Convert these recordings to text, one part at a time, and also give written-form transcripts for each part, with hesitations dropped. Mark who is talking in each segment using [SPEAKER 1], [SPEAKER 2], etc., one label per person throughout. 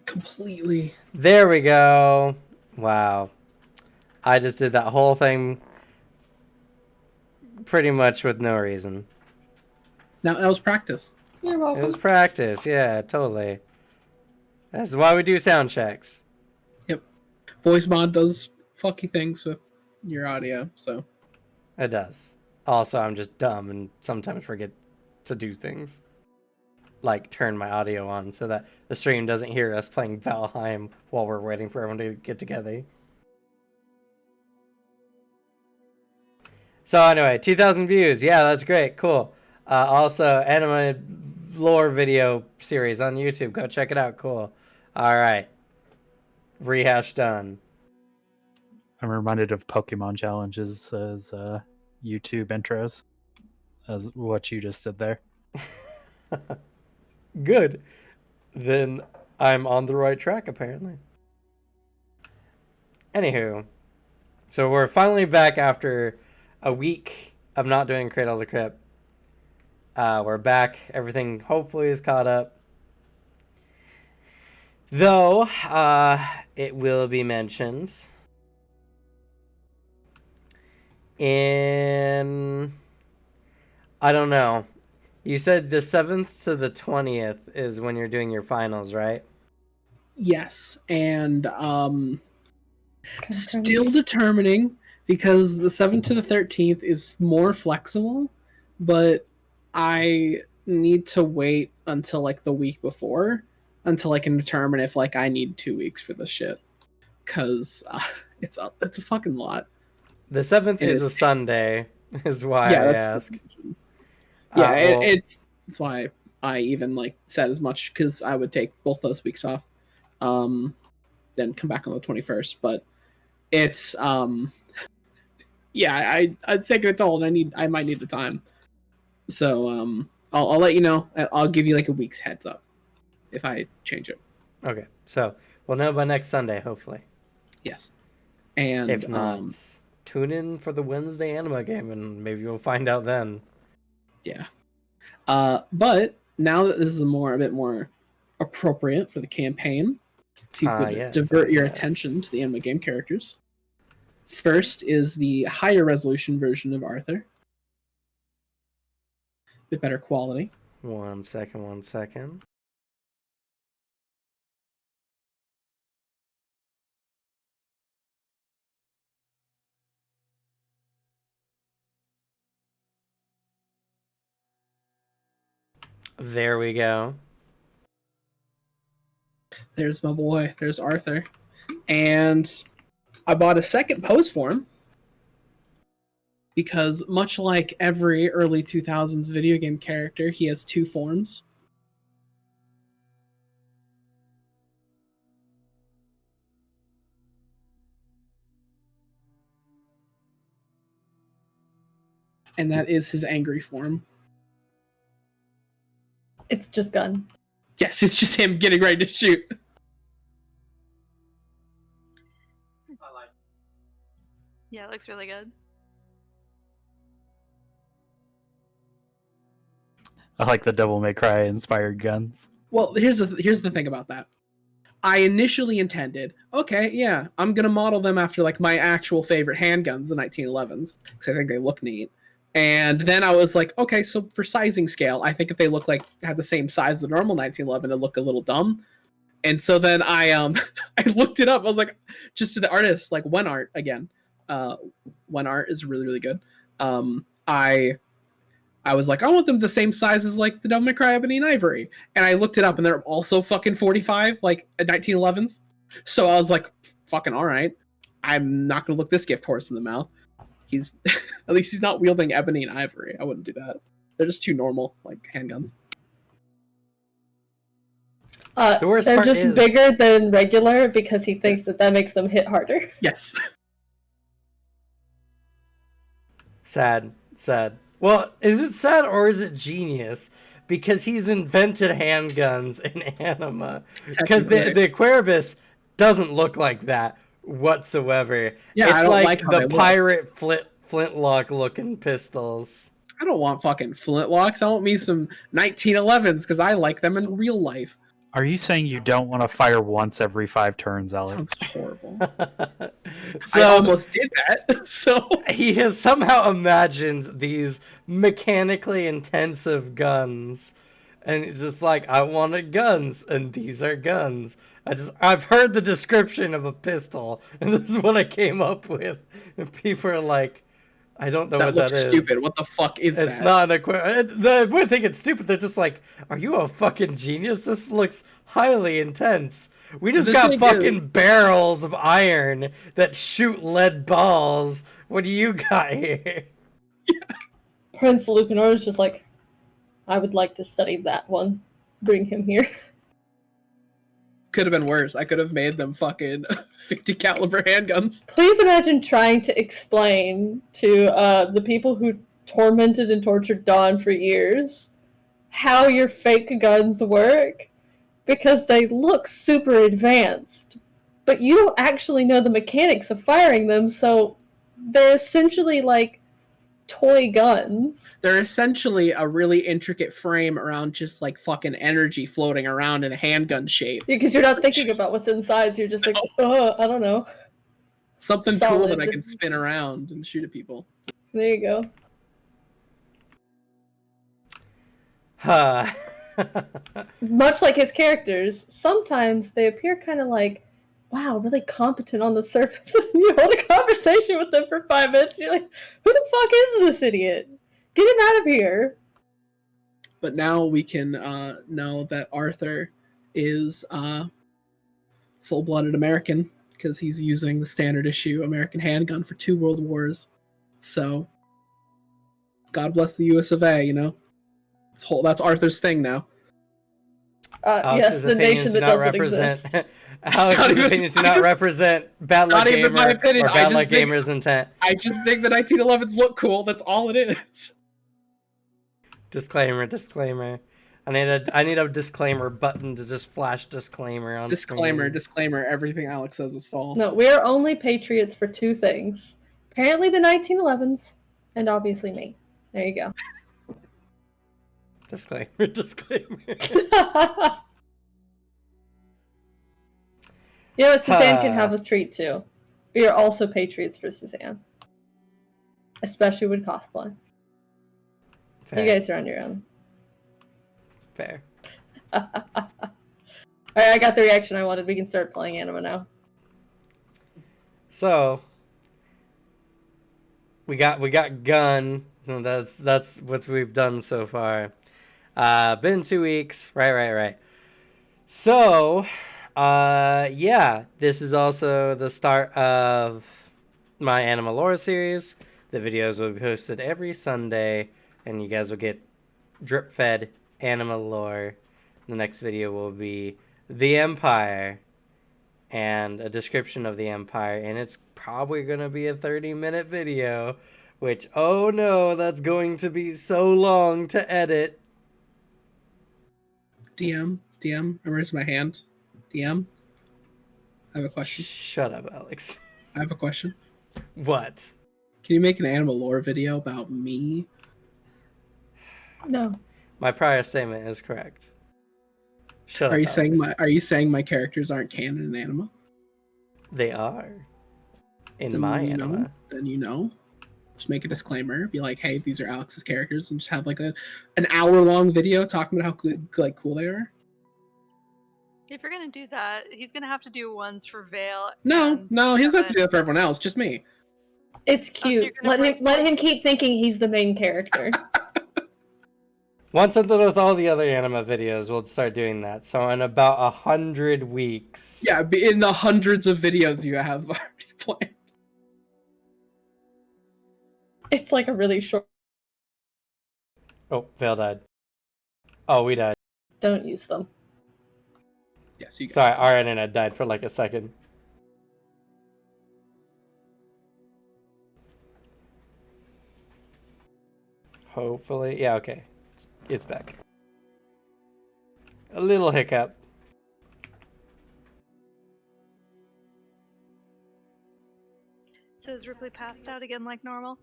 [SPEAKER 1] completely.
[SPEAKER 2] There we go. Wow. I just did that whole thing pretty much with no reason.
[SPEAKER 1] Now that was practice.
[SPEAKER 3] You're
[SPEAKER 2] It
[SPEAKER 3] welcome.
[SPEAKER 2] was practice, yeah, totally. That's why we do sound checks.
[SPEAKER 1] Yep. Voice mod does fucky things with your audio, so.
[SPEAKER 2] It does. Also, I'm just dumb and sometimes forget to do things. Like turn my audio on so that the stream doesn't hear us playing Valheim while we're waiting for everyone to get together. So anyway, 2,000 views. Yeah, that's great. Cool. Also, Anima lore video series on YouTube. Go check it out. Cool. All right. Rehash done.
[SPEAKER 4] I'm reminded of Pokemon challenges as YouTube intros, as what you just did there.
[SPEAKER 2] Good. Then I'm on the right track, apparently. Anywho, so we're finally back after a week of not doing Cradle to Crypt. We're back. Everything hopefully is caught up. Though, it will be mentioned in... I don't know. You said the 7th to the 20th is when you're doing your finals, right?
[SPEAKER 1] Yes, and still determining because the 7th to the 13th is more flexible, but I need to wait until like the week before until I can determine if like I need 2 weeks for this shit, because it's a fucking lot.
[SPEAKER 2] The 7th is a Sunday, is why I ask.
[SPEAKER 1] Yeah, it's why I even like said as much, because I would take both those weeks off, then come back on the 21st. But it's yeah, I'd taken it toll, and I might need the time. So I'll let you know. I'll give you like a week's heads up if I change it.
[SPEAKER 2] Okay, so we'll know by next Sunday, hopefully.
[SPEAKER 1] Yes, and
[SPEAKER 2] if not, tune in for the Wednesday Anima game, and maybe you'll find out then.
[SPEAKER 1] Yeah. But now that this is a bit more appropriate for the campaign, if you could divert your attention to the Anima game characters. First is the higher resolution version of Arthur. Bit better quality.
[SPEAKER 2] One second. There we go.
[SPEAKER 1] There's my boy. There's Arthur. And I bought a second pose for him because much like every early 2000s video game character, he has 2 forms. And that is his angry form.
[SPEAKER 3] It's just gun.
[SPEAKER 1] Yes, it's just him getting ready to shoot.
[SPEAKER 5] Yeah, it looks really good.
[SPEAKER 4] I like the Devil May Cry inspired guns.
[SPEAKER 1] Well, here's the thing about that. I initially intended, okay, yeah, I'm gonna model them after like my actual favorite handguns, the 1911s, because I think they look neat. And then I was like, okay, so for sizing scale, I think if they look like had the same size as the normal 1911, it'd look a little dumb. And so then I I looked it up. I was like, just to the artist, like One Art again. One Art is really, really good. I was like, I want them the same size as like the Devil May Cry Ebony and Ivory. And I looked it up and they're also fucking 45, like 1911s. So I was like, fucking all right. I'm not gonna look this gift horse in the mouth. He's at least he's not wielding Ebony and Ivory. I wouldn't do that. They're just too normal, like handguns.
[SPEAKER 3] They're just bigger than regular because he thinks that makes them hit harder.
[SPEAKER 1] Yes.
[SPEAKER 2] Sad. Well, is it sad or is it genius? Because he's invented handguns in Anima. Because the Aquaribus doesn't look like that whatsoever.
[SPEAKER 1] Yeah,
[SPEAKER 2] it's like the pirate flintlock looking pistols.
[SPEAKER 1] I don't want fucking flintlocks. I want me some 1911s because I like them in real life.
[SPEAKER 4] Are you saying you don't want to fire once every 5 turns, Alex?
[SPEAKER 1] Sounds horrible.
[SPEAKER 2] So
[SPEAKER 1] I almost did that. So
[SPEAKER 2] he has somehow imagined these mechanically intensive guns, and it's just like, I wanted guns, and these are guns. I've heard the description of a pistol, and this is what I came up with. And people are like, I don't know what that is.
[SPEAKER 1] Stupid. What the fuck is that?
[SPEAKER 2] It's not an equipment. They think it's stupid. They're just like, are you a fucking genius? This looks highly intense. We just got fucking barrels of iron that shoot lead balls. What do you got here?
[SPEAKER 3] Yeah. Prince Lucanor is just like, I would like to study that one. Bring him here.
[SPEAKER 1] Could have been worse. I could have made them fucking 50 caliber handguns.
[SPEAKER 3] Please imagine trying to explain to the people who tormented and tortured Dawn for years how your fake guns work, because they look super advanced, but you don't actually know the mechanics of firing them, so they're essentially like toy guns.
[SPEAKER 1] They're essentially a really intricate frame around just like fucking energy floating around in a handgun shape.
[SPEAKER 3] Because you're not thinking about what's inside, so you're just like, oh, I don't know.
[SPEAKER 1] Something solid cool that I can spin around and shoot at people.
[SPEAKER 3] There you go. Much like his characters, sometimes they appear kind of like, wow, really competent on the surface. You hold a conversation with them for 5 minutes, and you're like, who the fuck is this idiot? Get him out of here.
[SPEAKER 1] But now we can know that Arthur is full-blooded American, because he's using the standard issue American handgun for 2 world wars. So, God bless the US of A, you know? That's Arthur's thing now.
[SPEAKER 3] Yes, the nation that doesn't exist.
[SPEAKER 2] Alex's opinions do not represent Bad Luck Gamer or Bad Luck Gamer's intent.
[SPEAKER 1] I just think the 1911s look cool. That's all it is.
[SPEAKER 2] Disclaimer. I need a disclaimer button to just flash disclaimer on screen.
[SPEAKER 1] Disclaimer. Everything Alex says is false.
[SPEAKER 3] No, we're only patriots for 2 things. Apparently the 1911s, and obviously me. There you go.
[SPEAKER 2] Disclaimer.
[SPEAKER 3] You know what? Suzanne can have a treat too. We are also patriots for Suzanne. Especially with cosplay. Fair. You guys are on your own.
[SPEAKER 2] Fair.
[SPEAKER 3] Alright, I got the reaction I wanted. We can start playing Anima now.
[SPEAKER 2] So we got gun. That's what we've done so far. Been 2 weeks. Right. So yeah, this is also the start of my Anima lore series. The videos will be posted every Sunday, and you guys will get drip-fed Anima lore. The next video will be the Empire and a description of the Empire, and it's probably going to be a 30-minute video, which, oh no, that's going to be so long to edit.
[SPEAKER 1] DM, where's my hand? DM, I have a question.
[SPEAKER 2] Shut up, Alex.
[SPEAKER 1] I have a question.
[SPEAKER 2] What?
[SPEAKER 1] Can you make an Anima lore video about me?
[SPEAKER 3] No.
[SPEAKER 2] My prior statement is correct. Shut up,
[SPEAKER 1] Alex. Are you saying my characters aren't canon in Anima?
[SPEAKER 2] They are. In my Anima.
[SPEAKER 1] Then you know. Just make a disclaimer. Be like, hey, these are Alex's characters, and just have like an hour-long video talking about how cool they are.
[SPEAKER 5] If you're gonna do that, he's gonna have to do ones for Vale.
[SPEAKER 1] No, he doesn't have to do that for everyone else. Just me.
[SPEAKER 3] It's cute. Let him keep thinking he's the main character.
[SPEAKER 2] Once I'm done with all the other Anima videos, we'll start doing that. So in about 100 weeks.
[SPEAKER 1] Yeah, in the hundreds of videos you have already planned.
[SPEAKER 3] It's like a really short.
[SPEAKER 2] Oh, Vale died. Oh, we died.
[SPEAKER 3] Don't use them.
[SPEAKER 1] Yes, you.
[SPEAKER 2] Sorry, our internet died for like a second. Hopefully, yeah, okay. It's back. A little hiccup.
[SPEAKER 5] So is Ripley passed out again like normal?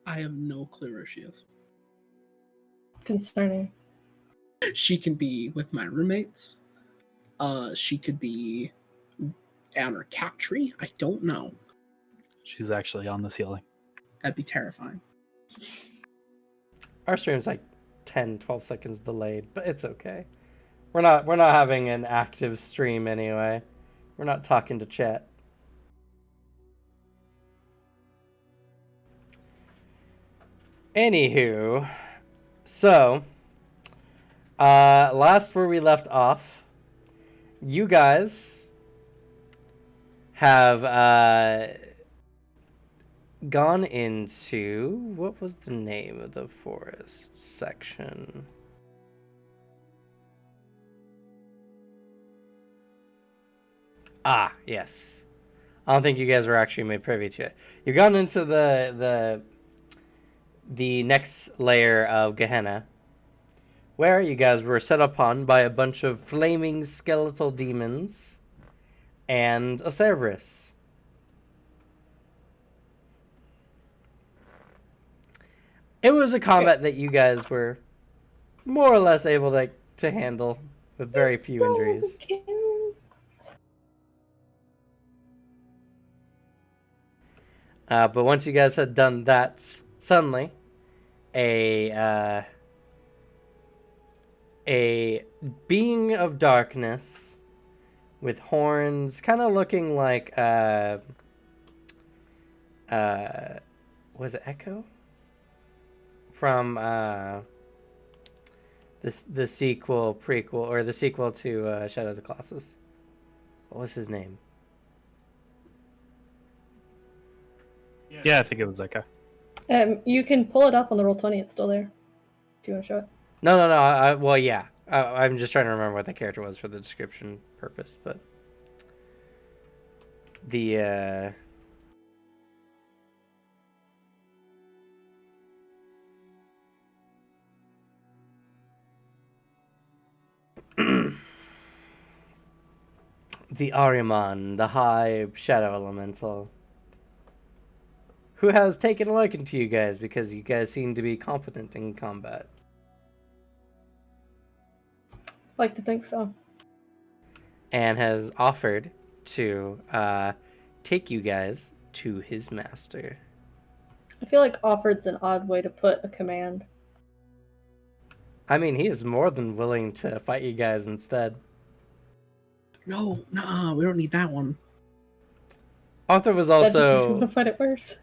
[SPEAKER 1] I have no clue where she is.
[SPEAKER 3] Concerning.
[SPEAKER 1] She can be with my roommates. She could be on her cat tree. I don't know.
[SPEAKER 4] She's actually on the ceiling.
[SPEAKER 1] That'd be terrifying.
[SPEAKER 2] Our stream's like 10, 12 seconds delayed, but it's okay. We're not having an active stream anyway. We're not talking to chat. Anywho, so last where we left off, you guys have gone into, what was the name of the forest section? Ah, yes. I don't think you guys were actually made privy to it. You've gone into the next layer of Gehenna, where you guys were set upon by a bunch of flaming skeletal demons and a Cerberus. It was a combat that you guys were more or less able to handle with very few injuries. But once you guys had done that, suddenly a being of darkness with horns, kind of looking like was it Echo from the sequel prequel or the sequel to Shadow of the Colossus? What was his name?
[SPEAKER 4] Yeah, I think it was Echo.
[SPEAKER 3] You can pull it up on the Roll20. It's still there. If you want to show it.
[SPEAKER 2] No. Well, yeah. I'm just trying to remember what the character was for the description purpose, but the the Ahriman, the High Shadow Elemental, who has taken a liking to you guys because you guys seem to be competent in combat.
[SPEAKER 3] Like to think so.
[SPEAKER 2] And has offered to take you guys to his master.
[SPEAKER 3] I feel like offered's an odd way to put a command.
[SPEAKER 2] I mean, he is more than willing to fight you guys instead.
[SPEAKER 1] No, nah, we don't need that one.
[SPEAKER 2] Arthur was
[SPEAKER 3] That just makes me
[SPEAKER 2] also
[SPEAKER 3] want to fight it worse.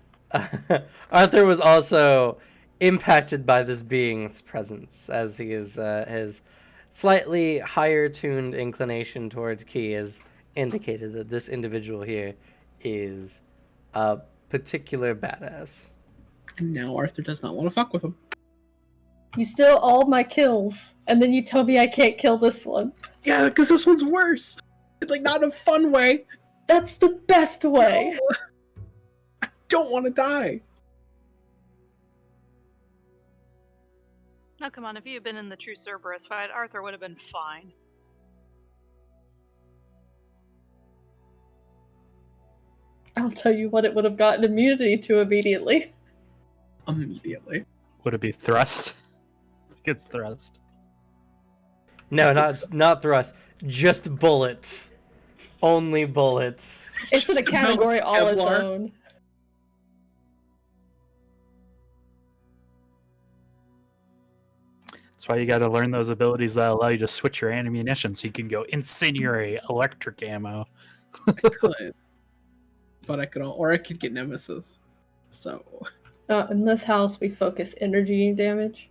[SPEAKER 2] Arthur was also impacted by this being's presence, as he is his slightly higher tuned inclination towards Ki has indicated that this individual here is a particular badass.
[SPEAKER 1] And now Arthur does not want to fuck with him.
[SPEAKER 3] You steal all my kills, and then you tell me I can't kill this one.
[SPEAKER 1] Yeah, because this one's worse. It's like not in a fun way.
[SPEAKER 3] That's the best way.
[SPEAKER 1] No. I don't want to die.
[SPEAKER 5] Oh, come on. If you had been in the true Cerberus fight, Arthur would have been fine.
[SPEAKER 3] I'll tell you what it would have gotten immunity to immediately.
[SPEAKER 1] Immediately.
[SPEAKER 4] Would it be thrust? I think it's thrust.
[SPEAKER 2] No, not thrust. Just bullets. Only bullets.
[SPEAKER 3] It's in a category all its
[SPEAKER 1] Kevlar.
[SPEAKER 3] own.
[SPEAKER 4] That's why you got to learn those abilities that allow you to switch your ammunition so you can go incendiary electric ammo.
[SPEAKER 1] I could. But I could get Nemesis. So.
[SPEAKER 3] In this house, we focus energy damage.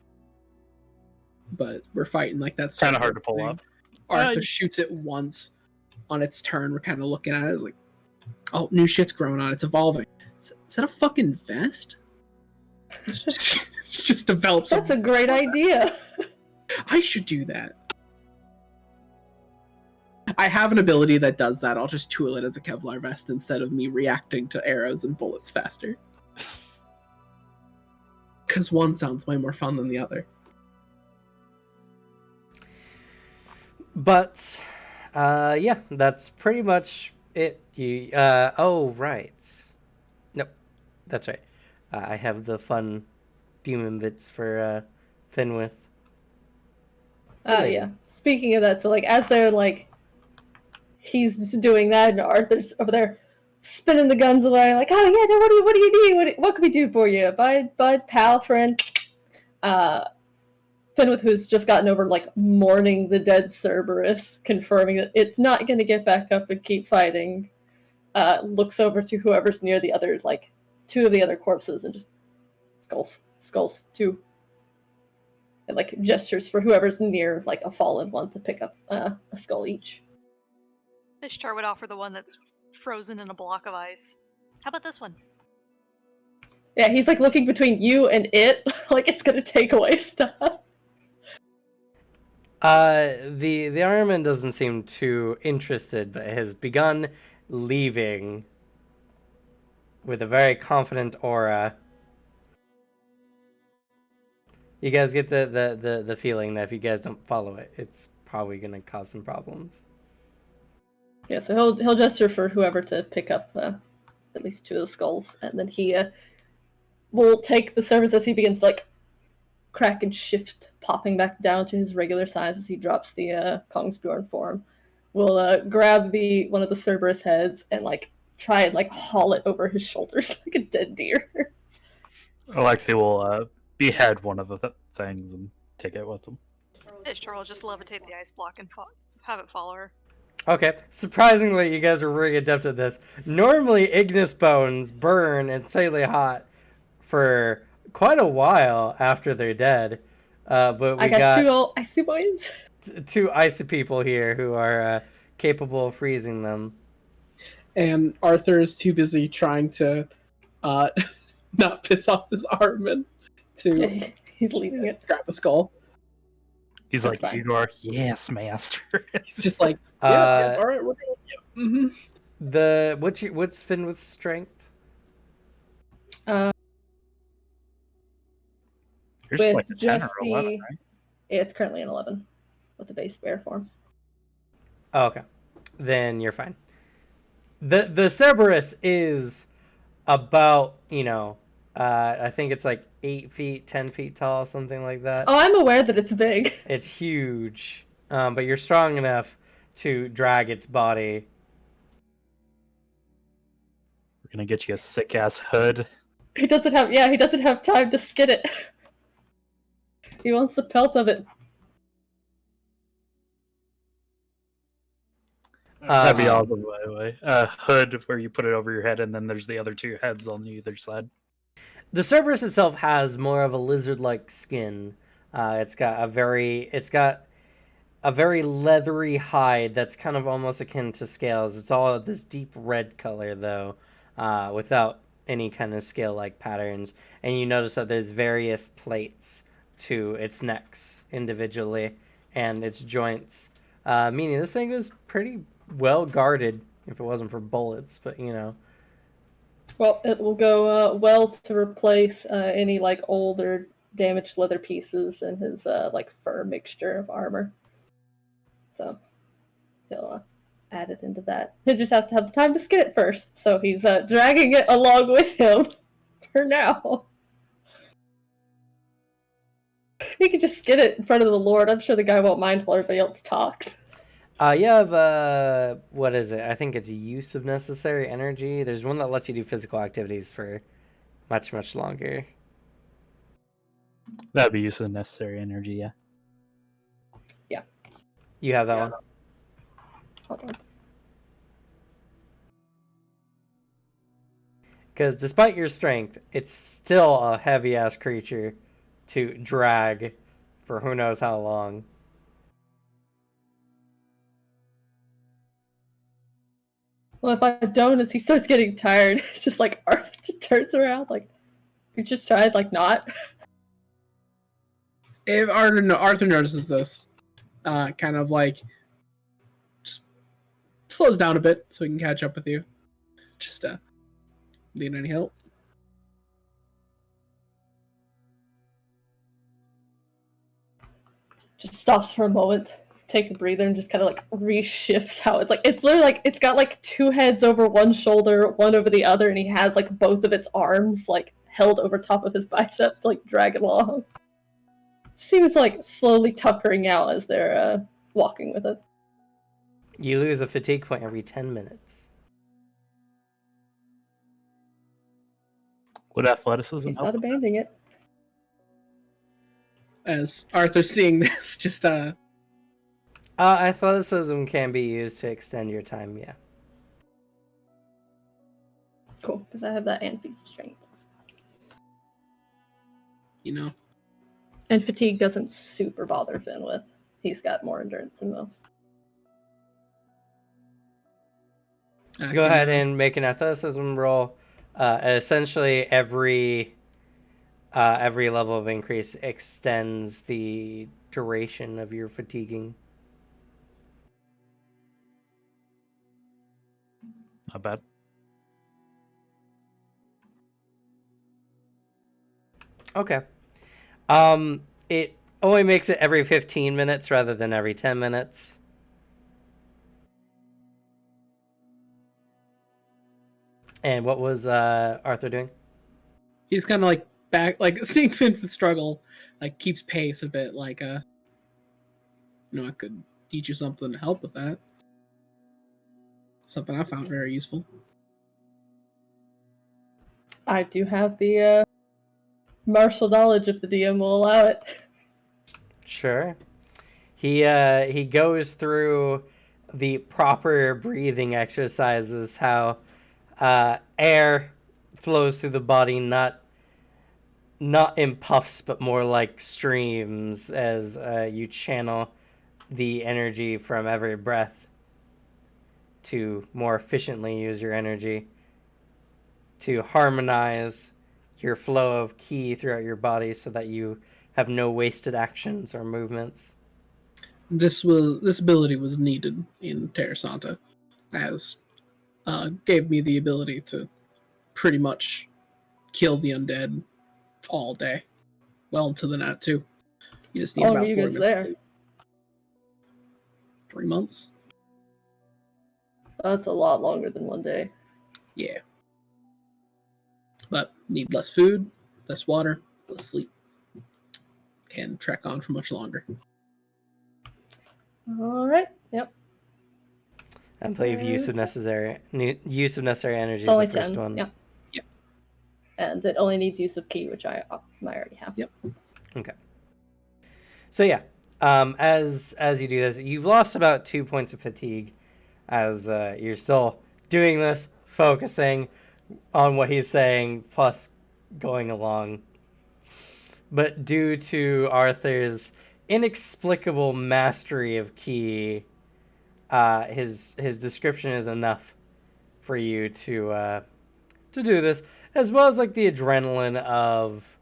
[SPEAKER 1] But we're fighting like that's
[SPEAKER 4] Kind of hard to pull up.
[SPEAKER 1] Arthur shoots it once on its turn. We're kind of looking at it as like, oh, new shit's growing on. It's evolving. Is that a fucking vest? It's just developed.
[SPEAKER 3] That's a great idea.
[SPEAKER 1] I should do that. I have an ability that does that. I'll just tool it as a Kevlar vest instead of me reacting to arrows and bullets faster. Because one sounds way more fun than the other.
[SPEAKER 2] But yeah, that's pretty much it. Oh right. Nope, that's right. I have the fun demon bits for Finwith.
[SPEAKER 3] Yeah. Speaking of that, so like as they're like, he's doing that, and Arthur's over there spinning the guns away, like, oh yeah, no, what do you need? What can we do for you, bud, pal, friend? Fenwith, who's just gotten over like mourning the dead Cerberus, confirming that it's not going to get back up and keep fighting, looks over to whoever's near the other, like 2 of the other corpses, and just skulls 2. And like gestures for whoever's near like a fallen one to pick up a skull each.
[SPEAKER 5] Ishtar would offer the one that's frozen in a block of ice. How about this one?
[SPEAKER 3] Yeah, he's like looking between you and it, like it's gonna take away stuff.
[SPEAKER 2] The Ironman doesn't seem too interested, but has begun leaving with a very confident aura. You guys get the feeling that if you guys don't follow it, it's probably gonna cause some problems.
[SPEAKER 3] Yeah, so he'll gesture for whoever to pick up at least 2 of the skulls, and then he will take the service as he begins to like crack and shift, popping back down to his regular size as he drops the Kongsbjorn form. Will grab one of the Cerberus heads and like try and like haul it over his shoulders like a dead deer.
[SPEAKER 4] Alexei will behead one of the things and take it with him.
[SPEAKER 5] Ishtar will just levitate the ice block and have it follow her.
[SPEAKER 2] Okay, surprisingly, you guys are really adept at this. Normally, Ignis bones burn insanely hot for quite a while after they're dead. But we got
[SPEAKER 3] 2 old icy boys.
[SPEAKER 2] 2 icy people here who are capable of freezing them.
[SPEAKER 1] And Arthur is too busy trying to not piss off his Armin to
[SPEAKER 3] He's leaving it.
[SPEAKER 1] grab a skull.
[SPEAKER 4] He's
[SPEAKER 3] That's
[SPEAKER 4] like,
[SPEAKER 3] fine.
[SPEAKER 4] Igor, yes, master.
[SPEAKER 1] He's just like, yeah, all right, we're going.
[SPEAKER 2] What's Fenwith's strength?
[SPEAKER 4] You're
[SPEAKER 3] With
[SPEAKER 4] just like a 10
[SPEAKER 3] just
[SPEAKER 4] or 11, right?
[SPEAKER 3] It's currently an 11 with the base bear form.
[SPEAKER 2] Oh, okay, then you're fine. The Cerberus is about, I think it's like 8 feet, 10 feet tall, something like that.
[SPEAKER 3] Oh, I'm aware that it's big.
[SPEAKER 2] It's huge, but you're strong enough to drag its body.
[SPEAKER 4] We're gonna get you a sick ass hood.
[SPEAKER 3] He doesn't have time to skin it. He wants the pelt of it.
[SPEAKER 4] That'd be awesome, by the way. A hood where you put it over your head, and then there's the other 2 heads on either side.
[SPEAKER 2] The Cerberus itself has more of a lizard-like skin. It's got a very leathery hide that's kind of almost akin to scales. It's all this deep red color, though, without any kind of scale-like patterns. And you notice that there's various plates to its necks individually and its joints, meaning this thing is pretty well guarded if it wasn't for bullets, but
[SPEAKER 3] Well, it will go well to replace any like old or damaged leather pieces in his like fur mixture of armor. So he'll add it into that. He just has to have the time to skin it first, so he's dragging it along with him for now. He can just skin it in front of the Lord. I'm sure the guy won't mind while everybody else talks.
[SPEAKER 2] You have, what is it? I think it's use of necessary energy. There's one that lets you do physical activities for much, much longer.
[SPEAKER 4] That'd be use of necessary energy, yeah.
[SPEAKER 3] Yeah.
[SPEAKER 2] You have that one?
[SPEAKER 3] Hold on.
[SPEAKER 2] Because despite your strength, it's still a heavy-ass creature to drag for who knows how long.
[SPEAKER 3] Well, if I don't, as he starts getting tired, it's just like Arthur just turns around, like, you just tried, like, not.
[SPEAKER 1] If Arthur notices this, kind of like just slows down a bit so he can catch up with you. Just need any help?
[SPEAKER 3] Just stops for a moment, take a breather, and just kind of like reshifts how it's like. It's literally like it's got like 2 heads over one shoulder, one over the other, and he has like both of its arms like held over top of his biceps to like drag it along. seems like slowly tuckering out as they're walking with it.
[SPEAKER 2] You lose a fatigue point every 10 minutes.
[SPEAKER 4] Would athleticism
[SPEAKER 3] He's
[SPEAKER 4] help?
[SPEAKER 3] not abandoning it.
[SPEAKER 1] As Arthur's seeing this, just
[SPEAKER 2] Athleticism can be used to extend your time, yeah.
[SPEAKER 3] Cool, because I have that and feats of strength.
[SPEAKER 1] you know,
[SPEAKER 3] And fatigue doesn't super bother Finn with. He's got more endurance than most.
[SPEAKER 2] So go ahead and make an athleticism roll. Essentially, every level of increase extends the duration of your fatiguing.
[SPEAKER 4] Not bad.
[SPEAKER 2] Okay. It only makes it every 15 minutes rather than every 10 minutes. And what was Arthur doing?
[SPEAKER 1] he's kind of like back, like seeing Finn struggle, like keeps pace a bit. Like, I could teach you something to help with that. Something I found very useful.
[SPEAKER 3] I do have the martial knowledge if the DM will allow it.
[SPEAKER 2] Sure. He goes through the proper breathing exercises, how air flows through the body, not in puffs, but more like streams, as you channel the energy from every breath to more efficiently use your energy to harmonize your flow of ki throughout your body so that you have no wasted actions or movements.
[SPEAKER 1] This ability was needed in Terra Santa, as gave me the ability to pretty much kill the undead all day, well into the night too. You just need
[SPEAKER 3] How long
[SPEAKER 1] about
[SPEAKER 3] were you
[SPEAKER 1] 40
[SPEAKER 3] guys
[SPEAKER 1] minutes.
[SPEAKER 3] there?
[SPEAKER 1] 3 months.
[SPEAKER 3] That's a lot longer than one day.
[SPEAKER 1] Yeah, but need less food, less water, less sleep. Can trek on for much longer.
[SPEAKER 3] All right. Yep.
[SPEAKER 2] And believe use of necessary energy is
[SPEAKER 3] It's
[SPEAKER 2] the
[SPEAKER 3] only
[SPEAKER 2] first
[SPEAKER 3] 10.
[SPEAKER 2] one.
[SPEAKER 3] Yep.
[SPEAKER 1] Yep.
[SPEAKER 3] And it only needs use of ki, which I already have.
[SPEAKER 1] Yep.
[SPEAKER 2] Okay. So yeah, as you do this, you've lost about 2 points of fatigue, as you're still doing this, focusing on what he's saying, plus going along. But due to Arthur's inexplicable mastery of ki, his description is enough for you to do this, as well as like the adrenaline of,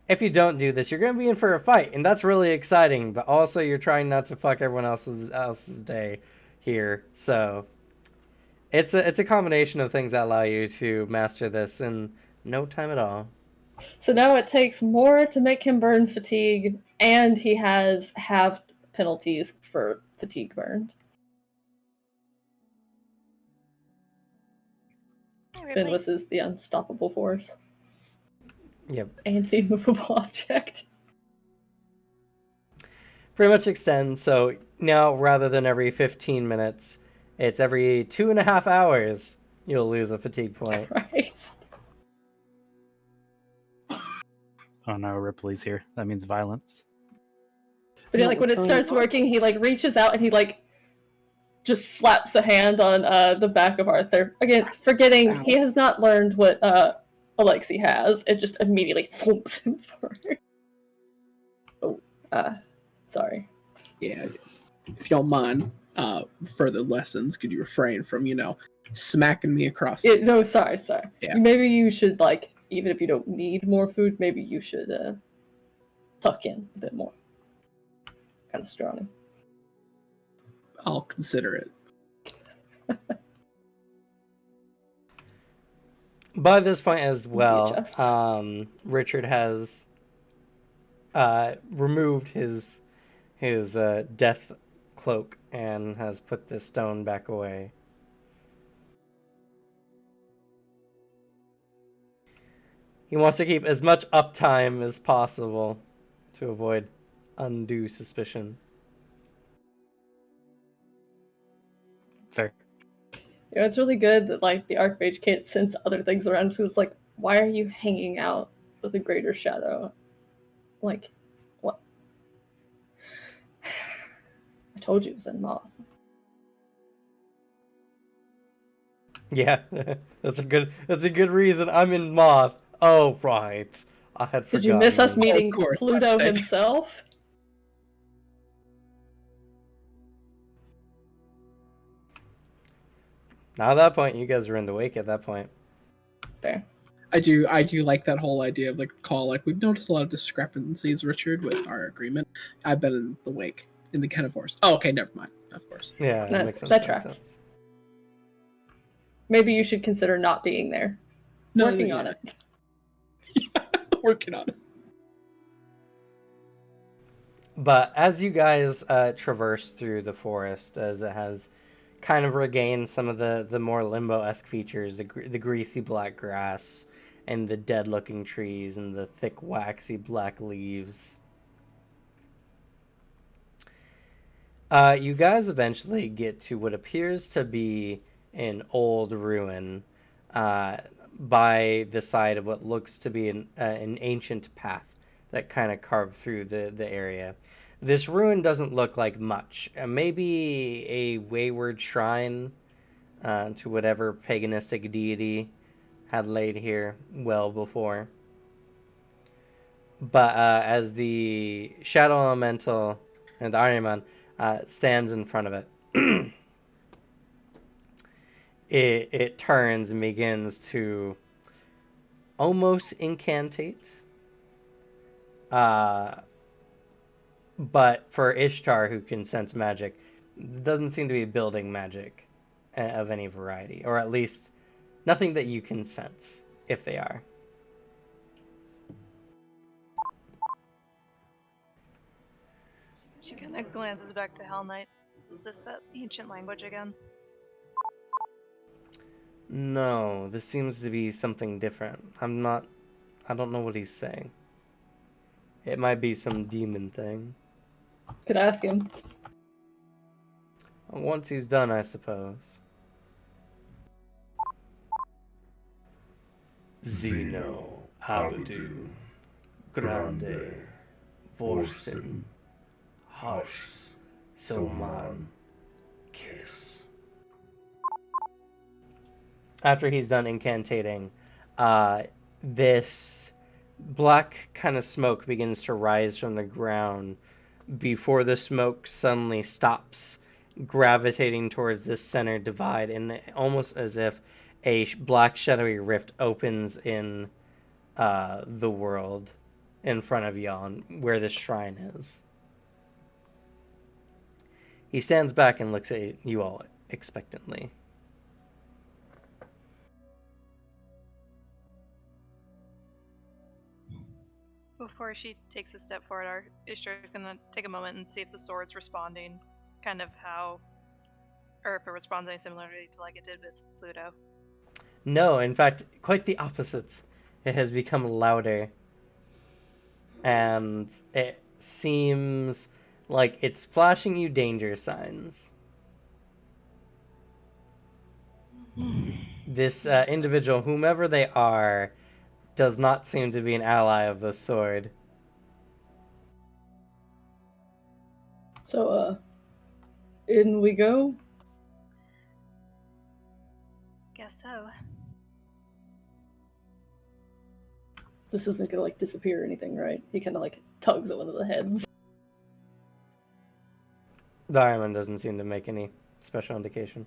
[SPEAKER 2] if you don't do this, you're going to be in for a fight, and that's really exciting, but also you're trying not to fuck everyone else's day here. So it's a combination of things that allow you to master this in no time at all.
[SPEAKER 3] So now it takes more to make him burn fatigue, and he has halved penalties for fatigue burned. Finwis is the unstoppable force.
[SPEAKER 2] Yep.
[SPEAKER 3] And the immovable object.
[SPEAKER 2] Pretty much extends, so now rather than every 15 minutes, it's every 2.5 hours you'll lose a fatigue point.
[SPEAKER 3] Christ.
[SPEAKER 4] Oh no, Ripley's here. That means violence.
[SPEAKER 3] But yeah, like when it starts working, he like reaches out and he like just slaps a hand on the back of Arthur. Again, forgetting he has not learned what Alexi has. It just immediately thumps him forward. Oh, sorry.
[SPEAKER 1] Yeah, if you don't mind, further lessons, could you refrain from, smacking me across the...
[SPEAKER 3] No, sorry.
[SPEAKER 1] Yeah.
[SPEAKER 3] Maybe you should, like, even if you don't need more food, maybe you should tuck in a bit more. Kind of strong.
[SPEAKER 1] I'll consider it.
[SPEAKER 2] By this point as well,
[SPEAKER 3] Readjust.
[SPEAKER 2] Richard has removed his death cloak and has put the stone back away. He wants to keep as much uptime as possible to avoid undue suspicion.
[SPEAKER 4] Fair.
[SPEAKER 3] You know, it's really good that like the Archmage can't sense other things around. So it's like, why are you hanging out with a greater shadow? Like, what? I told you it was in Moth.
[SPEAKER 2] Yeah, that's a good reason. I'm in Moth. Oh right, I had forgotten.
[SPEAKER 3] Did you miss us meeting
[SPEAKER 1] Of course,
[SPEAKER 3] Pluto
[SPEAKER 1] that's sick.
[SPEAKER 3] himself?
[SPEAKER 2] Now at that point, you guys were in the wake at that point.
[SPEAKER 3] Fair.
[SPEAKER 1] I do like that whole idea of the call. Like, we've noticed a lot of discrepancies, Richard, with our agreement. I've been in the wake, in the Kenna Forest. Oh, okay, never mind. Of course.
[SPEAKER 2] Yeah,
[SPEAKER 3] That-
[SPEAKER 2] makes sense.
[SPEAKER 3] that
[SPEAKER 2] makes
[SPEAKER 3] tracks.
[SPEAKER 2] sense.
[SPEAKER 3] Maybe you should consider not being there. Working on it.
[SPEAKER 1] Working on it.
[SPEAKER 2] But as you guys traverse through the forest, as it has kind of regained some of the more limbo-esque features, the greasy black grass and the dead-looking trees and the thick, waxy black leaves, you guys eventually get to what appears to be an old ruin by the side of what looks to be an ancient path that kind of carved through the area. This ruin doesn't look like much. Maybe a wayward shrine to whatever paganistic deity had laid here well before. But as the Shadow Elemental and the Anima stands in front of it, it turns and begins to almost incantate. But for Ishtar, who can sense magic, doesn't seem to be building magic of any variety, or at least nothing that you can sense, if they are.
[SPEAKER 5] She kind of glances back to Hell Knight. Is this that ancient language again?
[SPEAKER 2] No, this seems to be something different. I don't know what he's saying. It might be some demon thing.
[SPEAKER 3] Could ask him.
[SPEAKER 2] Once he's done, I suppose. Zeno, Abdu, Grande, Vorsen, Hars, Soman, Kiss. After he's done incantating, this black kind of smoke begins to rise from the ground before the smoke suddenly stops, gravitating towards this center divide, and almost as if a black shadowy rift opens in the world in front of Yon, where this shrine is. He stands back and looks at you all expectantly.
[SPEAKER 5] Before she takes a step forward, Ishtar is going to take a moment and see if the sword's responding, kind of how, or if it responds any similarly to like it did with Pluto.
[SPEAKER 2] No, in fact, quite the opposite. It has become louder. And it seems like it's flashing you danger signs. This individual, whomever they are, does not seem to be an ally of the sword.
[SPEAKER 3] So, in we go?
[SPEAKER 5] Guess so.
[SPEAKER 3] This isn't gonna, like, disappear or anything, right? He kind of, like, tugs at one of the heads.
[SPEAKER 2] The Ironman doesn't seem to make any special indication.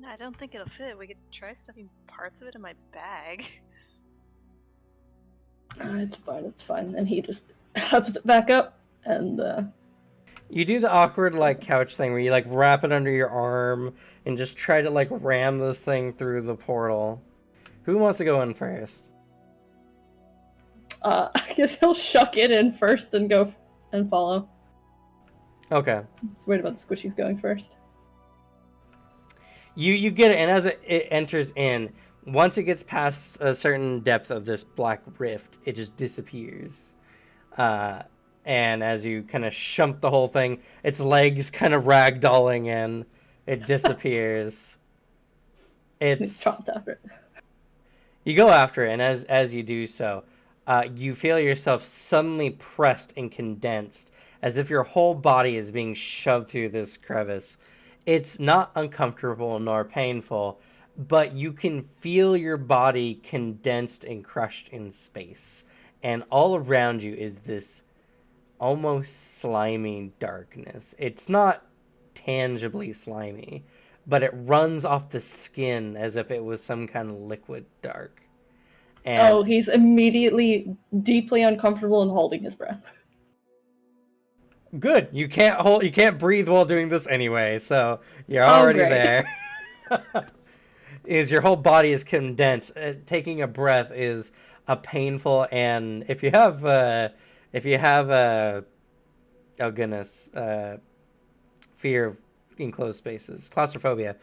[SPEAKER 5] No, I don't think it'll fit. We could try stuffing parts of it in my bag.
[SPEAKER 3] It's fine, it's fine. And he just huffs it back up, and,
[SPEAKER 2] You do the awkward, like, couch thing where you, like, wrap it under your arm and just try to, like, ram this thing through the portal. Who wants to go in first?
[SPEAKER 3] I guess he'll shuck it in first and go and follow.
[SPEAKER 2] Okay.
[SPEAKER 3] Just worried about the squishies going first.
[SPEAKER 2] You get it, and as it enters in, once it gets past a certain depth of this black rift, it just disappears. And as you kind of shump the whole thing, its legs kind of ragdolling in, it disappears. It's
[SPEAKER 3] after it.
[SPEAKER 2] You go after it, and as you do so, you feel yourself suddenly pressed and condensed, as if your whole body is being shoved through this crevice. It's not uncomfortable nor painful, but you can feel your body condensed and crushed in space. And all around you is this almost slimy darkness. It's not tangibly slimy, but it runs off the skin as if it was some kind of liquid dark. And
[SPEAKER 3] he's immediately deeply uncomfortable and holding his breath.
[SPEAKER 2] good. You can't breathe while doing this anyway, so you're already there. Is your whole body is condensed. Taking a breath is a painful, and if you have oh goodness, fear of enclosed spaces, claustrophobia,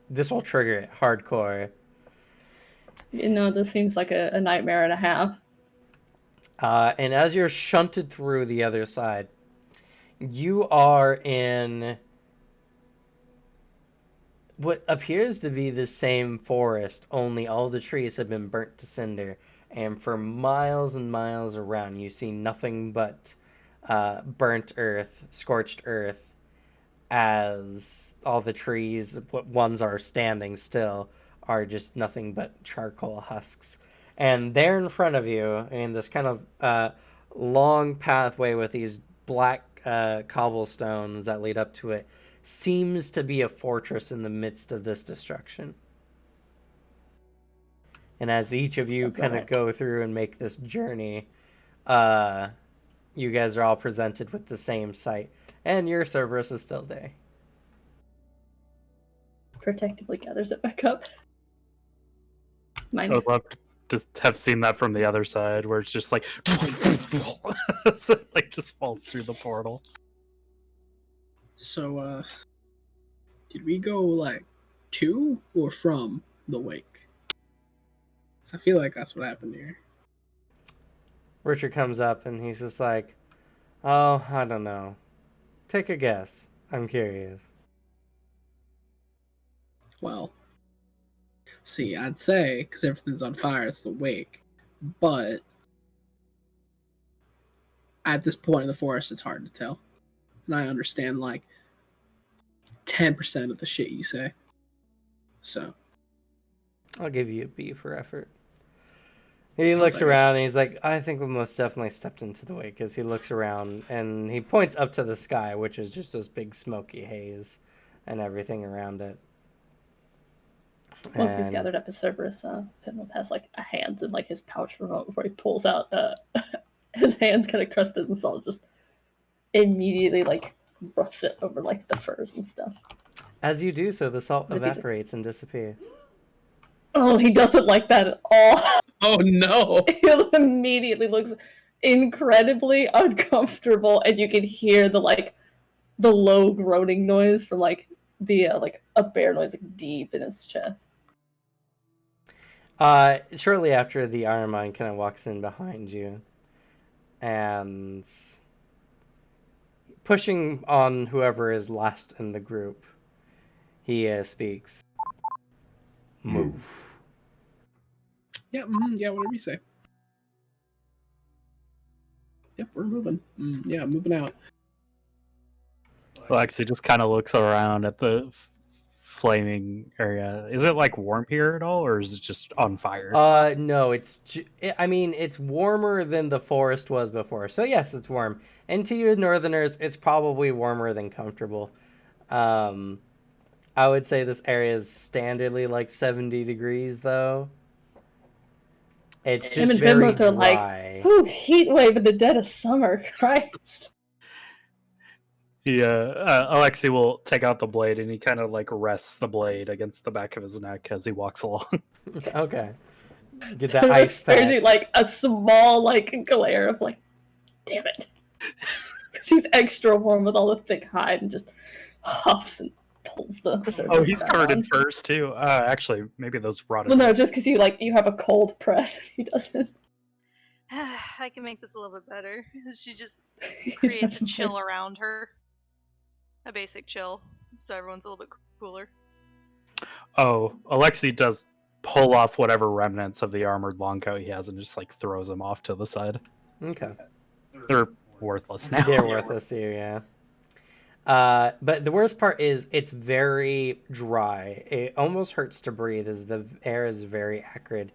[SPEAKER 2] this will trigger it hardcore.
[SPEAKER 3] This seems like a nightmare and a half.
[SPEAKER 2] And as you're shunted through the other side, you are in what appears to be the same forest, only all the trees have been burnt to cinder, and for miles and miles around you see nothing but burnt earth, scorched earth, as all the trees, what ones are standing still, are just nothing but charcoal husks. And there in front of you, in this kind of long pathway with these black cobblestones that lead up to it, seems to be a fortress in the midst of this destruction. And as each of you kind of go through and make this journey, you guys are all presented with the same sight. And your Cerberus is still there.
[SPEAKER 3] Protectively gathers it back up.
[SPEAKER 4] I would love to have seen that from the other side, where it's just like, so it, like, just falls through the portal.
[SPEAKER 1] So, did we go, like, to or from the wake? Because I feel like that's what happened here.
[SPEAKER 2] Richard comes up and he's just like, oh, I don't know. Take a guess. I'm curious.
[SPEAKER 1] Well, see, I'd say, because everything's on fire, it's the wake. But at this point in the forest, it's hard to tell. And I understand, like, 10% of the shit you say. So.
[SPEAKER 2] I'll give you a B for effort. He looks around and he's like, I think we most definitely stepped into the wake, because he looks around and he points up to the sky, which is just this big smoky haze and everything around it.
[SPEAKER 3] Once he's gathered up his Cerberus, Finn will pass like a hand in like his pouch for a moment before he pulls out his hands kind of crusted in salt, just immediately like roughs it over like the furs and stuff.
[SPEAKER 2] As you do so, the salt evaporates and disappears.
[SPEAKER 3] Oh, he doesn't like that at all.
[SPEAKER 1] Oh no!
[SPEAKER 3] He immediately looks incredibly uncomfortable, and you can hear the low groaning noise from like the like a bear noise like deep in his chest.
[SPEAKER 2] Shortly after, the Iron Mind kind of walks in behind you and pushing on whoever is last in the group, he speaks. Move.
[SPEAKER 1] Yeah, yeah, whatever you say. Yep, we're moving. Yeah, moving out.
[SPEAKER 4] Well, actually, just kind of looks around at the flaming area. Is it like warm here at all, or is it just on fire?
[SPEAKER 2] No, it's warmer than the forest was before. So yes, it's warm. And to you northerners, it's probably warmer than comfortable. I would say this area is standardly like 70 degrees, though. It's just
[SPEAKER 3] and
[SPEAKER 2] very
[SPEAKER 3] dry. Like, ooh, heat wave in the dead of summer, Christ.
[SPEAKER 4] Yeah, Alexei will take out the blade and he kind of like rests the blade against the back of his neck as he walks along.
[SPEAKER 2] Okay. Get that ice pack.
[SPEAKER 3] There's like a small like glare of like, damn it. Because he's extra warm with all the thick hide and just huffs and pulls the service
[SPEAKER 4] Oh, he's
[SPEAKER 3] back
[SPEAKER 4] covered
[SPEAKER 3] on.
[SPEAKER 4] in furs too. Actually, maybe those rotted.
[SPEAKER 3] Well, no, just because you have a cold press and he doesn't.
[SPEAKER 5] I can make this a little bit better. She just
[SPEAKER 3] You
[SPEAKER 5] creates a
[SPEAKER 3] definitely-
[SPEAKER 5] chill around her. A basic chill, so everyone's a little bit cooler.
[SPEAKER 4] Oh, Alexi does pull off whatever remnants of the armored longcoat he has and just like throws them off to the side.
[SPEAKER 2] Okay.
[SPEAKER 4] They're worthless now.
[SPEAKER 2] They're worthless here, yeah. But the worst part is it's very dry. It almost hurts to breathe as the air is very acrid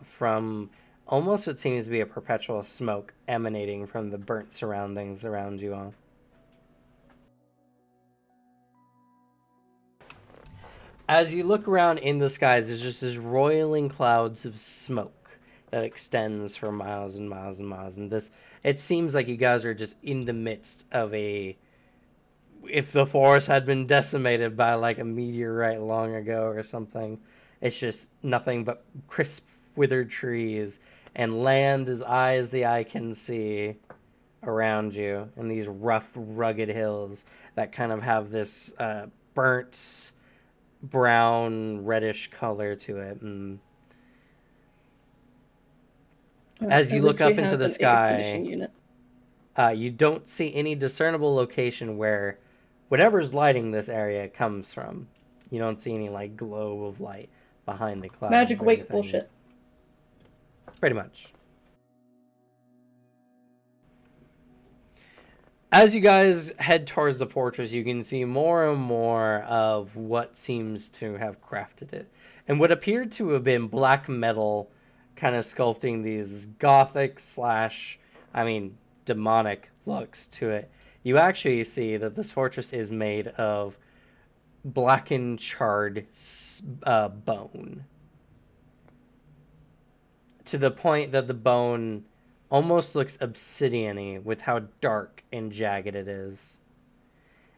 [SPEAKER 2] from almost what seems to be a perpetual smoke emanating from the burnt surroundings around you all. As you look around in the skies, there's just this roiling clouds of smoke that extends for miles and miles and miles. And this, it seems like you guys are just in the midst of if the forest had been decimated by like a meteorite long ago or something. It's just nothing but crisp, withered trees and land as the eye can see around you, and these rough, rugged hills that kind of have this burnt, brown, reddish color to it. And as you look up into the sky, you don't see any discernible location where whatever's lighting this area comes from. You don't see any like glow of light behind the clouds.
[SPEAKER 3] Magic wake bullshit.
[SPEAKER 2] Pretty much. As you guys head towards the fortress, you can see more and more of what seems to have crafted it. And what appeared to have been black metal kind of sculpting these gothic / demonic looks to it. You actually see that this fortress is made of blackened, charred bone. To the point that the bone almost looks obsidian-y with how dark and jagged it is.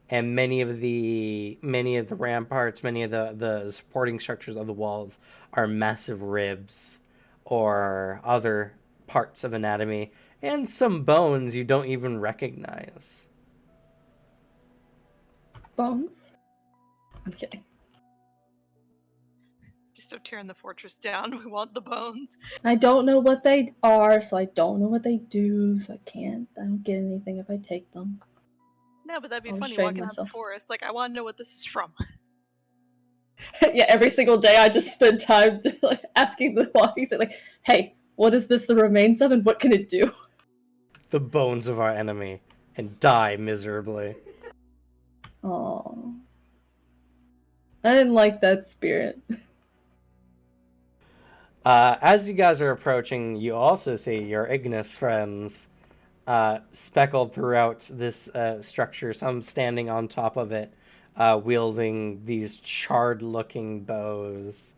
[SPEAKER 2] And many of the ramparts, many of the supporting structures of the walls are massive ribs or other parts of anatomy, and some bones you don't even recognize.
[SPEAKER 3] Bones? I'm kidding.
[SPEAKER 5] Just start tearing the fortress down. We want the bones.
[SPEAKER 3] I don't know what they are, so I don't know what they do, so I don't get anything if I take them.
[SPEAKER 5] No, but that'd be
[SPEAKER 3] I'll
[SPEAKER 5] funny
[SPEAKER 3] restrain
[SPEAKER 5] walking out the
[SPEAKER 3] myself.
[SPEAKER 5] forest. Like, I want to know what this is from.
[SPEAKER 3] Yeah, every single day I just spend time asking the walkies, like, hey, what is this the remains of, and what can it do?
[SPEAKER 2] The bones of our enemy, and die miserably.
[SPEAKER 3] Oh, I didn't like that spirit.
[SPEAKER 2] As you guys are approaching, you also see your Ignis friends speckled throughout this structure, some standing on top of it, wielding these charred-looking bows.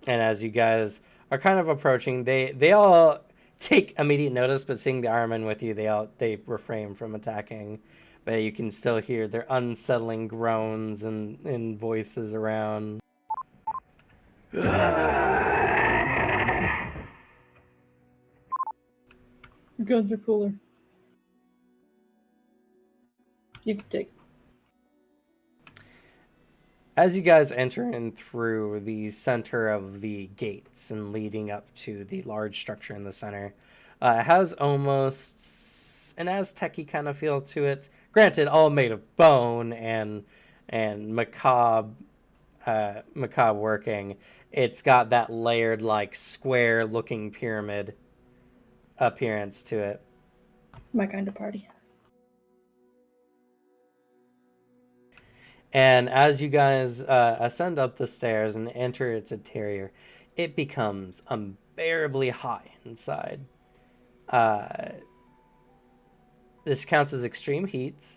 [SPEAKER 2] And as you guys are kind of approaching, they all take immediate notice, but seeing the Ironman with you, they refrain from attacking. But you can still hear their unsettling groans and voices around.
[SPEAKER 3] Guns are cooler. You can take.
[SPEAKER 2] As you guys enter in through the center of the gates and leading up to the large structure in the center, it has almost an Aztec-y kind of feel to it. Granted, all made of bone and macabre working. It's got that layered, like, square-looking pyramid appearance to it.
[SPEAKER 3] My kind of party.
[SPEAKER 2] And as you guys ascend up the stairs and enter its interior, it becomes unbearably hot inside. This counts as extreme heat,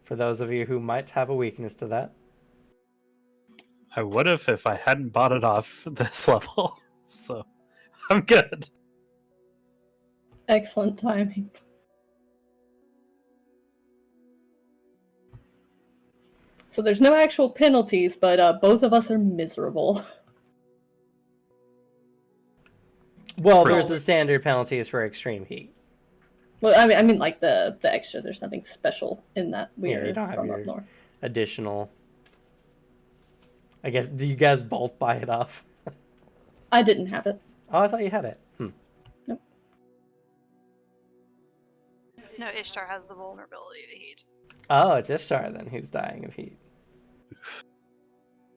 [SPEAKER 2] for those of you who might have a weakness to that.
[SPEAKER 4] I would have if I hadn't bought it off this level, so I'm good.
[SPEAKER 3] Excellent timing. So there's no actual penalties, but both of us are miserable.
[SPEAKER 2] Well, there's the standard penalties for extreme heat.
[SPEAKER 3] Well, I mean, like the extra. There's nothing special in that
[SPEAKER 2] Yeah, you
[SPEAKER 3] weird
[SPEAKER 2] don't have
[SPEAKER 3] from
[SPEAKER 2] your
[SPEAKER 3] up north.
[SPEAKER 2] additional. I guess, do you guys both buy it off?
[SPEAKER 3] I didn't have it.
[SPEAKER 2] Oh, I thought you had it.
[SPEAKER 3] Nope.
[SPEAKER 5] No, Ishtar has the vulnerability to heat.
[SPEAKER 2] Oh, it's Ishtar then who's dying of heat.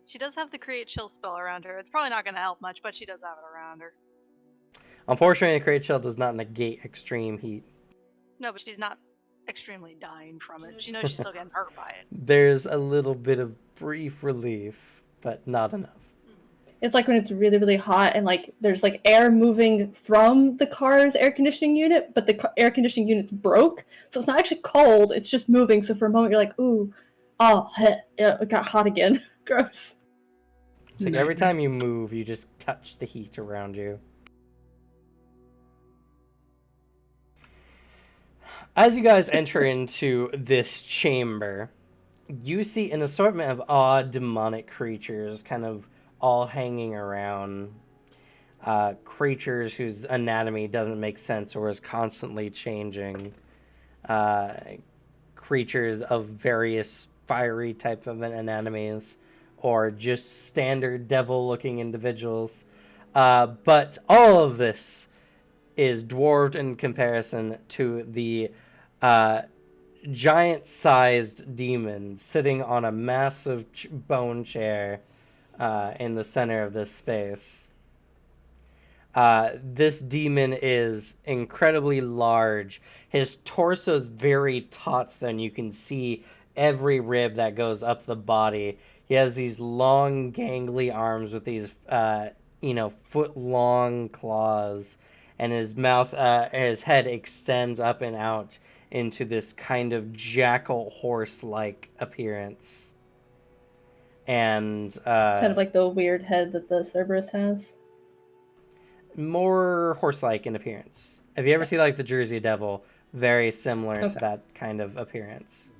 [SPEAKER 5] She does have the create chill spell around her. It's probably not going to help much, but she does have it around her.
[SPEAKER 2] Unfortunately, the Create Chill does not negate extreme heat.
[SPEAKER 5] No, but she's not extremely dying from it. She knows she's still getting hurt by it.
[SPEAKER 2] There's a little bit of brief relief, but not enough.
[SPEAKER 3] It's like when it's really, really hot and like there's like air moving from the car's air conditioning unit, but the air conditioning unit's broke, so it's not actually cold. It's just moving. So for a moment, you're like, "Ooh, oh, yeah, it got hot again." Gross.
[SPEAKER 2] It's like every time you move, you just touch the heat around you. As you guys enter into this chamber, you see an assortment of odd demonic creatures kind of all hanging around. Creatures whose anatomy doesn't make sense or is constantly changing. Creatures of various fiery type of anatomies, or just standard devil-looking individuals. But all of this is dwarfed in comparison to the giant-sized demon sitting on a massive bone chair in the center of this space. This demon is incredibly large. His torso is very taut, then you can see every rib that goes up the body. He has these long, gangly arms with these, foot-long claws, and his mouth, his head extends up and out into this kind of jackal horse-like appearance. And
[SPEAKER 3] Kind of like the weird head that the Cerberus has.
[SPEAKER 2] More horse-like in appearance. Have you ever seen like the Jersey Devil? Very similar to that kind of appearance.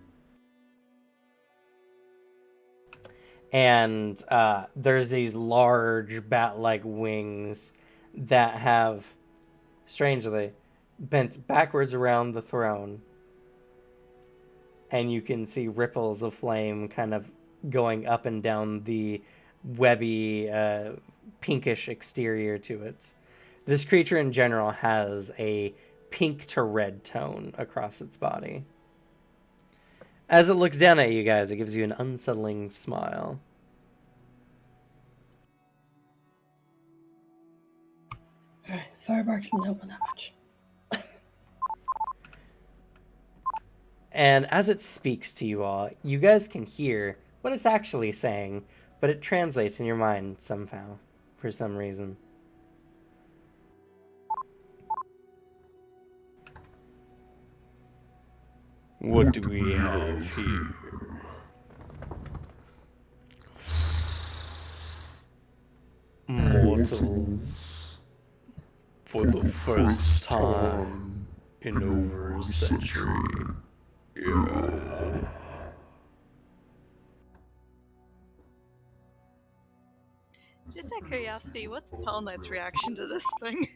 [SPEAKER 2] And there's these large bat-like wings that have, strangely, bent backwards around the throne. And you can see ripples of flame kind of going up and down the webby, pinkish exterior to it. This creature in general has a pink to red tone across its body. As it looks down at you guys, it gives you an unsettling smile.
[SPEAKER 3] Alright, firebarks didn't help that much.
[SPEAKER 2] And as it speaks to you all, you guys can hear what it's actually saying, but it translates in your mind somehow, for some reason. What do we have here? Mortals, for the first time in over a century. Yeah.
[SPEAKER 5] Just out of curiosity, what's Hell Knight's reaction to this thing?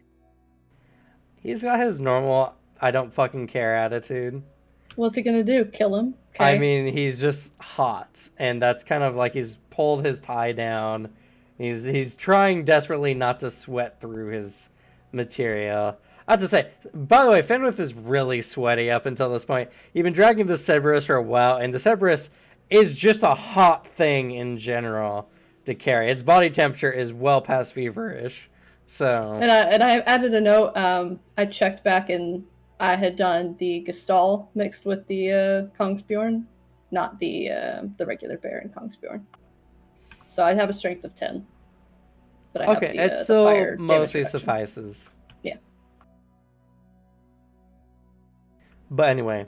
[SPEAKER 2] He's got his normal I don't fucking care attitude.
[SPEAKER 3] What's he gonna do? Kill him? Okay.
[SPEAKER 2] I mean, he's just hot, and that's kind of like he's pulled his tie down. He's trying desperately not to sweat through his material. I have to say, by the way, Fenwith is really sweaty up until this point. You've been dragging the Cerberus for a while, and the Cerberus is just a hot thing in general to carry. Its body temperature is well past feverish. So.
[SPEAKER 3] And I added a note. I checked back and I had done the Gestalt mixed with the Kongsbjorn, not the regular bear in Kongsbjorn. So I have a strength of 10. But I have the,
[SPEAKER 2] it still
[SPEAKER 3] fire
[SPEAKER 2] mostly
[SPEAKER 3] damage reduction.
[SPEAKER 2] suffices.
[SPEAKER 3] Yeah.
[SPEAKER 2] But anyway,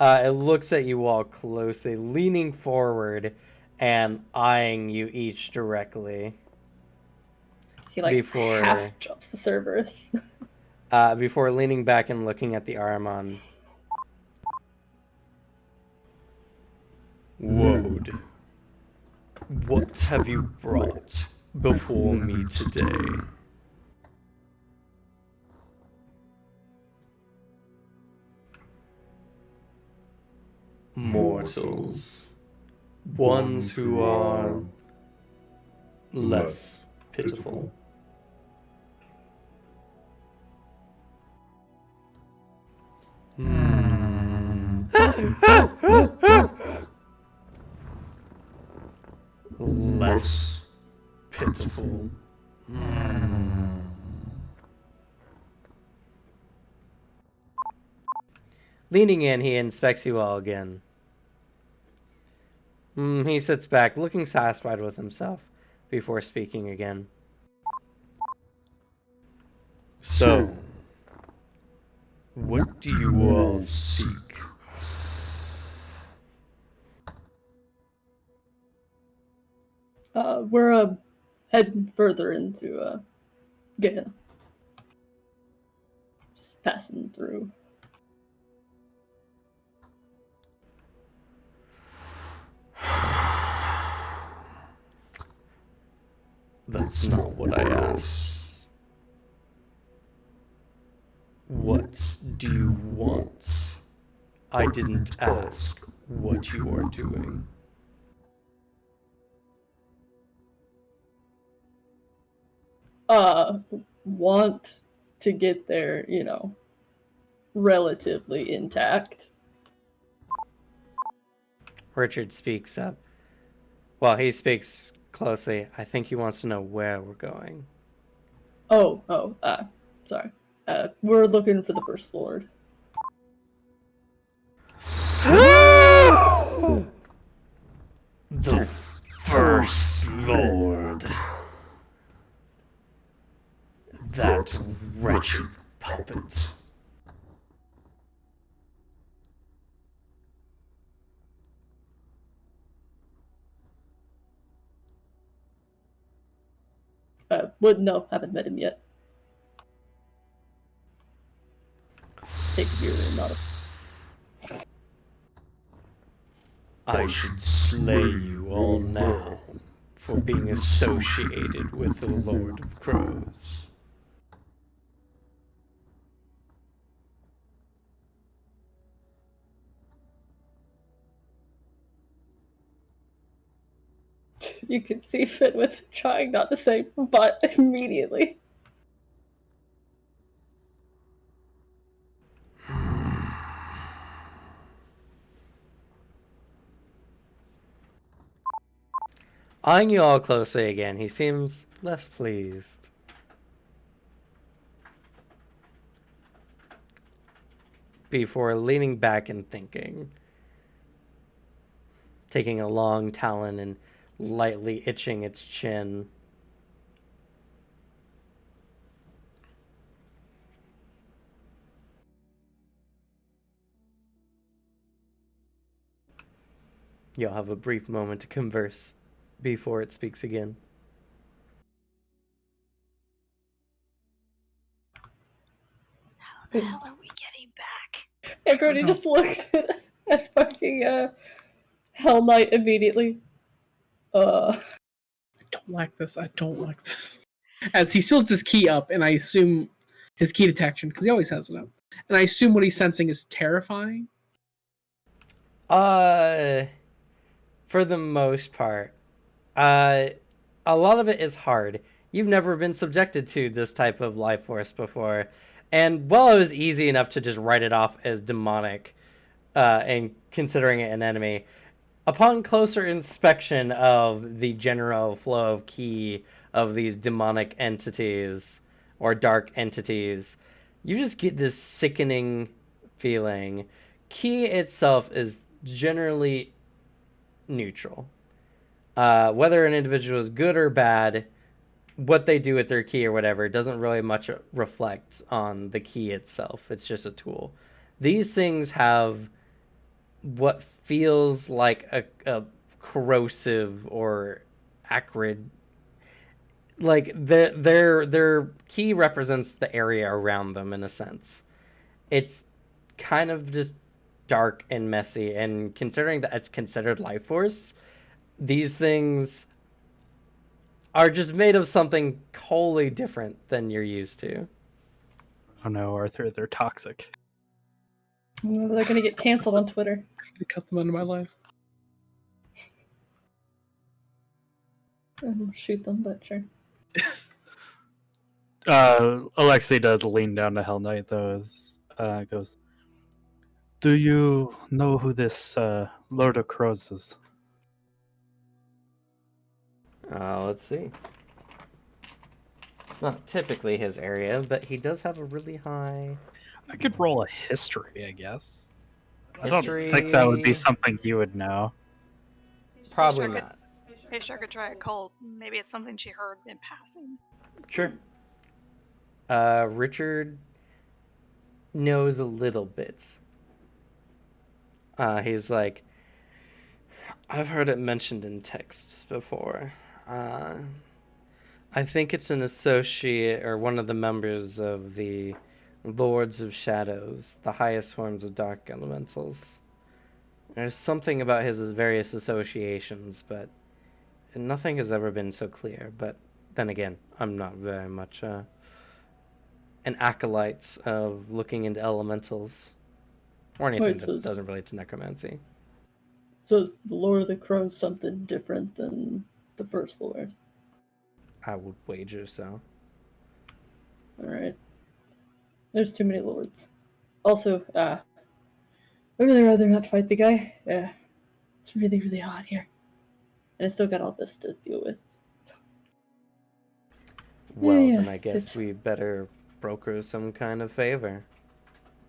[SPEAKER 2] it looks at you all closely, leaning forward and eyeing you each directly.
[SPEAKER 3] He like
[SPEAKER 2] before,
[SPEAKER 3] half drops the Cerberus.
[SPEAKER 2] Before leaning back and looking at the Ahriman. Wode, what have you brought before me today? mortals, ones who are less pitiful. Less pitiful. Leaning in, he inspects you all again. He sits back, looking satisfied with himself, before speaking again. So, what do you all seek?
[SPEAKER 3] We're heading further into Gehenna. Just passing through.
[SPEAKER 2] That's not what I asked. What do you want? I didn't ask what you are doing.
[SPEAKER 3] Want to get there, relatively intact.
[SPEAKER 2] Richard speaks up. Well, he speaks closely. I think he wants to know where we're going.
[SPEAKER 3] Sorry. We're looking for the First Lord.
[SPEAKER 2] The First Lord. That wretched puppet.
[SPEAKER 3] No, haven't met him yet. Take your not a...
[SPEAKER 2] I should slay you all now for being associated with the Lord of Crows.
[SPEAKER 3] You can see Fitwith trying not to say but immediately.
[SPEAKER 2] Eyeing you all closely again, he seems less pleased. Before leaning back and thinking. Taking a long talon and lightly itching its chin. You'll have a brief moment to converse before it speaks again.
[SPEAKER 5] How the hell are we getting back?
[SPEAKER 3] Everybody just looks at fucking Hell Knight immediately.
[SPEAKER 1] I don't like this. I don't like this. As he still has his key up, and I assume his key detection, because he always has it up. And I assume what he's sensing is terrifying.
[SPEAKER 2] For the most part. A lot of it is hard. You've never been subjected to this type of life force before. And while it was easy enough to just write it off as demonic, and considering it an enemy, upon closer inspection of the general flow of ki of these demonic entities or dark entities, you just get this sickening feeling. Ki itself is generally neutral. Whether an individual is good or bad, what they do with their key or whatever doesn't really much reflect on the key itself. It's just a tool. These things have what feels like a corrosive or acrid, like their key represents the area around them in a sense. It's kind of just dark and messy, and considering that it's considered life force, these things are just made of something wholly different than you're used to.
[SPEAKER 4] Oh no, Arthur, they're toxic.
[SPEAKER 3] They're gonna get canceled on Twitter.
[SPEAKER 1] To cut them out of my life.
[SPEAKER 3] I'm gonna shoot them, but sure.
[SPEAKER 4] Alexei does lean down to Hell Knight, though. Goes, do you know who this Lord of Crows is?
[SPEAKER 2] Let's see. It's not typically his area, but he does have a really high...
[SPEAKER 4] I could roll a history, I guess. I
[SPEAKER 2] History...
[SPEAKER 4] don't think that would be something you would know.
[SPEAKER 2] Probably
[SPEAKER 5] Sure
[SPEAKER 2] not.
[SPEAKER 5] Ishtar could try a cult. Maybe it's something she heard in passing.
[SPEAKER 2] Sure. Richard knows a little bit. He's like, I've heard it mentioned in texts before. I think it's an associate or one of the members of the Lords of Shadows, the highest forms of dark elementals. There's something about his various associations, but nothing has ever been so clear. But then again, I'm not very much an acolyte of looking into elementals or anything that doesn't relate to necromancy.
[SPEAKER 3] So is the Lord of the Crows something different than the First Lord?
[SPEAKER 2] I would wager so.
[SPEAKER 3] Alright. There's too many lords. Also, I'd really rather not fight the guy. Yeah. It's really, really hot here. And I still got all this to deal with.
[SPEAKER 2] Well, then I guess we better broker some kind of favor.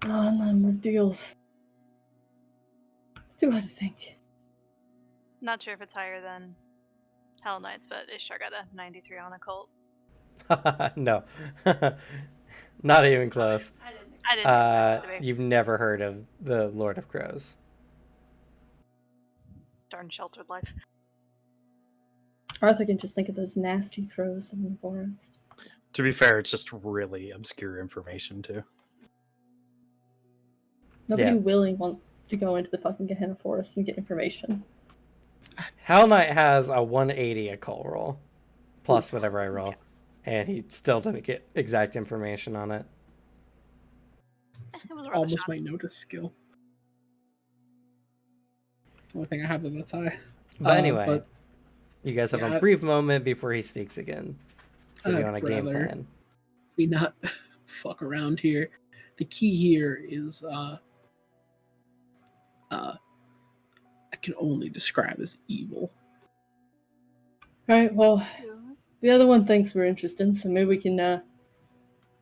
[SPEAKER 3] Oh, no more deals. It's too hard to think.
[SPEAKER 5] Not sure if it's higher than Hell Knights, but Ishtar got a 93 on occult.
[SPEAKER 2] No. Not even close.
[SPEAKER 5] I didn't expect it to be.
[SPEAKER 2] You've never heard of the Lord of Crows.
[SPEAKER 5] Darn sheltered life.
[SPEAKER 3] Arthur can just think of those nasty crows in the forest.
[SPEAKER 4] To be fair, it's just really obscure information, too.
[SPEAKER 3] Nobody willing wants to go into the fucking Gehenna forest and get information.
[SPEAKER 2] Hell Knight has a 180 occult roll, plus whatever I roll, and he still didn't get exact information on it.
[SPEAKER 1] It's
[SPEAKER 5] It was worth a
[SPEAKER 1] almost
[SPEAKER 5] shot.
[SPEAKER 1] my notice skill. The only thing I have is that's high.
[SPEAKER 2] But anyway,
[SPEAKER 1] but
[SPEAKER 2] you guys have
[SPEAKER 1] yeah,
[SPEAKER 2] a brief moment before he speaks again. So you want a game
[SPEAKER 1] rather
[SPEAKER 2] plan?
[SPEAKER 1] we not fuck around here. The key here is I can only describe as evil.
[SPEAKER 3] Alright, well, the other one thinks we're interested, so maybe we can, I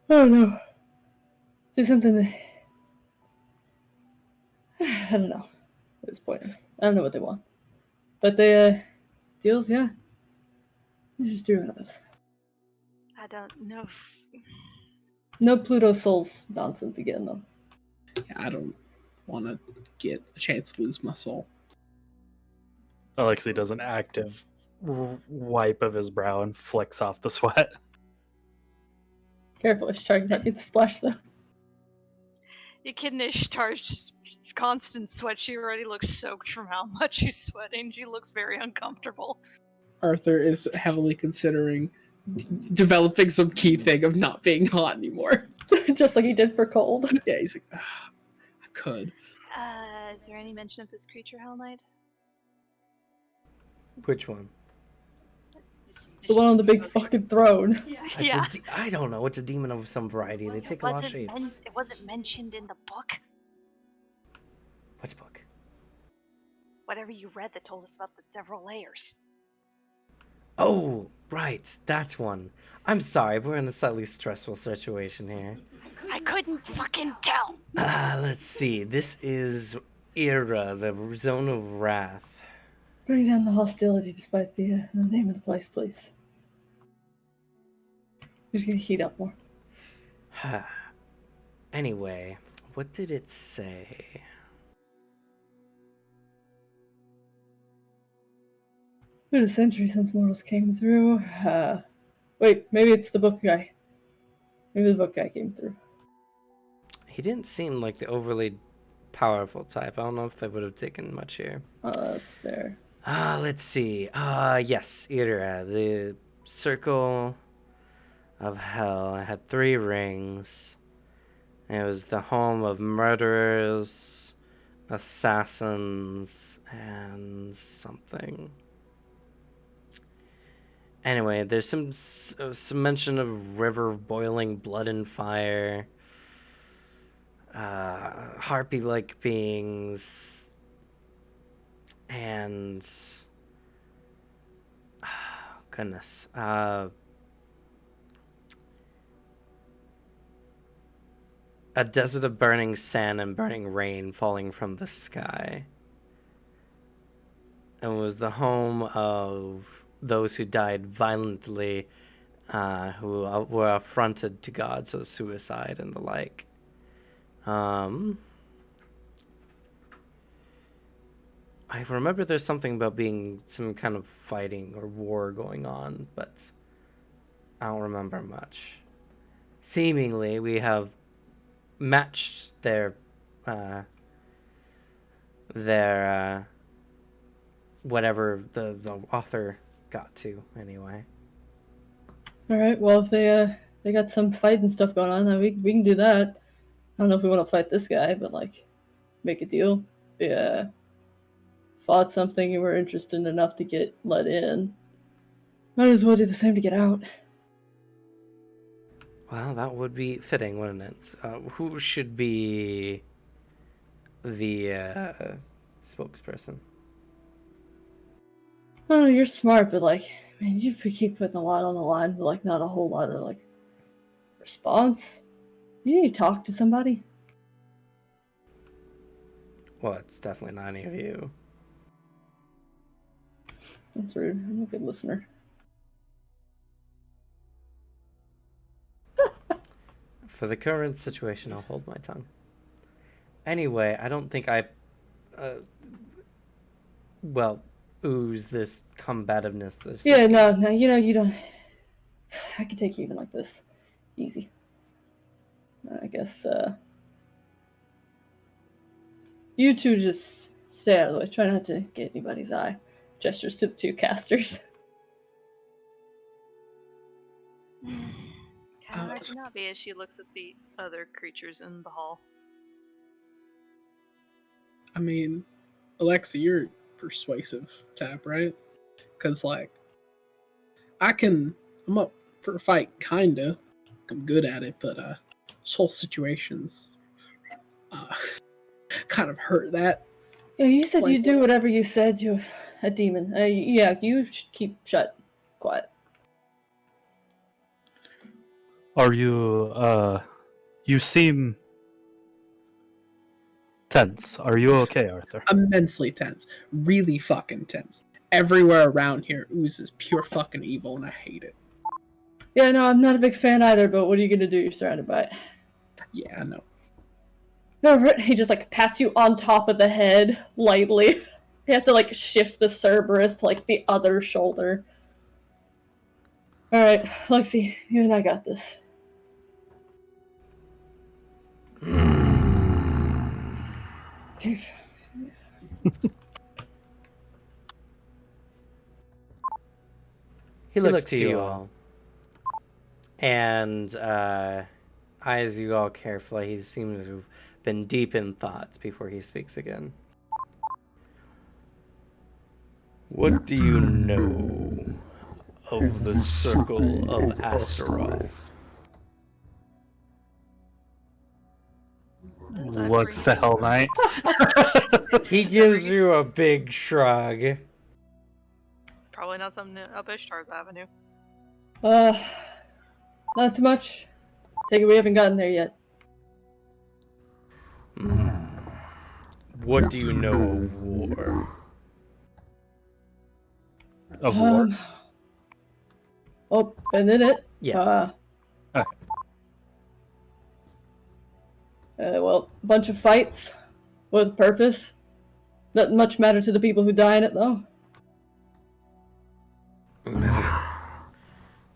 [SPEAKER 3] don't know, do something that... I don't know. It's pointless. I don't know what they want. But the deals, yeah. You just do one of those.
[SPEAKER 5] I don't know.
[SPEAKER 3] No Pluto Souls nonsense again, though.
[SPEAKER 1] Yeah, I don't want to get a chance to lose my soul.
[SPEAKER 4] Alexei does an active wipe of his brow and flicks off the sweat.
[SPEAKER 3] Careful, Ishtar, you might get the splash, though.
[SPEAKER 5] You kidding? Ishtar's just constant sweat. She already looks soaked from how much she's sweating. She looks very uncomfortable.
[SPEAKER 1] Arthur is heavily considering developing some key thing of not being hot anymore.
[SPEAKER 3] Just like he did for cold.
[SPEAKER 1] Yeah, he's like, I could.
[SPEAKER 5] Is there any mention of this creature, Hell Knight?
[SPEAKER 2] Which one?
[SPEAKER 3] The one on the big fucking throne.
[SPEAKER 5] Yeah.
[SPEAKER 2] I don't know. It's a demon of some variety. They take a lot of shapes.
[SPEAKER 5] It wasn't mentioned in the book.
[SPEAKER 2] Which book?
[SPEAKER 5] Whatever you read that told us about the several layers.
[SPEAKER 2] Oh, right. That one. I'm sorry. We're in a slightly stressful situation here.
[SPEAKER 5] I couldn't fucking tell.
[SPEAKER 2] Let's see. This is Era, the Zone of Wrath.
[SPEAKER 3] Bring down the hostility despite the name of the place, please. We're just gonna heat up more.
[SPEAKER 2] Anyway, what did it say?
[SPEAKER 3] Been a century since mortals came through. Wait, maybe it's the book guy. Maybe the book guy came through.
[SPEAKER 2] He didn't seem like the overly powerful type. I don't know if that would have taken much here.
[SPEAKER 3] Oh, that's fair.
[SPEAKER 2] Let's see. Yes, Ira, the Circle of Hell. I had 3 rings. It was the home of murderers, assassins, and something. Anyway, there's some mention of river boiling blood and fire, harpy-like beings, and goodness, a desert of burning sand and burning rain falling from the sky. It was the home of those who died violently, who were affronted to God, so suicide and the like. I remember there's something about being some kind of fighting or war going on, but I don't remember much. Seemingly, we have matched their whatever the author got to, anyway.
[SPEAKER 3] All right. Well, if they got some fight and stuff going on, then we can do that. I don't know if we want to fight this guy, but like, make a deal. Yeah. Fought something and we're interested enough to get let in. Might as well do the same to get out.
[SPEAKER 2] Well, that would be fitting, wouldn't it? Who should be the spokesperson?
[SPEAKER 3] Oh, you're smart, but like, man, you keep putting a lot on the line, but like, not a whole lot of like response. You need to talk to somebody.
[SPEAKER 2] Well, it's definitely not any of you.
[SPEAKER 3] That's rude. I'm a good listener.
[SPEAKER 2] For the current situation, I'll hold my tongue. Anyway, I don't think I, ooze this combativeness.
[SPEAKER 3] Yeah, no, you don't. I can take you even like this. Easy. I guess, you two just stay out of the way. Try not to get anybody's eye. Gestures to the two casters.
[SPEAKER 5] Kind of might not be as she looks at the other creatures in the hall.
[SPEAKER 1] I mean, Alexa, you're persuasive, Tap, right? Because, like, I'm up for a fight, kinda. I'm good at it, but, this whole situation's, kind of hurt that.
[SPEAKER 3] Yeah, you said
[SPEAKER 1] Like,
[SPEAKER 3] you'd do whatever you said to a demon. Yeah, you should keep quiet.
[SPEAKER 4] Are you, you seem tense. Are you okay, Arthur?
[SPEAKER 1] Immensely tense. Really fucking tense. Everywhere around here oozes pure fucking evil, and I hate it.
[SPEAKER 3] Yeah, no, I'm not a big fan either, but what are you gonna do? You're surrounded by it.
[SPEAKER 1] Yeah, I know.
[SPEAKER 3] No, he just like pats you on top of the head lightly. He has to like shift the Cerberus to like the other shoulder. Alright, Lexi, you and I got this.
[SPEAKER 2] He looks to you all. And eyes you all carefully. He seems to have been deep in thoughts before he speaks again. What do you know of the Circle of Astaroth?
[SPEAKER 4] What's the Hell Knight?
[SPEAKER 2] He gives you a big shrug.
[SPEAKER 5] Probably not something up Ishtar's Avenue.
[SPEAKER 3] Not too much. Take it we haven't gotten there yet.
[SPEAKER 2] What do you know of war?
[SPEAKER 4] Of war?
[SPEAKER 3] Oh, and in it.
[SPEAKER 2] Yes.
[SPEAKER 4] Okay.
[SPEAKER 3] Well, a bunch of fights with purpose. Not much matter to the people who die in it, though.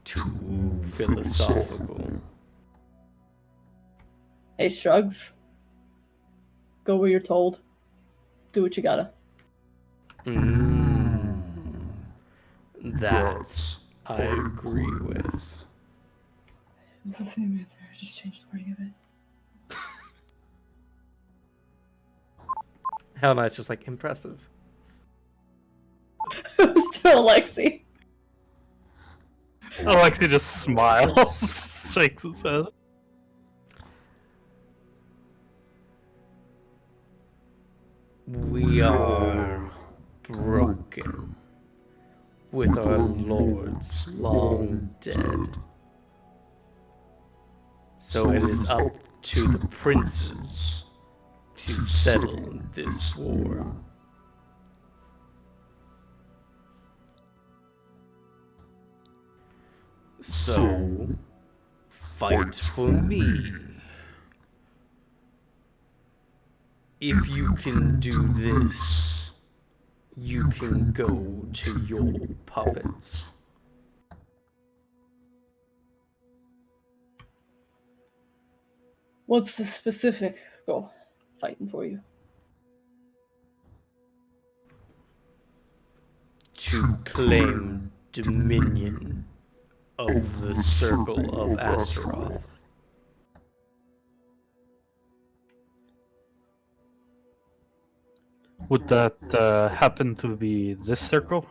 [SPEAKER 2] Too philosophical.
[SPEAKER 3] He shrugs. Go where you're told. Do what you gotta.
[SPEAKER 2] That I agree with.
[SPEAKER 3] It was the same answer. I just changed the wording of it.
[SPEAKER 2] Hell Knight's just like, impressive.
[SPEAKER 3] Still Alexi.
[SPEAKER 4] Alexi just smiles, shakes his head.
[SPEAKER 2] We are broken, with our lords long dead. So it is up to the princes to settle this war. So, fight for me. If you can do this, you can go to your puppet.
[SPEAKER 3] What's the specific goal? Fighting for you.
[SPEAKER 2] To claim dominion of the Circle of Astaroth.
[SPEAKER 4] Would that happen to be this circle?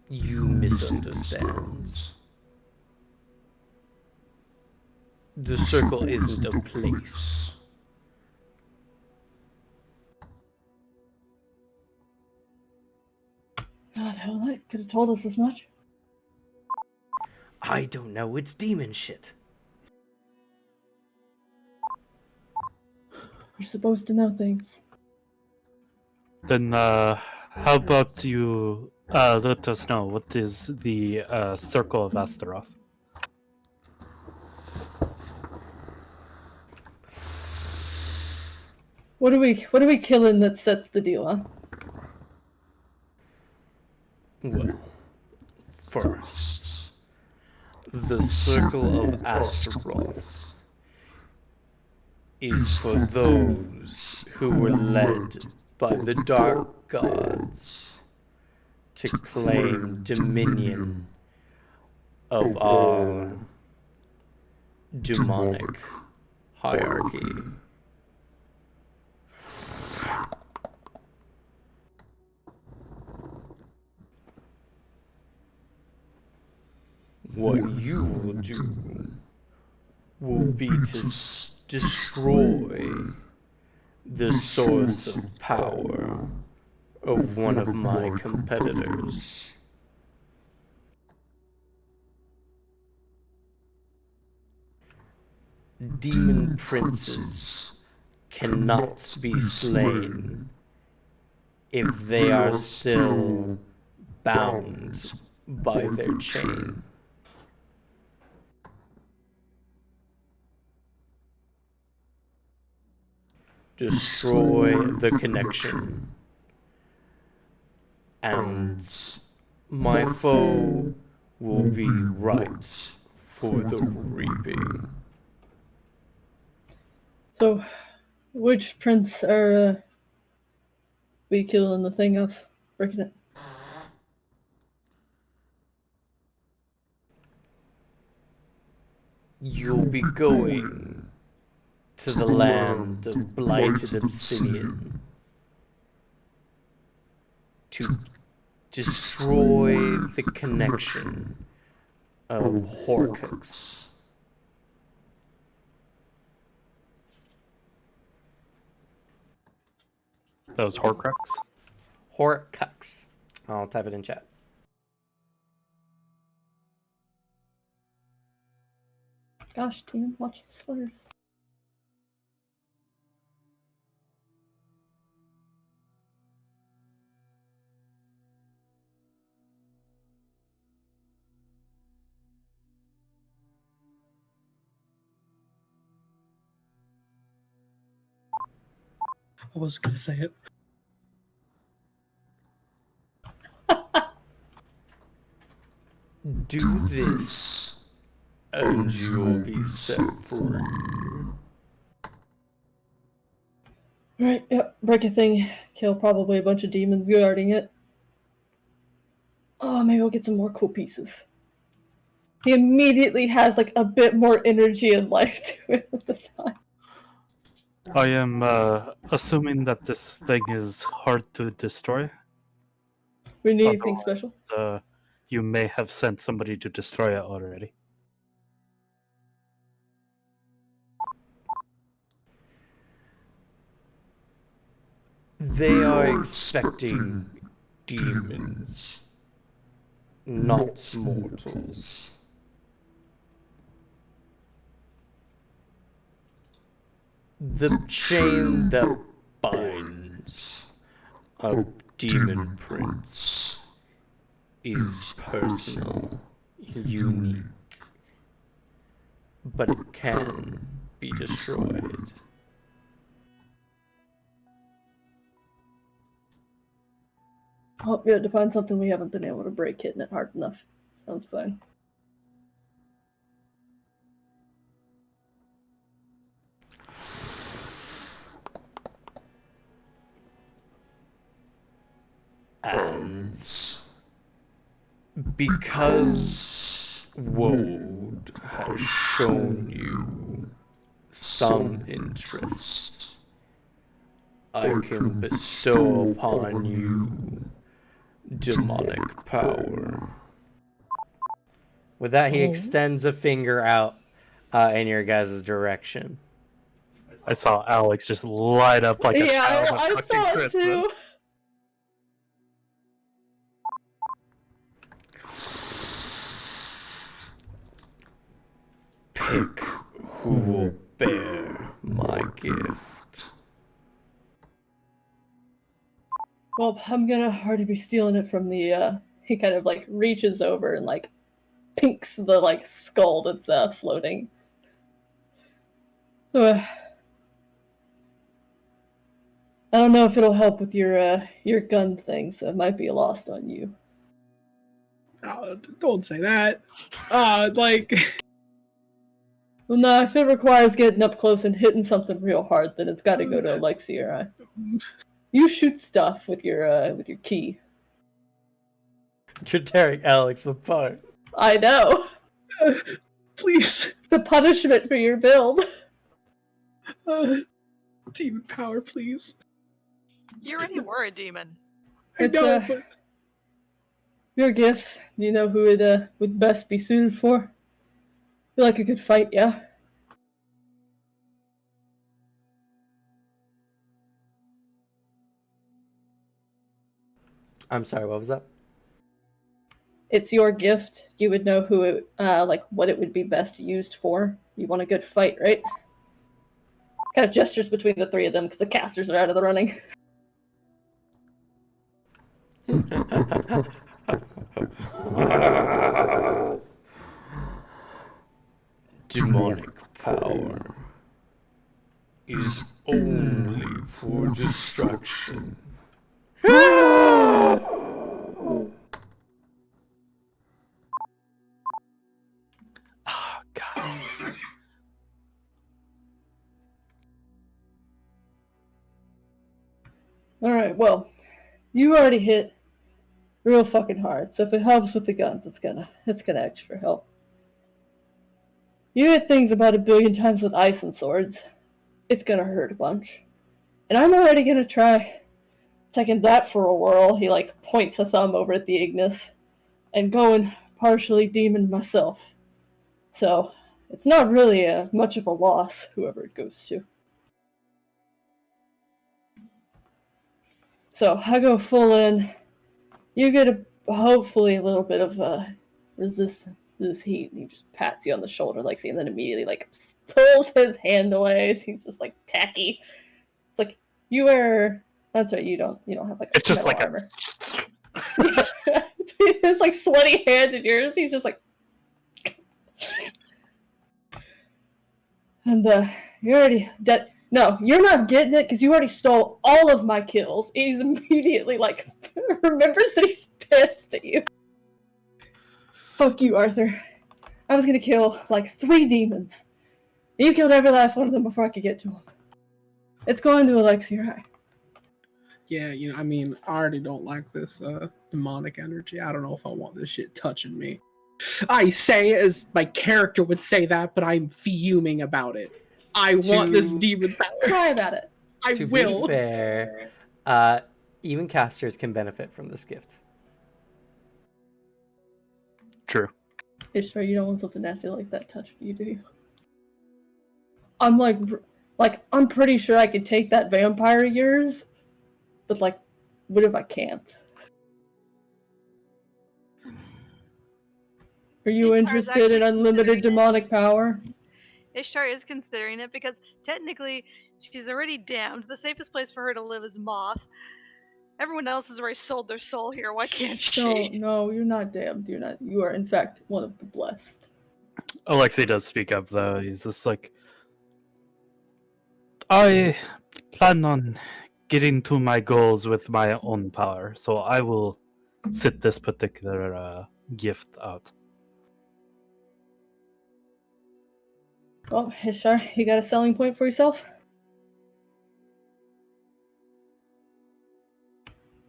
[SPEAKER 2] You misunderstand. The circle isn't a place.
[SPEAKER 3] God, Hell Knight could have told us as much.
[SPEAKER 2] I don't know, it's demon shit.
[SPEAKER 3] You're supposed to know things.
[SPEAKER 4] Then how about you let us know what is the Circle of Astaroth?
[SPEAKER 3] What are we killing that sets the deal, huh?
[SPEAKER 2] Well, first, the Circle of Astaroth is for those who were led by the dark gods to claim dominion of our demonic hierarchy. What you will do will be to destroy the source of power of one of my competitors. Demon princes cannot be slain if they are still bound by their chain. Destroy the connection, and my foe will be ripe for the reaping.
[SPEAKER 3] So, which prince are we killing the thing of? Breaking it?
[SPEAKER 2] You'll be going to the land of blighted obsidian to destroy the connection of Horcrux.
[SPEAKER 4] That was Horcrux?
[SPEAKER 2] Horcrux. I'll type it in chat.
[SPEAKER 3] Gosh, Tim, watch the slurs.
[SPEAKER 1] I was gonna say it.
[SPEAKER 2] Do this, and you'll be set free.
[SPEAKER 3] Right, yep, break a thing. Kill probably a bunch of demons guarding it. Oh, maybe we'll get some more cool pieces. He immediately has like a bit more energy and life to it with the time.
[SPEAKER 4] I am assuming that this thing is hard to destroy.
[SPEAKER 3] We need anything special?
[SPEAKER 4] You may have sent somebody to destroy it already.
[SPEAKER 2] They are expecting demons, not mortals. The chain that binds a demon prince is personal, unique, but it can be destroyed.
[SPEAKER 3] Oh, we had to find something we haven't been able to break hitting it hard enough. Sounds fine.
[SPEAKER 2] And because Wold has shown you some interest, I can bestow upon you demonic power. With that, he extends a finger out in your guys' direction.
[SPEAKER 4] I saw Alex just light up like a child.
[SPEAKER 3] I saw it too.
[SPEAKER 2] Pick who will bear my gift.
[SPEAKER 3] Well, I'm gonna already be stealing it from the, he kind of, like, reaches over and, like, pinks the, like, skull that's, floating. I don't know if it'll help with your gun thing, so it might be lost on you.
[SPEAKER 1] Oh, don't say that. Like...
[SPEAKER 3] Well, no, if it requires getting up close and hitting something real hard, then it's gotta go to Alexia. You shoot stuff with your key.
[SPEAKER 2] You're tearing Alex apart.
[SPEAKER 3] I know.
[SPEAKER 1] Please.
[SPEAKER 3] The punishment for your build.
[SPEAKER 1] Demon power, please.
[SPEAKER 5] You already were a demon.
[SPEAKER 1] I know, but...
[SPEAKER 3] Your gifts. Do you know who it would best be suited for? Feel like a good fight, yeah?
[SPEAKER 2] I'm sorry, what was that?
[SPEAKER 3] It's your gift. You would know who it, like, what it would be best used for. You want a good fight, right? Kind of gestures between the three of them because the casters are out of the running.
[SPEAKER 2] Demonic power is only for destruction.
[SPEAKER 4] Oh, God.
[SPEAKER 3] Alright, well, you already hit real fucking hard, so if it helps with the guns, it's gonna extra help. You hit things about 1 billion times with ice and swords. It's gonna hurt a bunch. And I'm already gonna try taking that for a whirl. He, like, points a thumb over at the Ignis. And going partially demon myself. So, it's not really much of a loss, whoever it goes to. So, I go full in. You get hopefully a little bit of resistance to this heat, and he just pats you on the shoulder, like, and then immediately, like, pulls his hand away. He's just, like, tacky. It's like, you wear... That's right, you don't have, like,
[SPEAKER 4] it's just like
[SPEAKER 3] armor. His, like, sweaty hand in yours, he's just like... And, you're already dead. No, you're not getting it because you already stole all of my kills. He's immediately, like, remembers that he's pissed at you. Fuck you, Arthur. I was gonna kill, like, 3 demons. You killed every last one of them before I could get to them. It's going to Alexia.
[SPEAKER 1] Yeah, you know, I mean, I already don't like this demonic energy. I don't know if I want this shit touching me. I say as my character would say that, but I'm fuming about it. I want this
[SPEAKER 2] To-
[SPEAKER 1] demon power.
[SPEAKER 3] Cry about it.
[SPEAKER 1] I
[SPEAKER 2] To
[SPEAKER 1] will.
[SPEAKER 2] be fair, even casters can benefit from this gift.
[SPEAKER 4] True.
[SPEAKER 3] Ishtar, you don't want something nasty like that touching you, do you? I'm like, I'm pretty sure I could take that vampire of yours, but like, what if I can't? Are you
[SPEAKER 5] Ishtar is
[SPEAKER 3] interested in
[SPEAKER 5] actually
[SPEAKER 3] unlimited
[SPEAKER 5] considering it.
[SPEAKER 3] demonic power?
[SPEAKER 5] Ishtar is considering it because technically she's already damned. The safest place for her to live is Moth. Everyone else has already sold their soul here. Why can't she?
[SPEAKER 3] No, you're not damned. You're not. You are, in fact, one of the blessed.
[SPEAKER 4] Alexei does speak up though. He's just like, I plan on getting to my goals with my own power, so I will sit this particular gift out.
[SPEAKER 3] Well, Ishtar, you got a selling point for yourself?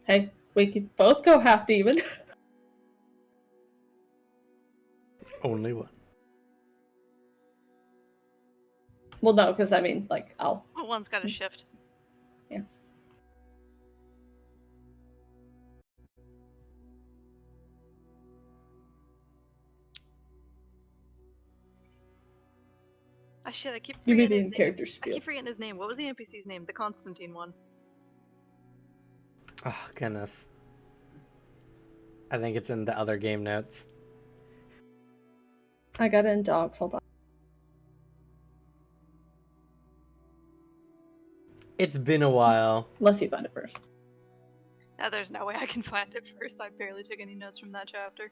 [SPEAKER 3] Hey, we could both go half demon.
[SPEAKER 2] Only one.
[SPEAKER 3] Well, no, because I mean, like, I'll.
[SPEAKER 5] Well, one's got to shift.
[SPEAKER 3] Yeah.
[SPEAKER 5] Ah, shit, I keep
[SPEAKER 3] You be
[SPEAKER 5] forgetting
[SPEAKER 3] the
[SPEAKER 5] his name.
[SPEAKER 3] character
[SPEAKER 5] I
[SPEAKER 3] spiel.
[SPEAKER 5] keep forgetting his name. What was the NPC's name? The Constantine one.
[SPEAKER 2] Oh, goodness. I think it's in the other game notes.
[SPEAKER 3] I got it in dogs. Hold on.
[SPEAKER 2] It's been a while.
[SPEAKER 3] Unless you find it first.
[SPEAKER 5] Ah, there's no way I can find it first. I barely took any notes from that chapter.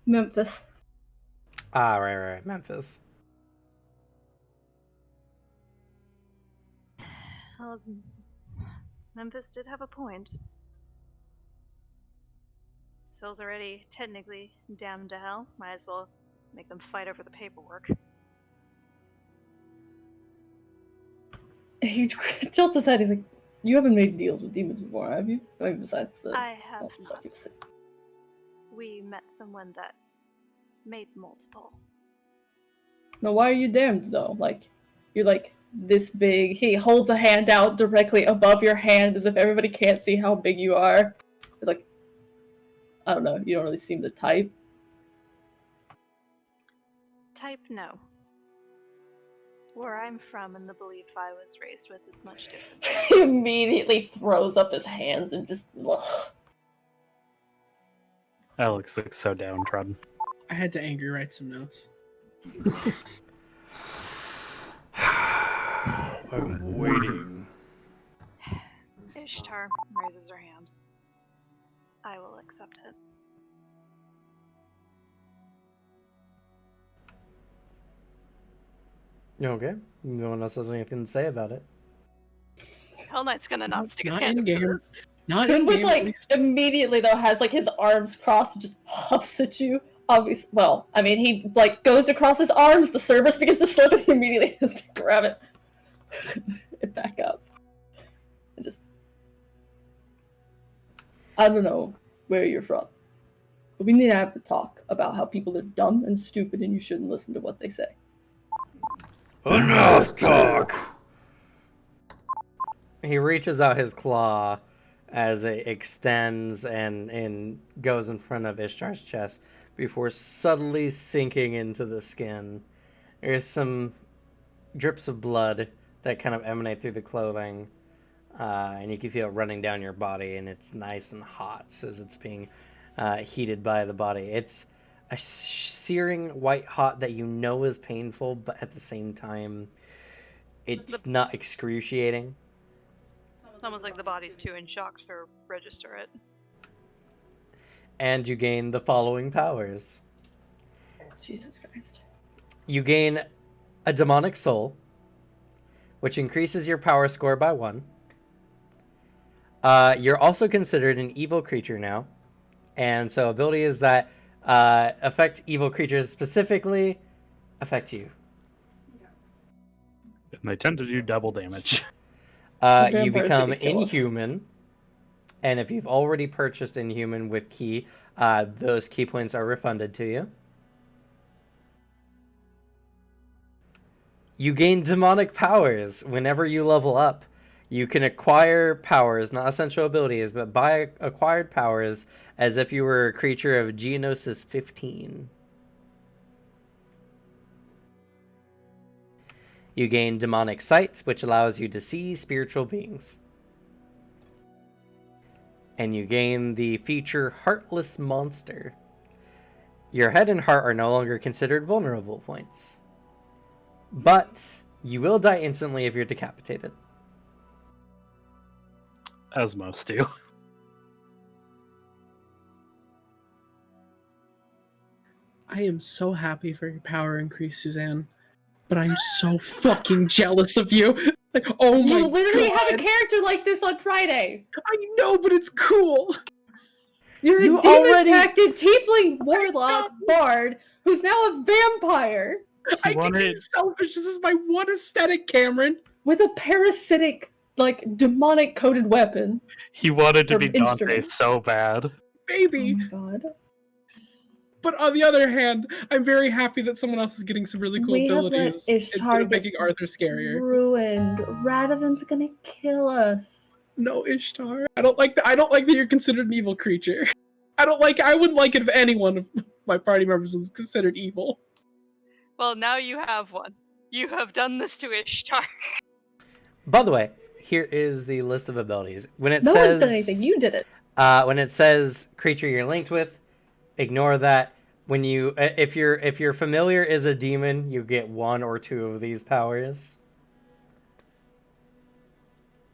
[SPEAKER 3] Memphis.
[SPEAKER 2] Ah, right. Memphis.
[SPEAKER 5] Well, Memphis did have a point. Soul's already technically damned to hell. Might as well make them fight over the paperwork.
[SPEAKER 3] He tilts his head. He's like, "You haven't made deals with demons before, have you? I mean, besides the."
[SPEAKER 5] I have
[SPEAKER 3] oh,
[SPEAKER 5] not.
[SPEAKER 3] sorry.
[SPEAKER 5] We met someone that made multiple.
[SPEAKER 3] No, why are you damned though? Like, you're like this big. He holds a hand out directly above your hand as if everybody can't see how big you are. It's like, I don't know. You don't really seem the type.
[SPEAKER 5] Type no. Where I'm from and the belief I was raised with is much different.
[SPEAKER 3] He immediately throws up his hands and just. Ugh.
[SPEAKER 4] Alex looks so downtrodden.
[SPEAKER 1] I had to angry write some notes.
[SPEAKER 6] I'm waiting.
[SPEAKER 5] Ishtar raises her hand. I will accept it.
[SPEAKER 2] Okay. No one else has anything to say about it.
[SPEAKER 5] Hell Knight's gonna not stick his
[SPEAKER 1] Not
[SPEAKER 5] hand up
[SPEAKER 1] in-game.
[SPEAKER 5] for this.
[SPEAKER 1] Not
[SPEAKER 3] Finn
[SPEAKER 1] in
[SPEAKER 3] would
[SPEAKER 1] game,
[SPEAKER 3] like immediately though has like his arms crossed and just huffs at you. Obviously, well, I mean he like goes across his arms. The service begins to slip, and he immediately has to grab it and back up. And just, I don't know where you're from, but we need to have a talk about how people are dumb and stupid, and you shouldn't listen to what they say.
[SPEAKER 6] Enough talk!
[SPEAKER 2] He reaches out his claw as it extends and goes in front of Ishtar's chest before subtly sinking into the skin. There's some drips of blood that kind of emanate through the clothing, and you can feel it running down your body, and it's nice and hot as it's being heated by the body. It's a searing white hot that you know is painful, but at the same time, it's not excruciating.
[SPEAKER 5] It's almost like the body's too in shock to register it.
[SPEAKER 2] And you gain the following powers.
[SPEAKER 3] Jesus Christ.
[SPEAKER 2] You gain a demonic soul, which increases your power score by 1. You're also considered an evil creature now. And so abilities that affect evil creatures specifically affect you.
[SPEAKER 4] And they tend to do double damage.
[SPEAKER 2] You
[SPEAKER 3] Vampires
[SPEAKER 2] become
[SPEAKER 3] that could kill us.
[SPEAKER 2] inhuman, and if you've already purchased inhuman with key, those key points are refunded to you. You gain demonic powers whenever you level up. You can acquire powers, not essential abilities, but buy acquired powers as if you were a creature of Geonosis 15. You gain demonic sight, which allows you to see spiritual beings. And you gain the feature Heartless Monster. Your head and heart are no longer considered vulnerable points. But you will die instantly if you're decapitated.
[SPEAKER 4] As most do.
[SPEAKER 1] I am so happy for your power increase, Suzanne. But I'm so fucking jealous of you. Like, oh my god.
[SPEAKER 3] You literally have a character like this on Friday.
[SPEAKER 1] I know, but it's cool.
[SPEAKER 3] You're
[SPEAKER 2] You
[SPEAKER 3] a demon-impacted tiefling warlock bard who's now a vampire
[SPEAKER 1] I can be selfish. This is my one aesthetic, Cameron.
[SPEAKER 3] with a parasitic, like, demonic-coded weapon.
[SPEAKER 4] He wanted to
[SPEAKER 3] Or
[SPEAKER 4] be Dante
[SPEAKER 3] instrument.
[SPEAKER 4] so bad.
[SPEAKER 1] Baby.
[SPEAKER 3] Oh my god.
[SPEAKER 1] But on the other hand, I'm very happy that someone else is getting some really cool
[SPEAKER 3] We have let
[SPEAKER 1] abilities instead
[SPEAKER 3] Ishtar
[SPEAKER 1] of
[SPEAKER 3] get
[SPEAKER 1] making Arthur scarier.
[SPEAKER 3] ruined. Radavan's gonna kill us.
[SPEAKER 1] No, Ishtar. I don't like that. I don't like that you're considered an evil creature. I wouldn't like it if any one of my party members was considered evil.
[SPEAKER 5] Well, now you have one. You have done this to Ishtar.
[SPEAKER 2] By the way, here is the list of abilities. When it
[SPEAKER 3] No
[SPEAKER 2] says
[SPEAKER 3] one's done anything. You did it.
[SPEAKER 2] when it says creature you're linked with, ignore that. When you if your familiar is a demon, you get 1 or 2 of these powers,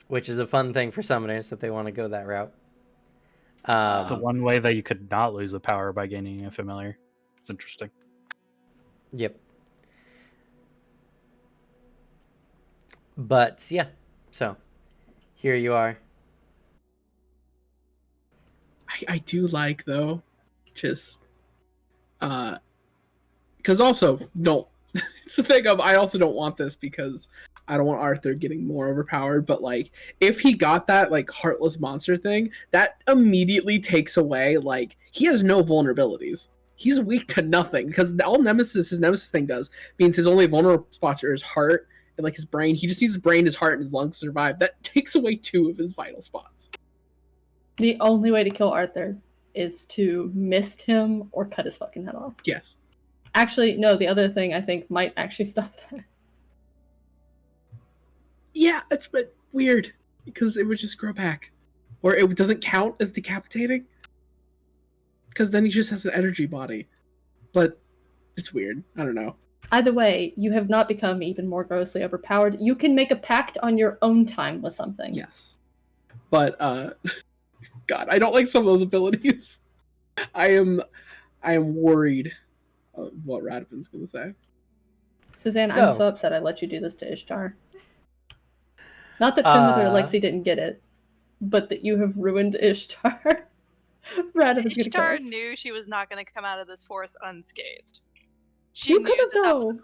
[SPEAKER 2] which is a fun thing for summoners if they want to go that route.
[SPEAKER 4] It's the one way that you could not lose a power by gaining a familiar. It's interesting.
[SPEAKER 2] Yep. But yeah, so here you are.
[SPEAKER 1] I do like though, just because also don't. It's the thing of I also don't want this because I don't want Arthur getting more overpowered. But like, if he got that like heartless monster thing, that immediately takes away like he has no vulnerabilities. He's weak to nothing because all his nemesis thing does means his only vulnerable spots are his heart and like his brain. He just needs his brain, his heart, and his lungs to survive. That takes away 2 of his vital spots.
[SPEAKER 3] The only way to kill Arthur is to mist him or cut his fucking head off.
[SPEAKER 1] Yes.
[SPEAKER 3] Actually, no, the other thing I think might actually stop that.
[SPEAKER 1] Yeah, it's but weird because it would just grow back, or it doesn't count as decapitating because then he just has an energy body. But it's weird. I don't know.
[SPEAKER 3] Either way, you have not become even more grossly overpowered. You can make a pact on your own time with something.
[SPEAKER 1] Yes, but God, I don't like some of those abilities. I am worried of what Radavan's gonna say.
[SPEAKER 3] Suzanne, I'm so upset I let you do this to Ishtar. Not that Finn or Alexi didn't get it, but that you have ruined Ishtar. Radavan's
[SPEAKER 5] Ishtar
[SPEAKER 3] gonna kill us.
[SPEAKER 5] knew she was not going to come out of this forest unscathed.
[SPEAKER 3] You could have though.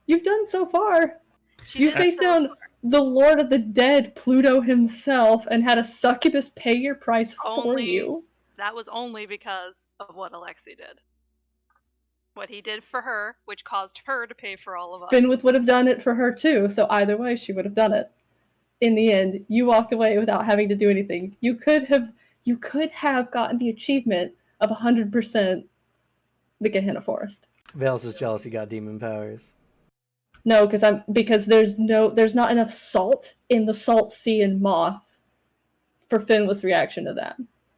[SPEAKER 3] You've done so far. You faced down the Lord of the Dead, Pluto himself, and had a succubus pay your price for you.
[SPEAKER 5] That was only because of what Alexi did. What he did for her, which caused her to pay for all of us.
[SPEAKER 3] Finwith would have done it for her too, so either way she would have done it. In the end, you walked away without having to do anything. You could have gotten the achievement of 100% the Gehenna Forest.
[SPEAKER 2] Vales is jealous you got demon powers.
[SPEAKER 3] No, because there's not enough salt in the Salt Sea and Moth for Finwith's reaction to that.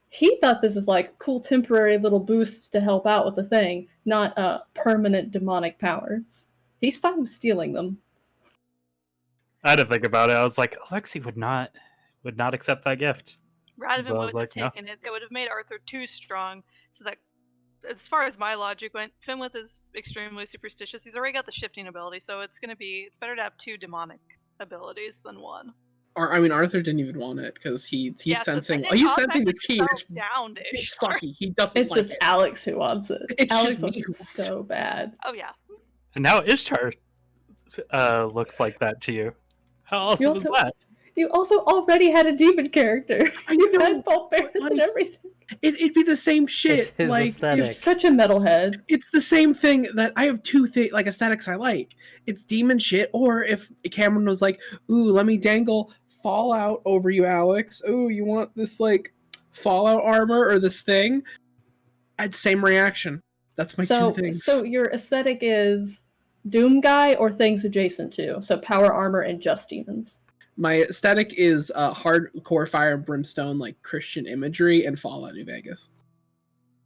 [SPEAKER 3] He thought this is like a cool temporary little boost to help out with the thing, not permanent demonic powers. He's fine with stealing them.
[SPEAKER 4] I had to think about it. I was like, Alexi would not accept that gift.
[SPEAKER 5] Radavan
[SPEAKER 4] So I was
[SPEAKER 5] would
[SPEAKER 4] like,
[SPEAKER 5] have taken it. It would have made Arthur too strong. So that, as far as my logic went, Finwith is extremely superstitious. He's already got the shifting ability, so it's better to have 2 demonic abilities than 1.
[SPEAKER 1] Or I mean, Arthur didn't even want it because he's sensing.
[SPEAKER 5] But
[SPEAKER 1] He's sensing the key.
[SPEAKER 5] Down to
[SPEAKER 1] It's
[SPEAKER 5] Ishtar.
[SPEAKER 1] fucky. He doesn't.
[SPEAKER 3] It's
[SPEAKER 1] like
[SPEAKER 3] just
[SPEAKER 1] it.
[SPEAKER 3] Alex who wants it.
[SPEAKER 1] It's
[SPEAKER 3] Alex
[SPEAKER 1] just me
[SPEAKER 3] wants
[SPEAKER 1] who
[SPEAKER 3] it
[SPEAKER 1] wants
[SPEAKER 3] so bad.
[SPEAKER 5] Oh yeah.
[SPEAKER 4] And now Ishtar looks like that to you. How awesome is that?
[SPEAKER 3] You also already had a demon character. You
[SPEAKER 1] know,
[SPEAKER 3] had barbarians
[SPEAKER 1] but,
[SPEAKER 3] and everything.
[SPEAKER 1] It'd be the same shit.
[SPEAKER 2] It's his
[SPEAKER 1] like
[SPEAKER 2] aesthetic.
[SPEAKER 3] You're such a metalhead.
[SPEAKER 1] it's the same thing that I have two like aesthetics I like. It's demon shit, or if Cameron was like, "Ooh, let me dangle Fallout over you, Alex. Ooh, you want this like Fallout armor or this thing?" I'd same reaction. That's my two things.
[SPEAKER 3] So your aesthetic is Doom guy or things adjacent to. So power armor and just demons.
[SPEAKER 1] My aesthetic is hardcore fire and brimstone, like Christian imagery, and Fallout New Vegas.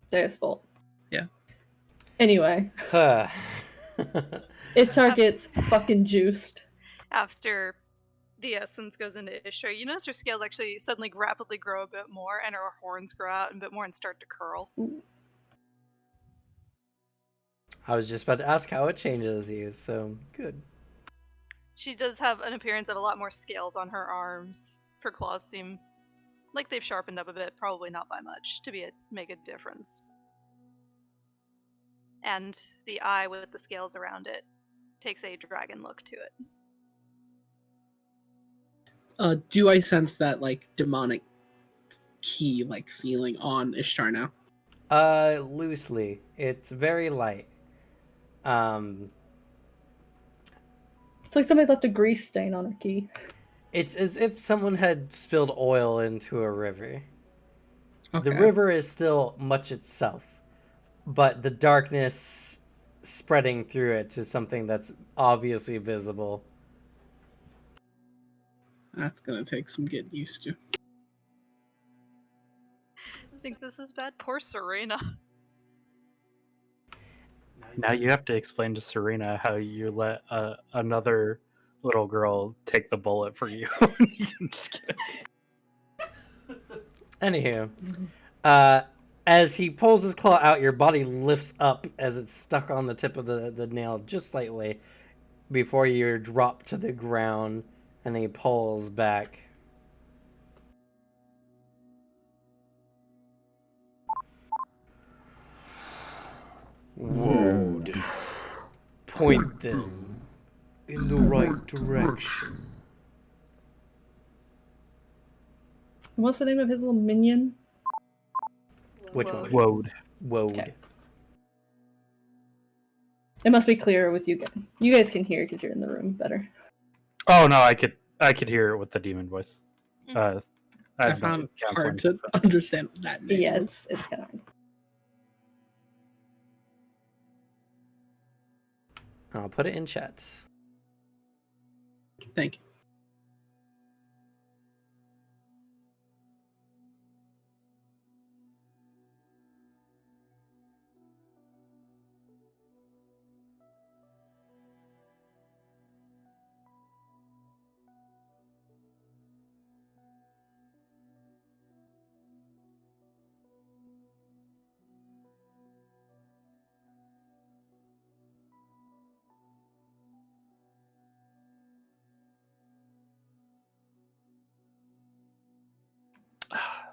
[SPEAKER 3] There's Volt.
[SPEAKER 1] Yeah.
[SPEAKER 3] Anyway, Ishtar gets fucking juiced.
[SPEAKER 5] After the essence goes into Ishtar, you notice her scales actually suddenly rapidly grow a bit more, and her horns grow out a bit more and start to curl.
[SPEAKER 2] I was just about to ask how it changes you, so good.
[SPEAKER 5] She does have an appearance of a lot more scales on her arms. Her claws seem like they've sharpened up a bit, probably not by much, to make a difference. And the eye with the scales around it takes a dragon look to it.
[SPEAKER 1] Do I sense that like demonic key like feeling on Ishtar now?
[SPEAKER 2] Loosely. It's very light.
[SPEAKER 3] It's like somebody left a grease stain on her key.
[SPEAKER 2] It's as if someone had spilled oil into a river.
[SPEAKER 1] Okay.
[SPEAKER 2] The river is still much itself, but the darkness spreading through it to something that's obviously visible.
[SPEAKER 1] That's gonna take some getting used to.
[SPEAKER 5] I think this is bad. Poor Serena.
[SPEAKER 4] Now you have to explain to Serena how you let another little girl take the bullet for you. I'm just kidding.
[SPEAKER 2] Anywho, as he pulls his claw out, your body lifts up as it's stuck on the tip of the nail just slightly before you're dropped to the ground, and he pulls back.
[SPEAKER 6] Woad.
[SPEAKER 2] Point them in the right direction.
[SPEAKER 3] What's the name of his little minion?
[SPEAKER 2] Which one?
[SPEAKER 4] Woad.
[SPEAKER 2] Woad.
[SPEAKER 3] Okay. It must be clearer with you guys. You guys can hear because you're in the room better.
[SPEAKER 4] Oh no, I could hear it with the demon voice.
[SPEAKER 1] I found it hard to understand that name.
[SPEAKER 3] Yeah, it's kind of hard.
[SPEAKER 2] I'll put it in chat.
[SPEAKER 1] Thank you.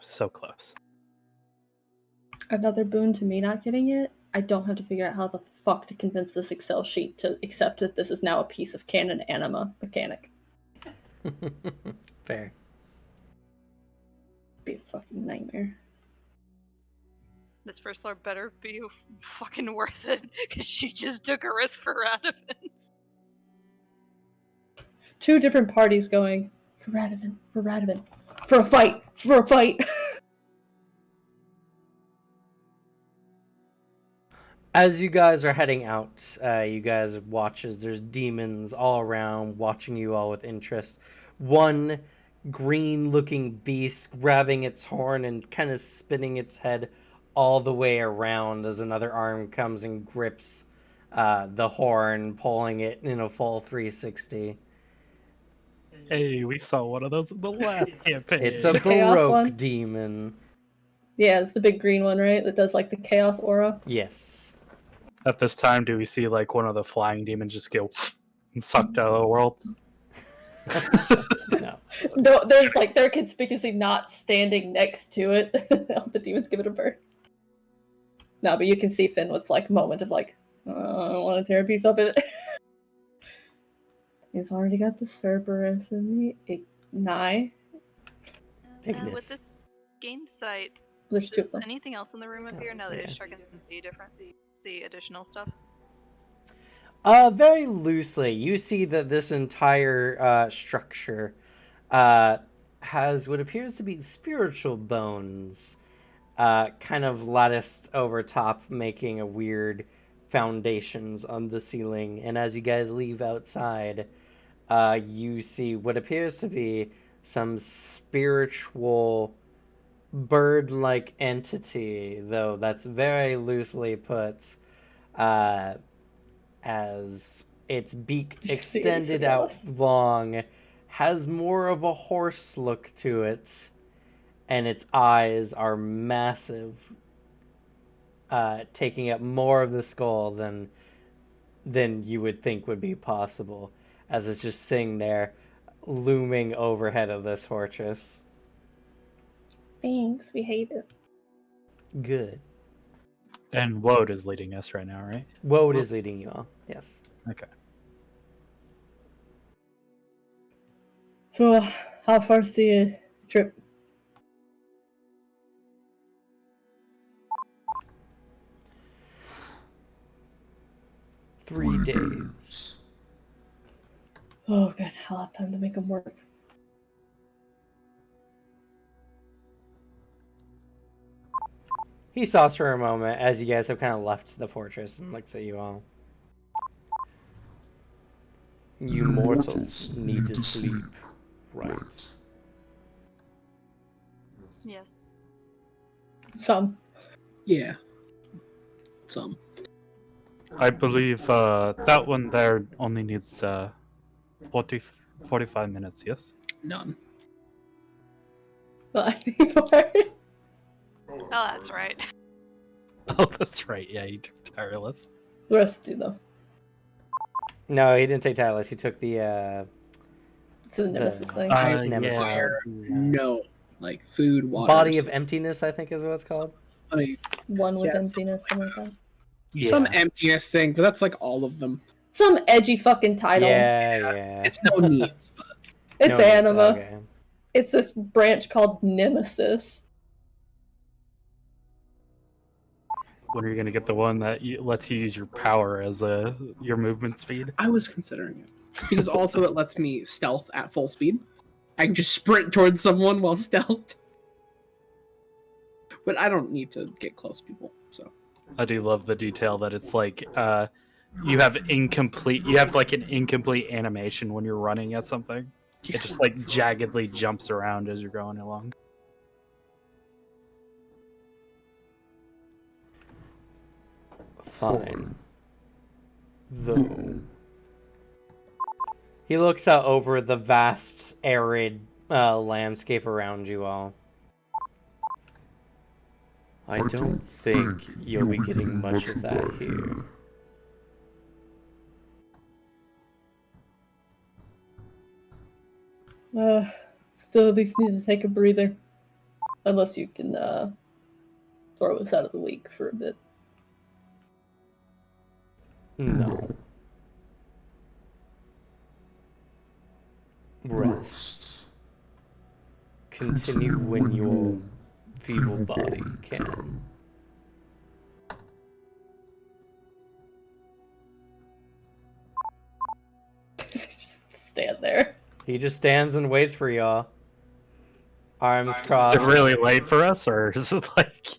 [SPEAKER 4] So close.
[SPEAKER 3] Another boon to me not getting it. I don't have to figure out how the fuck to convince this Excel sheet to accept that this is now a piece of canon Anima mechanic.
[SPEAKER 2] Fair.
[SPEAKER 3] Be a fucking nightmare.
[SPEAKER 5] This first lore better be fucking worth it, because she just took a risk for Radovan.
[SPEAKER 3] Two different parties going, for Radovan, for a fight, for a fight.
[SPEAKER 2] As you guys are heading out, you guys watch as there's demons all around watching you all with interest. One green-looking beast grabbing its horn and kind of spinning its head all the way around as another arm comes and grips the horn, pulling it in a full 360.
[SPEAKER 4] Hey, we saw one of those in the last campaign.
[SPEAKER 2] It's a
[SPEAKER 3] Chaos
[SPEAKER 2] Baroque
[SPEAKER 3] one?
[SPEAKER 2] demon.
[SPEAKER 3] Yeah, it's the big green one, right? That does like the chaos aura.
[SPEAKER 2] Yes.
[SPEAKER 4] At this time, do we see like one of the flying demons just go and sucked out of the world?
[SPEAKER 2] No.
[SPEAKER 3] No, there's like they're conspicuously not standing next to it. The demons give it a birth. No, but you can see Finwood's like moment of like, I want to tear a piece of it. He's already got the Cerberus and the Ignite.
[SPEAKER 5] With
[SPEAKER 2] Ignis.
[SPEAKER 5] this game site,
[SPEAKER 3] There's two of
[SPEAKER 5] does
[SPEAKER 3] them.
[SPEAKER 5] anything else in the room appear now that
[SPEAKER 2] yeah.
[SPEAKER 5] Ishtar can see additional stuff?
[SPEAKER 2] Very loosely, you see that this entire structure has what appears to be spiritual bones kind of latticed over top, making a weird foundations on the ceiling. And as you guys leave outside, you see what appears to be some spiritual bird-like entity, though that's very loosely put, as its beak extended out long, has more of a horse look to it, and its eyes are massive, taking up more of the skull than you would think would be possible, as it's just sitting there, looming overhead of this fortress.
[SPEAKER 3] Thanks, we hate it.
[SPEAKER 2] Good.
[SPEAKER 4] And Woad is leading us right now, right?
[SPEAKER 2] Woad is leading you all. Yes.
[SPEAKER 4] Okay.
[SPEAKER 3] So, how far's the trip?
[SPEAKER 2] Three days.
[SPEAKER 3] Oh, good. I'll have time to make them work.
[SPEAKER 2] He stops for a moment as you guys have kind of left the fortress and looks at you all. You mortals need to sleep, right?
[SPEAKER 5] Yes.
[SPEAKER 3] Some.
[SPEAKER 1] Yeah. Some.
[SPEAKER 4] I believe that one there only needs 45 minutes, yes?
[SPEAKER 1] None.
[SPEAKER 3] But anymore.
[SPEAKER 5] Oh, that's right.
[SPEAKER 4] Oh, that's right. Yeah, you took tireless.
[SPEAKER 3] The rest do, though.
[SPEAKER 2] No, he didn't take tireless. He took the
[SPEAKER 3] It's a nemesis thing.
[SPEAKER 2] Nemesis.
[SPEAKER 1] require no, like food, water.
[SPEAKER 2] Body of emptiness, I think is what it's called.
[SPEAKER 1] I mean,
[SPEAKER 3] One with
[SPEAKER 1] yes.
[SPEAKER 3] emptiness, something like that.
[SPEAKER 4] Yeah.
[SPEAKER 1] some emptiness thing, but that's like all of them.
[SPEAKER 3] Some edgy fucking title.
[SPEAKER 2] Yeah.
[SPEAKER 1] It's no needs, but
[SPEAKER 3] It's
[SPEAKER 2] No,
[SPEAKER 3] Anima.
[SPEAKER 2] okay.
[SPEAKER 3] It's this branch called Nemesis.
[SPEAKER 4] When are you going to get the one that lets you use your power as your movement speed?
[SPEAKER 1] I was considering it because also it lets me stealth at full speed. I can just sprint towards someone while stealthed. But I don't need to get close to people, so.
[SPEAKER 4] I do love the detail that it's like you have like an incomplete animation when you're running at something. It just like jaggedly jumps around as you're going along.
[SPEAKER 2] Fine. Though. He looks out over the vast, arid landscape around you all. I don't think you'll be getting much of that here.
[SPEAKER 3] Still at least need to take a breather. Unless you can throw us out of the week for a bit.
[SPEAKER 2] No. Rest. Continue when your feeble body can.
[SPEAKER 3] Just stand there.
[SPEAKER 2] He just stands and waits for y'all. Arms
[SPEAKER 4] Is
[SPEAKER 2] crossed.
[SPEAKER 4] it really late for us, or is it like...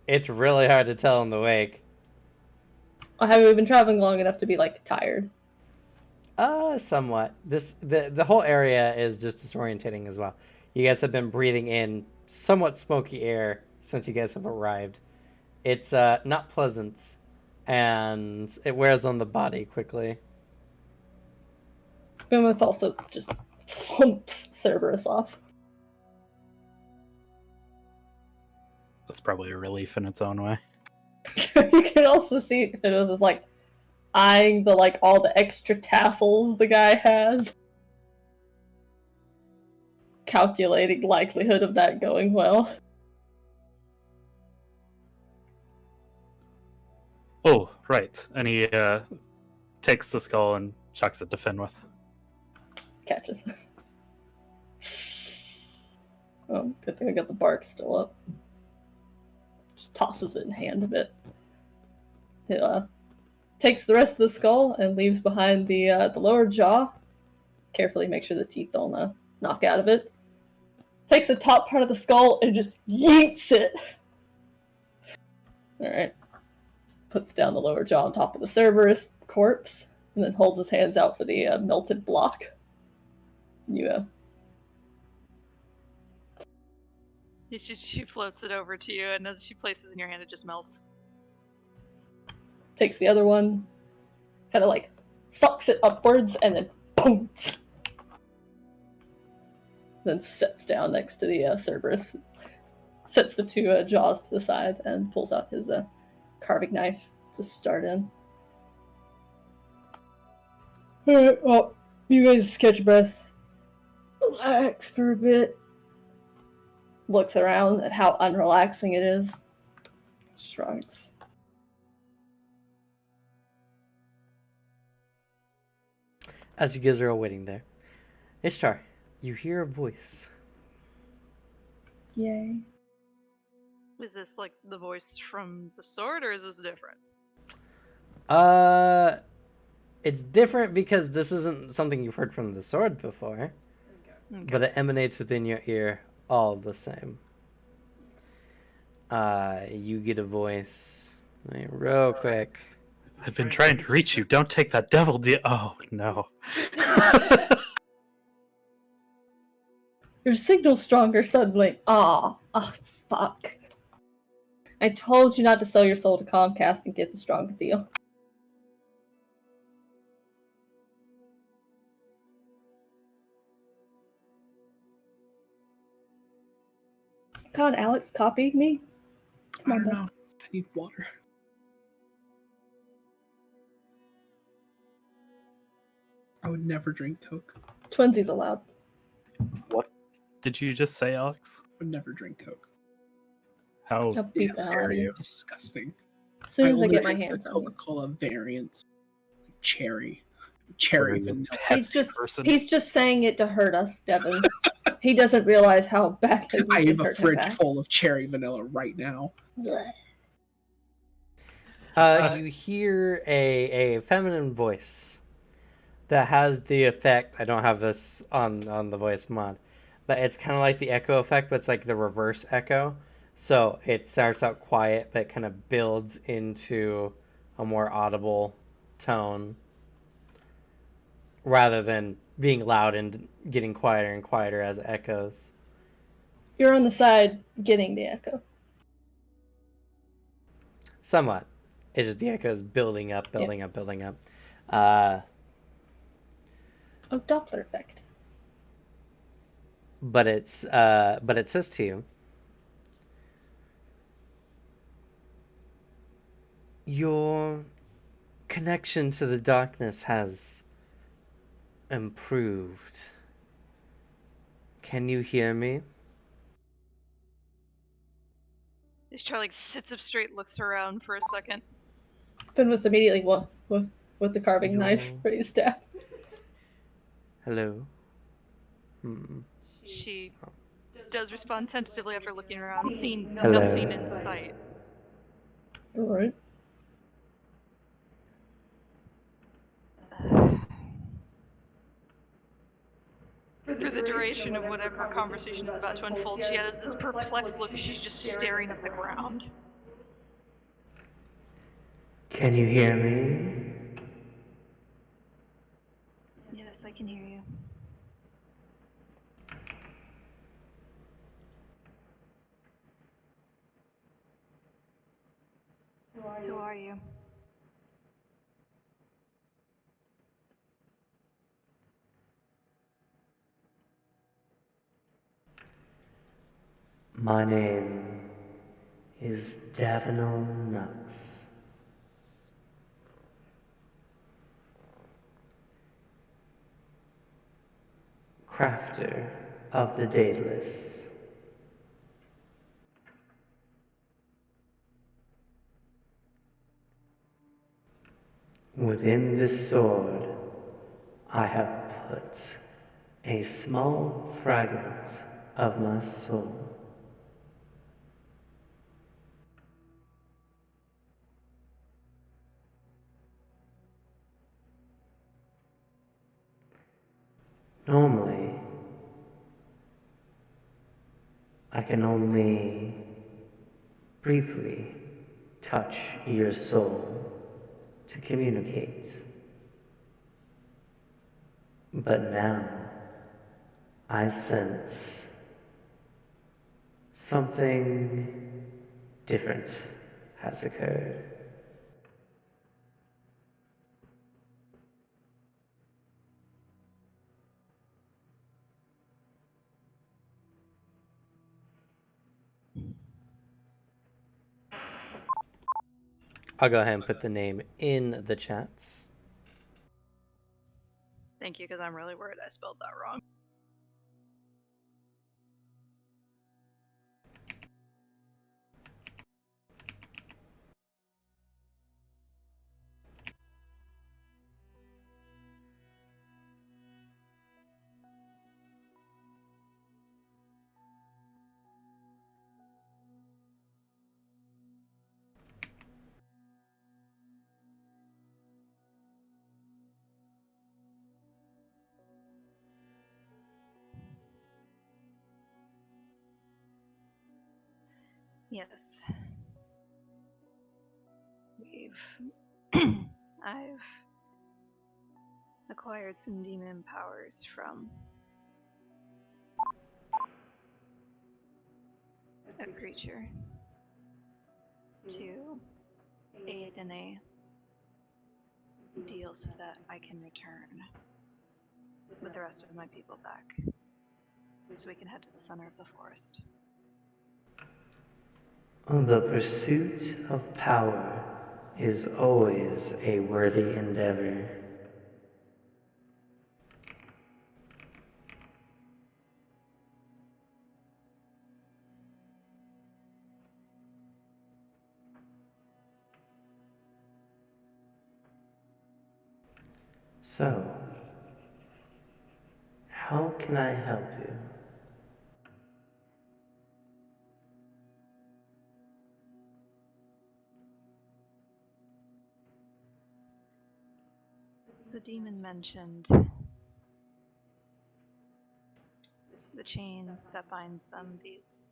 [SPEAKER 2] It's really hard to tell in the wake.
[SPEAKER 3] Have we been traveling long enough to be like tired?
[SPEAKER 2] Somewhat. The whole area is just disorientating as well. You guys have been breathing in somewhat smoky air since you guys have arrived. It's not pleasant, and it wears on the body quickly.
[SPEAKER 3] Behemoth also just thumps Cerberus off.
[SPEAKER 4] That's probably a relief in its own way.
[SPEAKER 3] You can also see Behemoth is like eyeing the like all the extra tassels the guy has. Calculating likelihood of that going well.
[SPEAKER 4] Oh, right. And he takes the skull and chucks it to Finwith.
[SPEAKER 3] Catches. Oh, good thing I got the bark still up. Just tosses it in hand a bit. He takes the rest of the skull and leaves behind the lower jaw. Carefully make sure the teeth don't knock out of it. Takes the top part of the skull and just yeets it. Alright. Puts down the lower jaw on top of the Cerberus corpse, and then holds his hands out for the melted block.
[SPEAKER 5] She floats it over to you, and as she places it in your hand, it just melts.
[SPEAKER 3] Takes the other one, kind of like sucks it upwards, and then boom! Then sits down next to the Cerberus, sets the two jaws to the side, and pulls out his carving knife to start in. Alright, well, you guys catch your breath. Relax for a bit. Looks around at how unrelaxing it is. Shrugs.
[SPEAKER 2] As you guys are all waiting there, Ishtar, you hear a voice.
[SPEAKER 3] Yay.
[SPEAKER 5] Is this like the voice from the sword, or is this different?
[SPEAKER 2] It's different because this isn't something you've heard from the sword before, but it emanates within your ear all the same. You get a voice. Real quick.
[SPEAKER 4] I've been trying to reach you. Don't take that devil deal. Oh, no.
[SPEAKER 3] Your signal's stronger suddenly. Oh, fuck. I told you not to sell your soul to Comcast and get the stronger deal. God, Alex copied me?
[SPEAKER 1] I don't know. I need water. I would never drink Coke.
[SPEAKER 3] Twinsies allowed.
[SPEAKER 4] What did you just say, Alex?
[SPEAKER 1] I would never drink Coke.
[SPEAKER 4] How
[SPEAKER 3] I'll beat the hell out of
[SPEAKER 4] dare
[SPEAKER 3] you.
[SPEAKER 4] you?
[SPEAKER 1] Disgusting.
[SPEAKER 3] As soon as I
[SPEAKER 1] only
[SPEAKER 3] get my
[SPEAKER 1] drink
[SPEAKER 3] hands
[SPEAKER 1] the
[SPEAKER 3] on you.
[SPEAKER 1] Coca-Cola variants. Cherry
[SPEAKER 4] Are you a
[SPEAKER 1] vanilla.
[SPEAKER 3] He's
[SPEAKER 4] Pepsi
[SPEAKER 3] just
[SPEAKER 4] person?
[SPEAKER 3] he's just saying it to hurt us, Devin. He doesn't realize how badly
[SPEAKER 1] I
[SPEAKER 3] we
[SPEAKER 1] have
[SPEAKER 3] can
[SPEAKER 1] a
[SPEAKER 3] hurt him
[SPEAKER 1] fridge
[SPEAKER 3] back.
[SPEAKER 1] full of cherry vanilla right now.
[SPEAKER 3] Blech.
[SPEAKER 2] You hear a feminine voice that has the effect. I don't have this on the voice mod, but it's kind of like the echo effect, but it's like the reverse echo. So it starts out quiet, but it kind of builds into a more audible tone rather than being loud and getting quieter and quieter as it echoes.
[SPEAKER 3] You're on the side getting the echo.
[SPEAKER 2] Somewhat. It's just the echo is building up.
[SPEAKER 3] Oh, Doppler effect.
[SPEAKER 2] But it says to you, your connection to the darkness has improved. Can you hear me?
[SPEAKER 5] Ishtar like sits up straight, looks around for a second.
[SPEAKER 3] Finn was immediately with the carving knife
[SPEAKER 2] Yo.
[SPEAKER 3] ready to stab.
[SPEAKER 2] Hello?
[SPEAKER 5] She does respond tentatively after looking around, seeing
[SPEAKER 2] Hello.
[SPEAKER 5] nothing in sight.
[SPEAKER 3] Alright.
[SPEAKER 5] For the duration of whatever conversation is about to unfold, she has this perplexed look as she's just staring at the ground.
[SPEAKER 2] Can you hear me?
[SPEAKER 5] Yes, I can hear you. Who are you?
[SPEAKER 2] My name is Davenal Nux. Crafter of the Daedalus.
[SPEAKER 7] Within this sword, I have put a small fragment of my soul. Normally, I can only briefly touch your soul to communicate. But now, I sense something different has occurred.
[SPEAKER 2] I'll go ahead and put the name in the chats.
[SPEAKER 5] Thank you, because I'm really worried I spelled that wrong. Yes. I've acquired some demon powers from a creature to aid in a deal so that I can return with the rest of my people back, so we can head to the center of the forest.
[SPEAKER 7] The pursuit of power is always a worthy endeavor. So, how can I help you?
[SPEAKER 5] The demon mentioned the chain that binds them, these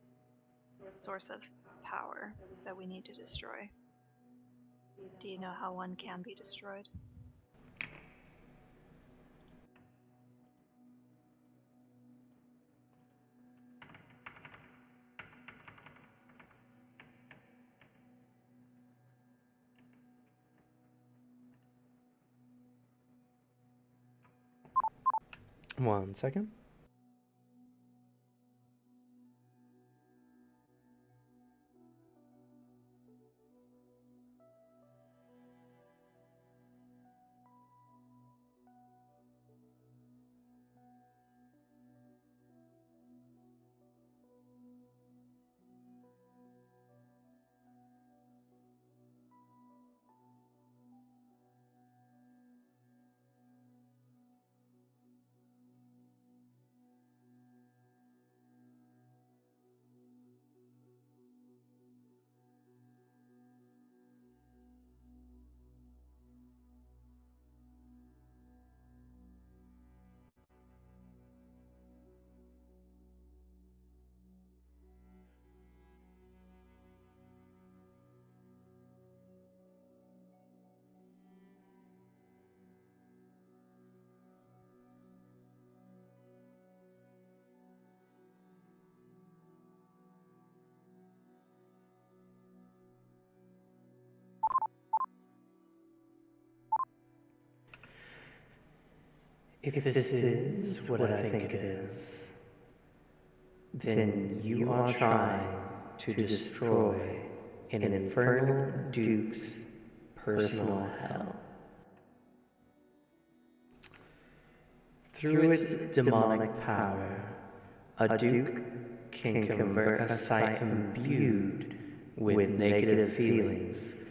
[SPEAKER 5] source of power that we need to destroy. Do you know how one can be destroyed?
[SPEAKER 2] One second.
[SPEAKER 7] If this is what I think it is, then you are trying to destroy an infernal duke's personal hell. Through its demonic power, a duke can convert a sight imbued with negative feelings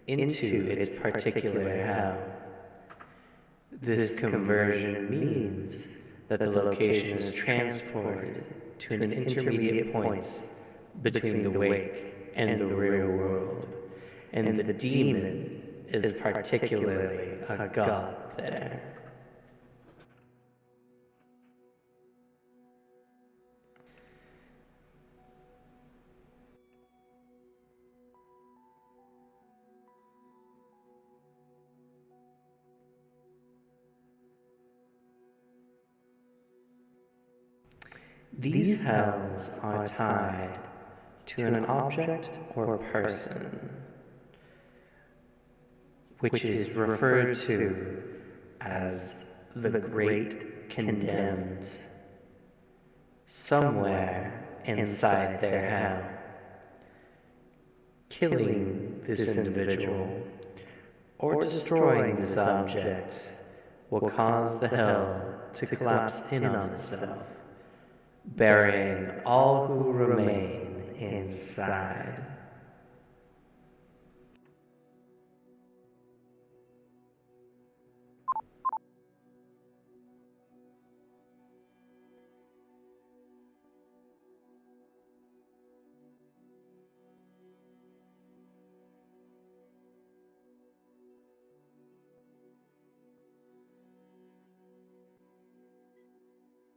[SPEAKER 7] into its particular hell. This conversion means that the location is transported to an intermediate point between the wake and the real world, and the demon is particularly a god there. These hells are tied to an object or person, which is referred to as the Great Condemned, somewhere inside their hell. Killing this individual or destroying this object will cause the hell to collapse in on itself, burying all who remain inside.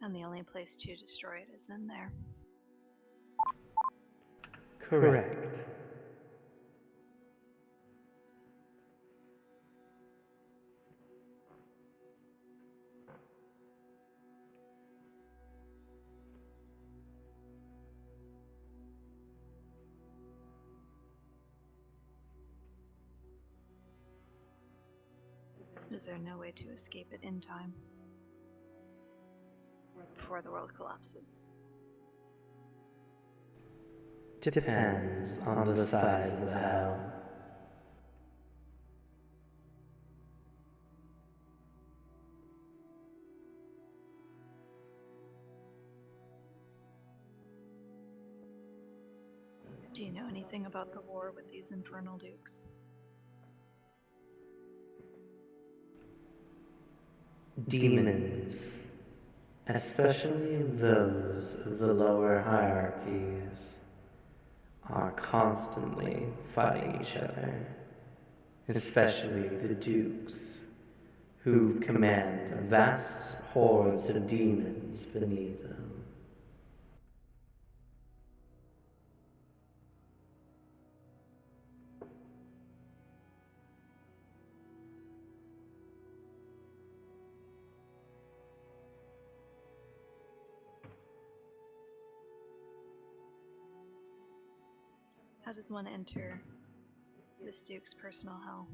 [SPEAKER 5] And the only place to destroy it is in there.
[SPEAKER 7] Correct.
[SPEAKER 5] Is there no way to escape it in time? Before the world collapses?
[SPEAKER 7] Depends on the size of the hell.
[SPEAKER 5] Do you know anything about the war with these infernal dukes?
[SPEAKER 7] Demons, especially those of the lower hierarchies, are constantly fighting each other, especially the dukes, who command vast hordes of demons beneath them.
[SPEAKER 5] How does one enter this duke's personal hell?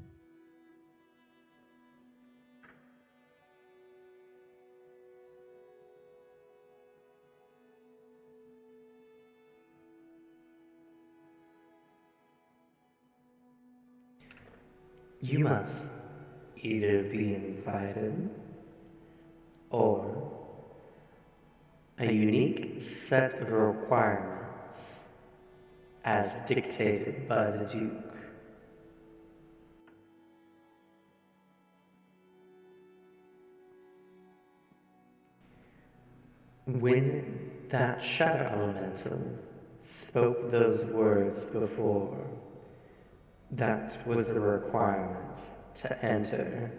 [SPEAKER 7] You must either be invited or a unique set of requirements as dictated by the Duke. When that shadow elemental spoke those words before, that was the requirement to enter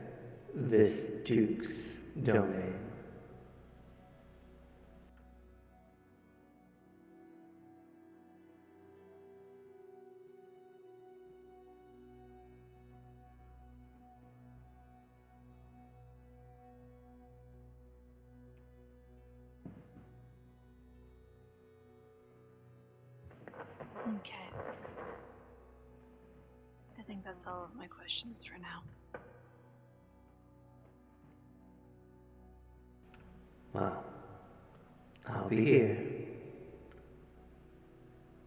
[SPEAKER 7] this Duke's domain.
[SPEAKER 5] Okay. I think that's all of my questions for now.
[SPEAKER 7] Well, I'll be here.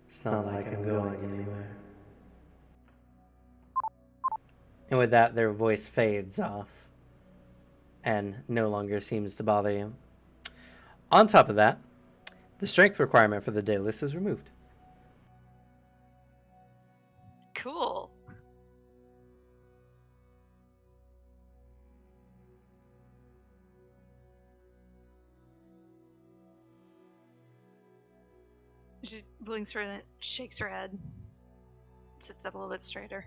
[SPEAKER 7] It's not like I'm going anywhere.
[SPEAKER 2] And with that, their voice fades off and no longer seems to bother you. On top of that, the strength requirement for the day list is removed.
[SPEAKER 5] Cool. She blinks for it, shakes her head, sits up a little bit straighter.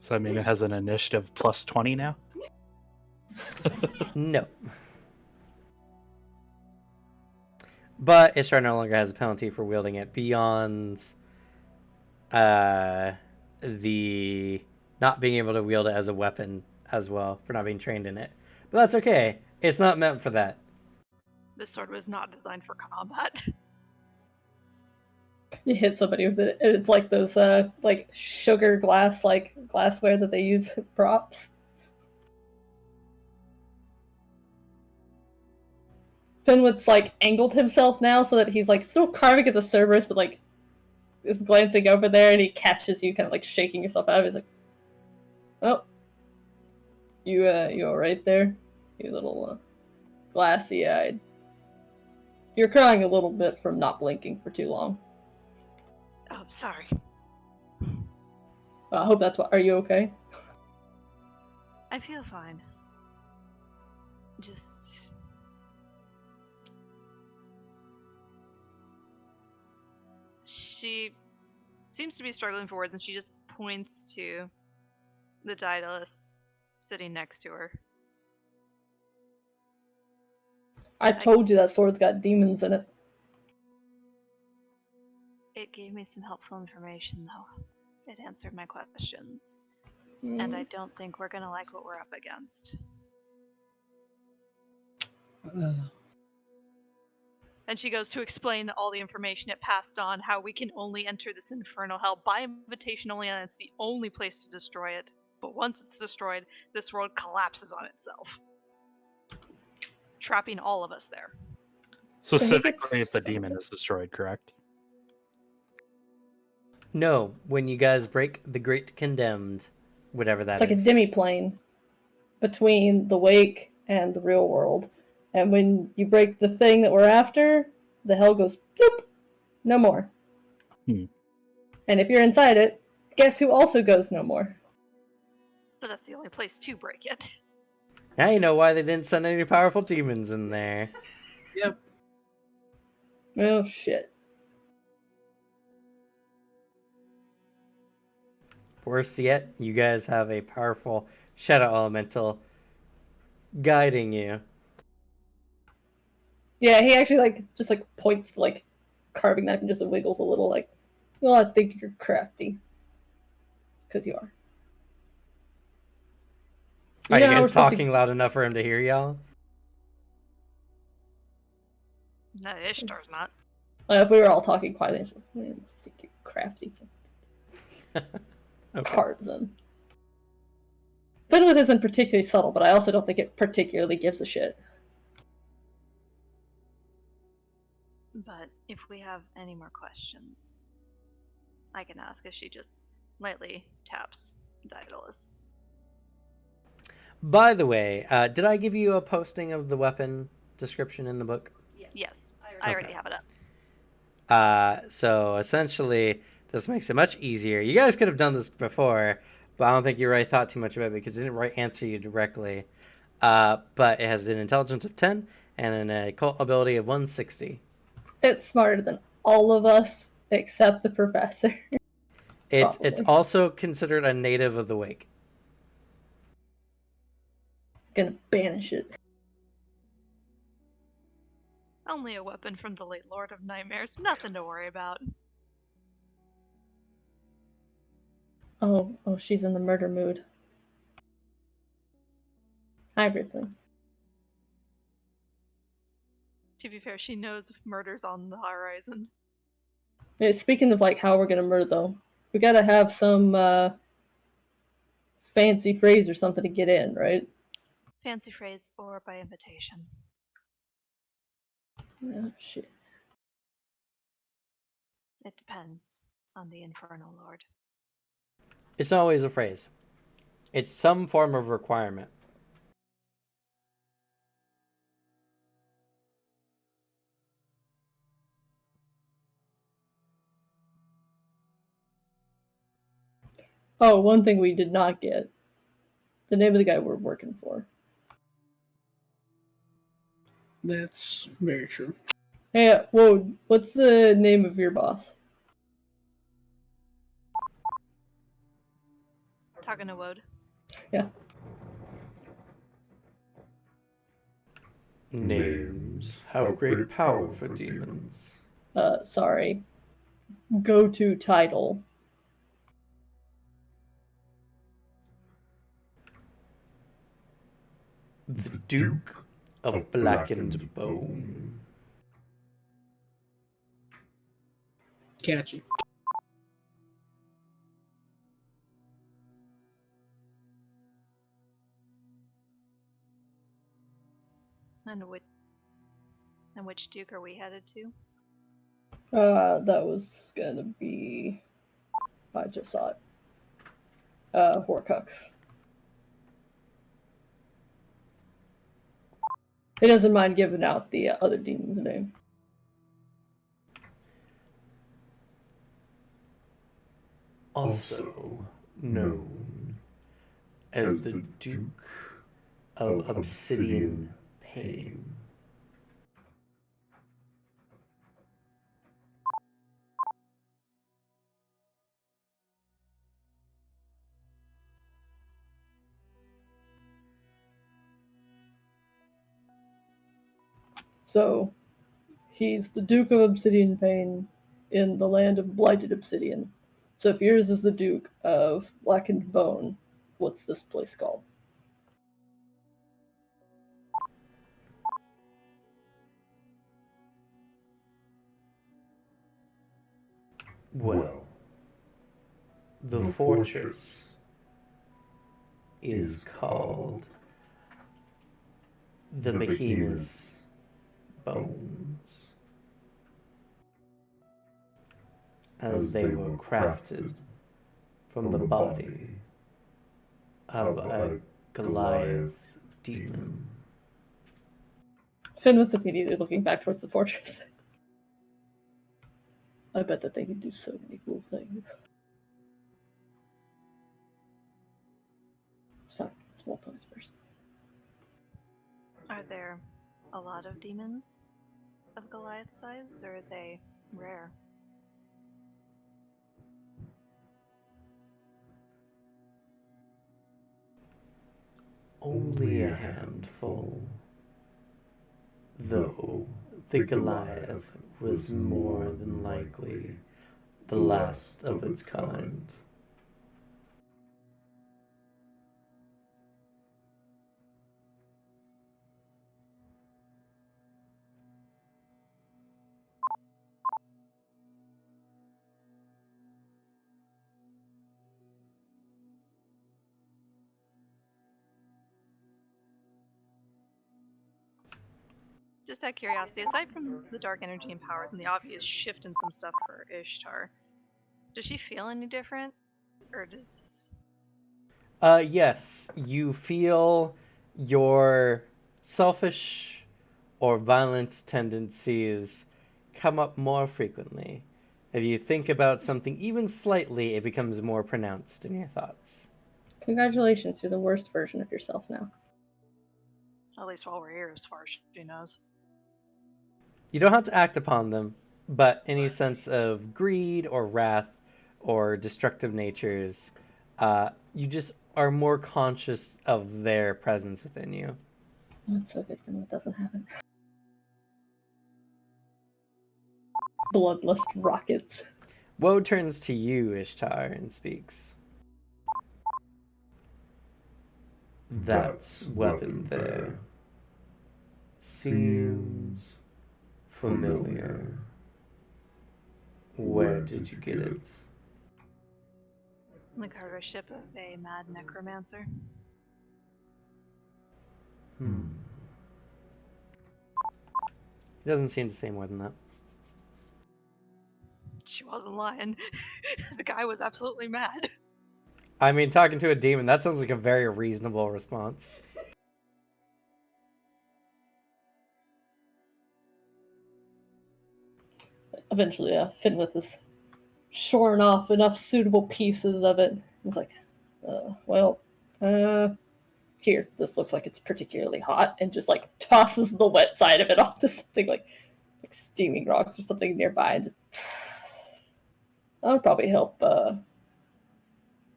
[SPEAKER 4] So I mean, it has an initiative plus 20 now.
[SPEAKER 2] No. But Ishtar no longer has a penalty for wielding it beyond the not being able to wield it as a weapon as well, for not being trained in it. But that's okay. It's not meant for that.
[SPEAKER 5] This sword was not designed for combat.
[SPEAKER 3] You hit somebody with it, and it's like those like sugar glass glassware that they use for props. Finwood's like angled himself now so that he's like still carving at the Cerberus, but like is glancing over there, and he catches you kind of like shaking yourself out. He's like, "Oh, you all right there? You little glassy-eyed. You're crying a little bit from not blinking for too long."
[SPEAKER 5] Oh, I'm sorry.
[SPEAKER 3] I hope that's what. Are you okay?
[SPEAKER 5] I feel fine. Just... She seems to be struggling for words, and she just points to the Daedalus sitting next to her.
[SPEAKER 3] I told you that sword's got demons in it.
[SPEAKER 5] It gave me some helpful information, though. It answered my questions. And I don't think we're gonna like what we're up against. And she goes to explain all the information it passed on, how we can only enter this infernal hell by invitation only, and it's the only place to destroy it. But once it's destroyed, this world collapses on itself, trapping all of us there.
[SPEAKER 4] Specifically, if the demon is destroyed, correct?
[SPEAKER 2] No, when you guys break the Great Condemned, whatever that
[SPEAKER 3] It's like
[SPEAKER 2] is.
[SPEAKER 3] a demi-plane between the wake and the real world. And when you break the thing that we're after, the hell goes bloop, no more. And if you're inside it, guess who also goes no more?
[SPEAKER 5] But that's the only place to break it.
[SPEAKER 2] Now you know why they didn't send any powerful demons in there.
[SPEAKER 1] Yep.
[SPEAKER 3] Oh shit.
[SPEAKER 2] Worse yet, you guys have a powerful shadow elemental guiding you.
[SPEAKER 3] Yeah, he actually just points to carving knife and just wiggles a little well, I think you're crafty. Because you are.
[SPEAKER 2] Are
[SPEAKER 3] know
[SPEAKER 2] you
[SPEAKER 3] how we're
[SPEAKER 2] guys
[SPEAKER 3] supposed to-
[SPEAKER 2] talking loud enough for him to hear y'all?
[SPEAKER 5] No, Ishtar's not.
[SPEAKER 3] If we were all talking quietly, it's like, I think you're crafty.
[SPEAKER 2] Okay.
[SPEAKER 3] Carves in. Finwith isn't particularly subtle, but I also don't think it particularly gives a shit.
[SPEAKER 5] But if we have any more questions, I can ask as she just lightly taps Daedalus.
[SPEAKER 2] By the way, did I give you a posting of the weapon description in the book?
[SPEAKER 5] Yes, I already
[SPEAKER 2] Okay.
[SPEAKER 5] have it up.
[SPEAKER 2] So essentially, this makes it much easier. You guys could have done this before, but I don't think you really thought too much about it because it didn't answer you directly. But it has an intelligence of 10 and an occult ability of 160.
[SPEAKER 3] It's smarter than all of us except the professor.
[SPEAKER 2] It's
[SPEAKER 3] Probably.
[SPEAKER 2] also considered a native of the Wake.
[SPEAKER 3] Gonna banish it.
[SPEAKER 5] Only a weapon from the late Lord of Nightmares. Nothing to worry about.
[SPEAKER 3] Oh, she's in the murder mood. Hi, Ripley.
[SPEAKER 5] To be fair, she knows murder's on the horizon.
[SPEAKER 3] Yeah, speaking of how we're gonna murder though, we gotta have some fancy phrase or something to get in, right?
[SPEAKER 5] Fancy phrase or by invitation.
[SPEAKER 3] Oh shit.
[SPEAKER 5] It depends on the Infernal Lord.
[SPEAKER 2] It's not always a phrase. It's some form of requirement.
[SPEAKER 3] Oh, one thing we did not get. The name of the guy we're working for.
[SPEAKER 1] That's very true.
[SPEAKER 3] Hey, whoa, what's the name of your boss?
[SPEAKER 5] Talking to Woad.
[SPEAKER 3] Yeah.
[SPEAKER 2] Names have great power for demons.
[SPEAKER 3] Sorry. Go-to title.
[SPEAKER 2] The Duke of Blackened Bone.
[SPEAKER 1] Catchy.
[SPEAKER 5] And which Duke are we headed to?
[SPEAKER 3] That was gonna be... I just saw it. Horcrux. He doesn't mind giving out the other demon's name.
[SPEAKER 2] Also known as the Duke of Obsidian Pain.
[SPEAKER 3] So, he's the Duke of Obsidian Pain in the land of Blighted Obsidian. So if yours is the Duke of Blackened Bone, what's this place called?
[SPEAKER 2] Well, the fortress is called the Behemoth's Bones, as they were crafted from the body of a Goliath demon.
[SPEAKER 3] Finn was immediately looking back towards the fortress. I bet that they can do so many cool things. It's fine. Small toys first.
[SPEAKER 5] Are there a lot of demons of Goliath size, or are they rare?
[SPEAKER 2] Only a handful, though the Goliath was more than likely the last of its kind.
[SPEAKER 5] Just out of curiosity, aside from the dark energy and powers and the obvious shift in some stuff for Ishtar, does she feel any different? Or does...
[SPEAKER 2] Yes, you feel your selfish or violent tendencies come up more frequently. If you think about something even slightly, it becomes more pronounced in your thoughts.
[SPEAKER 3] Congratulations, you're the worst version of yourself now.
[SPEAKER 5] At least while we're here, as far as she knows.
[SPEAKER 2] You don't have to act upon them, but any sense of greed or wrath or destructive natures, you just are more conscious of their presence within you.
[SPEAKER 3] That's so good when it doesn't happen. Bloodlust rockets.
[SPEAKER 2] Woe turns to you, Ishtar, and speaks. That weapon there seems familiar. Where did you get it?
[SPEAKER 5] On the cargo ship of a mad necromancer.
[SPEAKER 2] He doesn't seem to say more than that.
[SPEAKER 5] She wasn't lying. The guy was absolutely mad.
[SPEAKER 2] I mean, talking to a demon, that sounds like a very reasonable response.
[SPEAKER 3] Eventually, Finwith is shorn off enough suitable pieces of it. He's like, here, this looks like it's particularly hot, and just like tosses the wet side of it onto something like like steaming rocks or something nearby, and just that'll probably help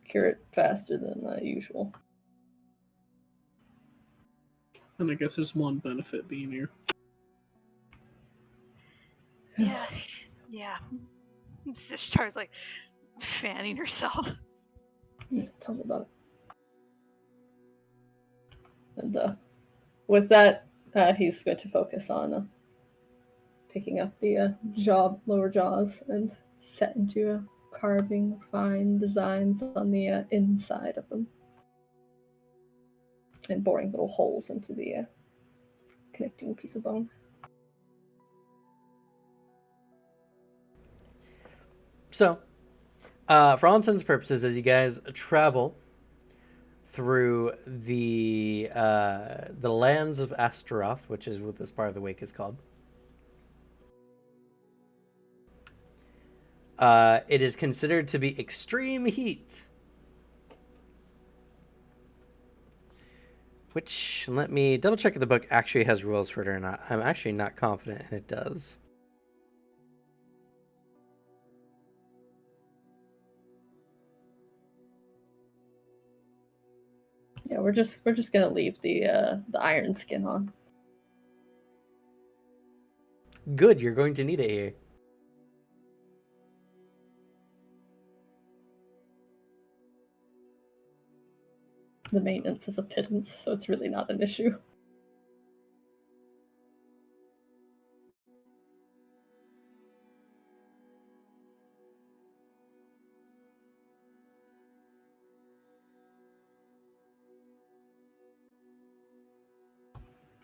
[SPEAKER 3] cure it faster than usual.
[SPEAKER 1] And I guess there's one benefit being here.
[SPEAKER 5] Yeah. Yeah. Sishtar's like fanning herself.
[SPEAKER 3] Yeah, tell me about it. And with that, he's going to focus on picking up the lower jaws and set into carving fine designs on the inside of them. And boring little holes into the connecting piece of bone.
[SPEAKER 2] So, for all intents and purposes, as you guys travel through the lands of Astaroth, which is what this part of the wake is called, it is considered to be extreme heat. Which, let me double check if the book actually has rules for it or not. I'm actually not confident, and it does.
[SPEAKER 3] Yeah, we're just gonna leave the iron skin on.
[SPEAKER 2] Good, you're going to need it here.
[SPEAKER 3] The maintenance is a pittance, so it's really not an issue.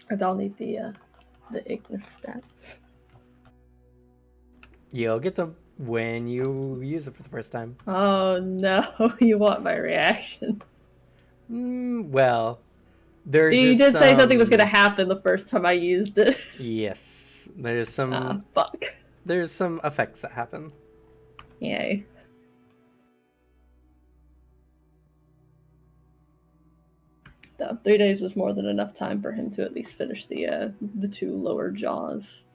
[SPEAKER 3] And I'll need the Ignis stats.
[SPEAKER 2] You'll get them when you use it for the first time.
[SPEAKER 3] Oh no, you want my reaction.
[SPEAKER 2] Well, there's
[SPEAKER 3] You
[SPEAKER 2] just
[SPEAKER 3] did say something was gonna happen the first time I used it.
[SPEAKER 2] Yes, there's some
[SPEAKER 3] fuck.
[SPEAKER 2] There's some effects that happen.
[SPEAKER 3] Yay. So 3 days is more than enough time for him to at least finish the two lower jaws.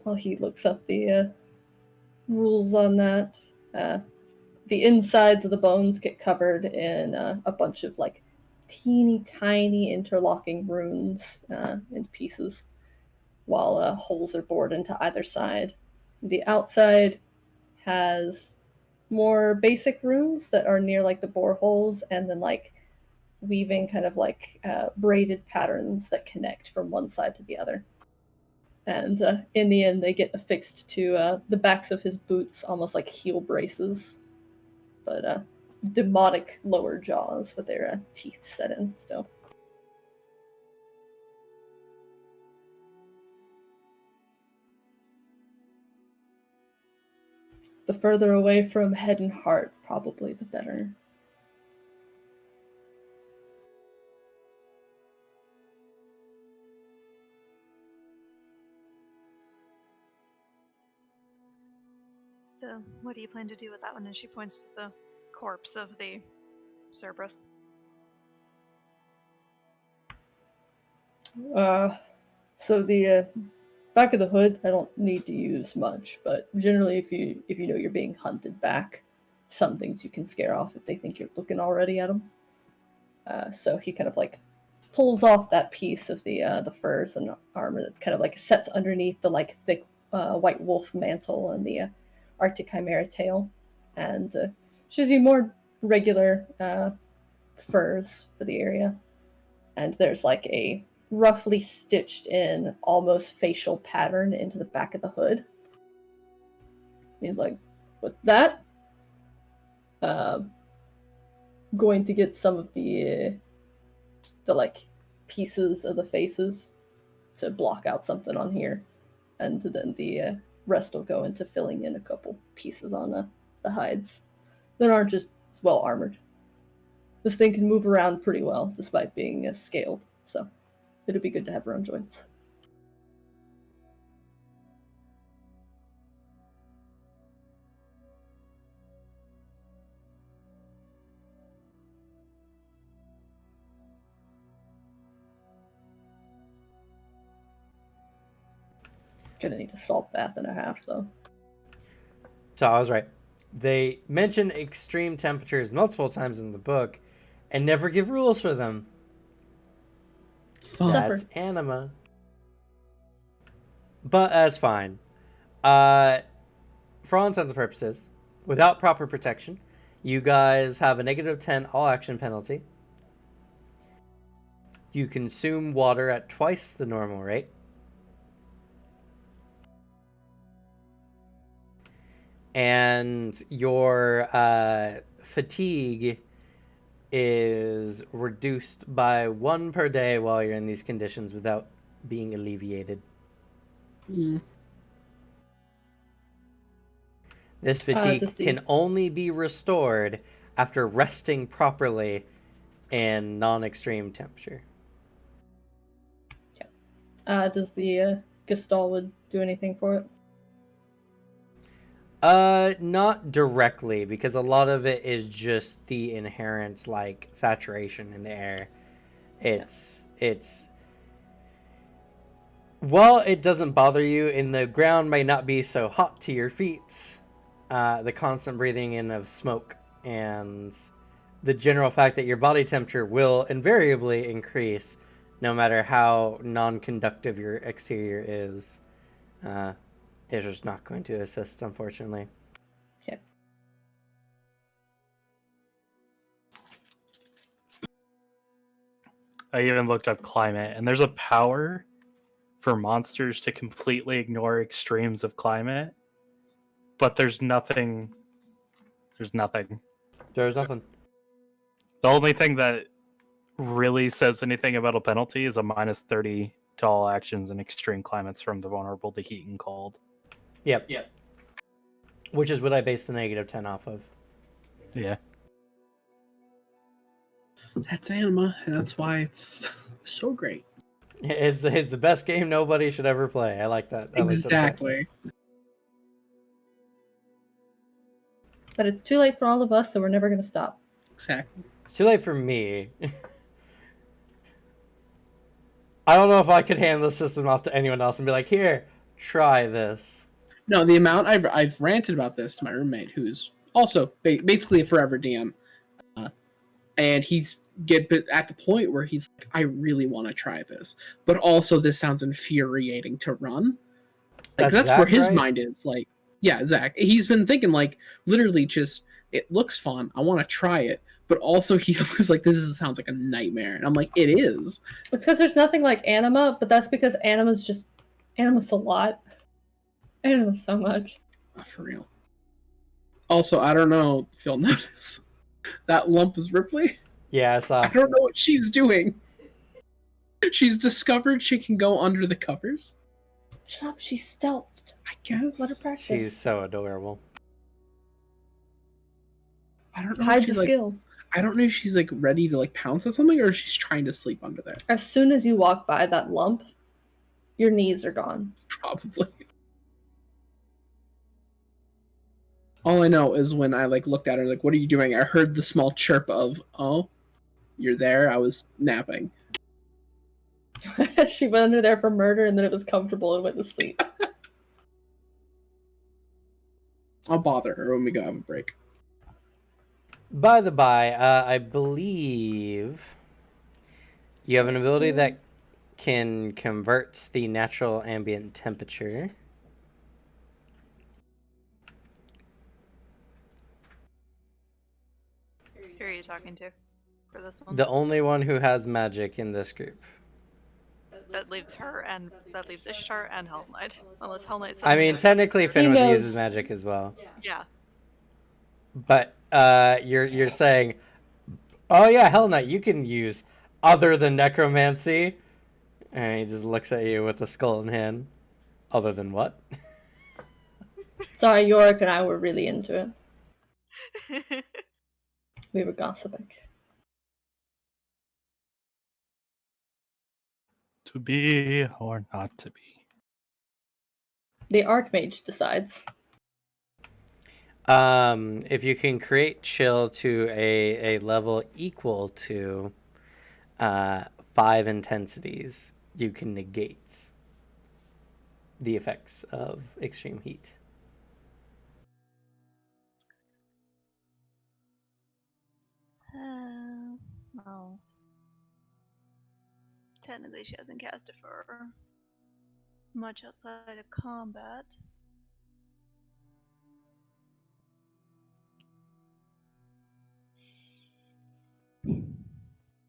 [SPEAKER 3] While he looks up the rules on that, the insides of the bones get covered in a bunch of like teeny tiny interlocking runes in pieces, while holes are bored into either side. The outside has more basic runes that are near like the bore holes, and then like weaving kind of like braided patterns that connect from one side to the other. And in the end, they get affixed to the backs of his boots, almost like heel braces, but demonic lower jaws with their teeth set in still. The further away from head and heart, probably the better.
[SPEAKER 5] So, what do you plan to do with that one? And she points to the corpse of the Cerberus.
[SPEAKER 3] So the back of the hood, I don't need to use much, but generally, if you know you're being hunted back, some things you can scare off if they think you're looking already at them. So he kind of like pulls off that piece of the furs and armor that's kind of like sets underneath the like thick white wolf mantle and the Arctic Chimera tail, and shows you more regular furs for the area. And there's like a roughly stitched in almost facial pattern into the back of the hood. He's like, with that, going to get some of the like pieces of the faces to block out something on here, and then the rest will go into filling in a couple pieces on the hides that aren't just as well armored. This thing can move around pretty well despite being scaled, so it'd be good to have round joints. Gonna need a salt bath and a half, though.
[SPEAKER 2] So I was right. They mention extreme temperatures multiple times in the book and never give rules for them.
[SPEAKER 1] Fun.
[SPEAKER 2] That's Anima. But that's fine. For all intents and purposes, without proper protection, you guys have a -10 all action penalty. You consume water at twice the normal rate. And your fatigue is reduced by 1 per day while you're in these conditions without being alleviated.
[SPEAKER 1] Mm.
[SPEAKER 2] This fatigue can only be restored after resting properly in non-extreme temperature.
[SPEAKER 3] Yeah. Does the Gestalt do anything for it?
[SPEAKER 2] Not directly, because a lot of it is just the inherent, like, saturation in the air. It's while it doesn't bother you, and the ground may not be so hot to your feet, the constant breathing in of smoke and the general fact that your body temperature will invariably increase no matter how non-conductive your exterior is just not going to assist, unfortunately.
[SPEAKER 3] Okay.
[SPEAKER 4] I even looked up climate, and there's a power for monsters to completely ignore extremes of climate, but there's nothing. There's nothing.
[SPEAKER 2] There's nothing.
[SPEAKER 4] The only thing that really says anything about a penalty is a -30 to all actions in extreme climates from the vulnerable to heat and cold.
[SPEAKER 2] Yep. Which is what I based the -10 off of.
[SPEAKER 4] Yeah.
[SPEAKER 1] That's Anima, and that's why it's so great.
[SPEAKER 2] It's the best game nobody should ever play. I like that.
[SPEAKER 1] Exactly.
[SPEAKER 3] But it's too late for all of us, so we're never gonna stop.
[SPEAKER 1] Exactly.
[SPEAKER 2] It's too late for me. I don't know if I could hand the system off to anyone else and be like, here, try this.
[SPEAKER 1] No, the amount I've ranted about this to my roommate, who's also basically a forever DM, and he's at the point where he's like, I really want to try this, but also this sounds infuriating to run. Like that's
[SPEAKER 2] Zach,
[SPEAKER 1] where his
[SPEAKER 2] right?
[SPEAKER 1] mind is. Like, yeah, Zach. He's been thinking like literally just it looks fun. I want to try it, but also he was like, sounds like a nightmare, and I'm like, it is.
[SPEAKER 3] It's because there's nothing like Anima, but that's because Anima's a lot. Anima's so much.
[SPEAKER 1] Oh, for real. Also, I don't know if you'll notice that lump is Ripley.
[SPEAKER 2] Yeah, I saw.
[SPEAKER 1] I don't know what she's doing. She's discovered she can go under the covers.
[SPEAKER 3] Shut up, she's stealthed.
[SPEAKER 1] I guess.
[SPEAKER 3] Let her practice.
[SPEAKER 2] She's so adorable.
[SPEAKER 1] I don't know.
[SPEAKER 3] Hides
[SPEAKER 1] If
[SPEAKER 3] the
[SPEAKER 1] she's,
[SPEAKER 3] skill.
[SPEAKER 1] I don't know if she's like ready to like pounce at something or if she's trying to sleep under there.
[SPEAKER 3] As soon as you walk by that lump, your knees are gone.
[SPEAKER 1] Probably. All I know is when I like looked at her, like, what are you doing? I heard the small chirp of, oh, you're there. I was napping.
[SPEAKER 3] She went under there for murder and then it was comfortable and went to sleep.
[SPEAKER 1] I'll bother her when we go have a break.
[SPEAKER 2] By the by, I believe you have an ability that can convert the natural ambient temperature.
[SPEAKER 5] Who are you talking to for this one?
[SPEAKER 2] The only one who has magic in this group.
[SPEAKER 5] That leaves her and that leaves Ishtar and Hell Knight. Unless Hell Knight.
[SPEAKER 2] I mean, technically, Finwith
[SPEAKER 3] knows.
[SPEAKER 2] uses magic as well.
[SPEAKER 5] Yeah.
[SPEAKER 2] But you're saying, oh yeah, Hell Knight, you can use other than necromancy, and he just looks at you with a skull in hand. Other than what?
[SPEAKER 3] Sorry, Yorick and I were really into it. We were gossiping.
[SPEAKER 4] To be or not to be.
[SPEAKER 3] The Archmage decides.
[SPEAKER 2] If you can create chill to a level equal to 5 intensities, you can negate. the effects of extreme heat.
[SPEAKER 5] Well, technically she hasn't cast it for much outside of combat.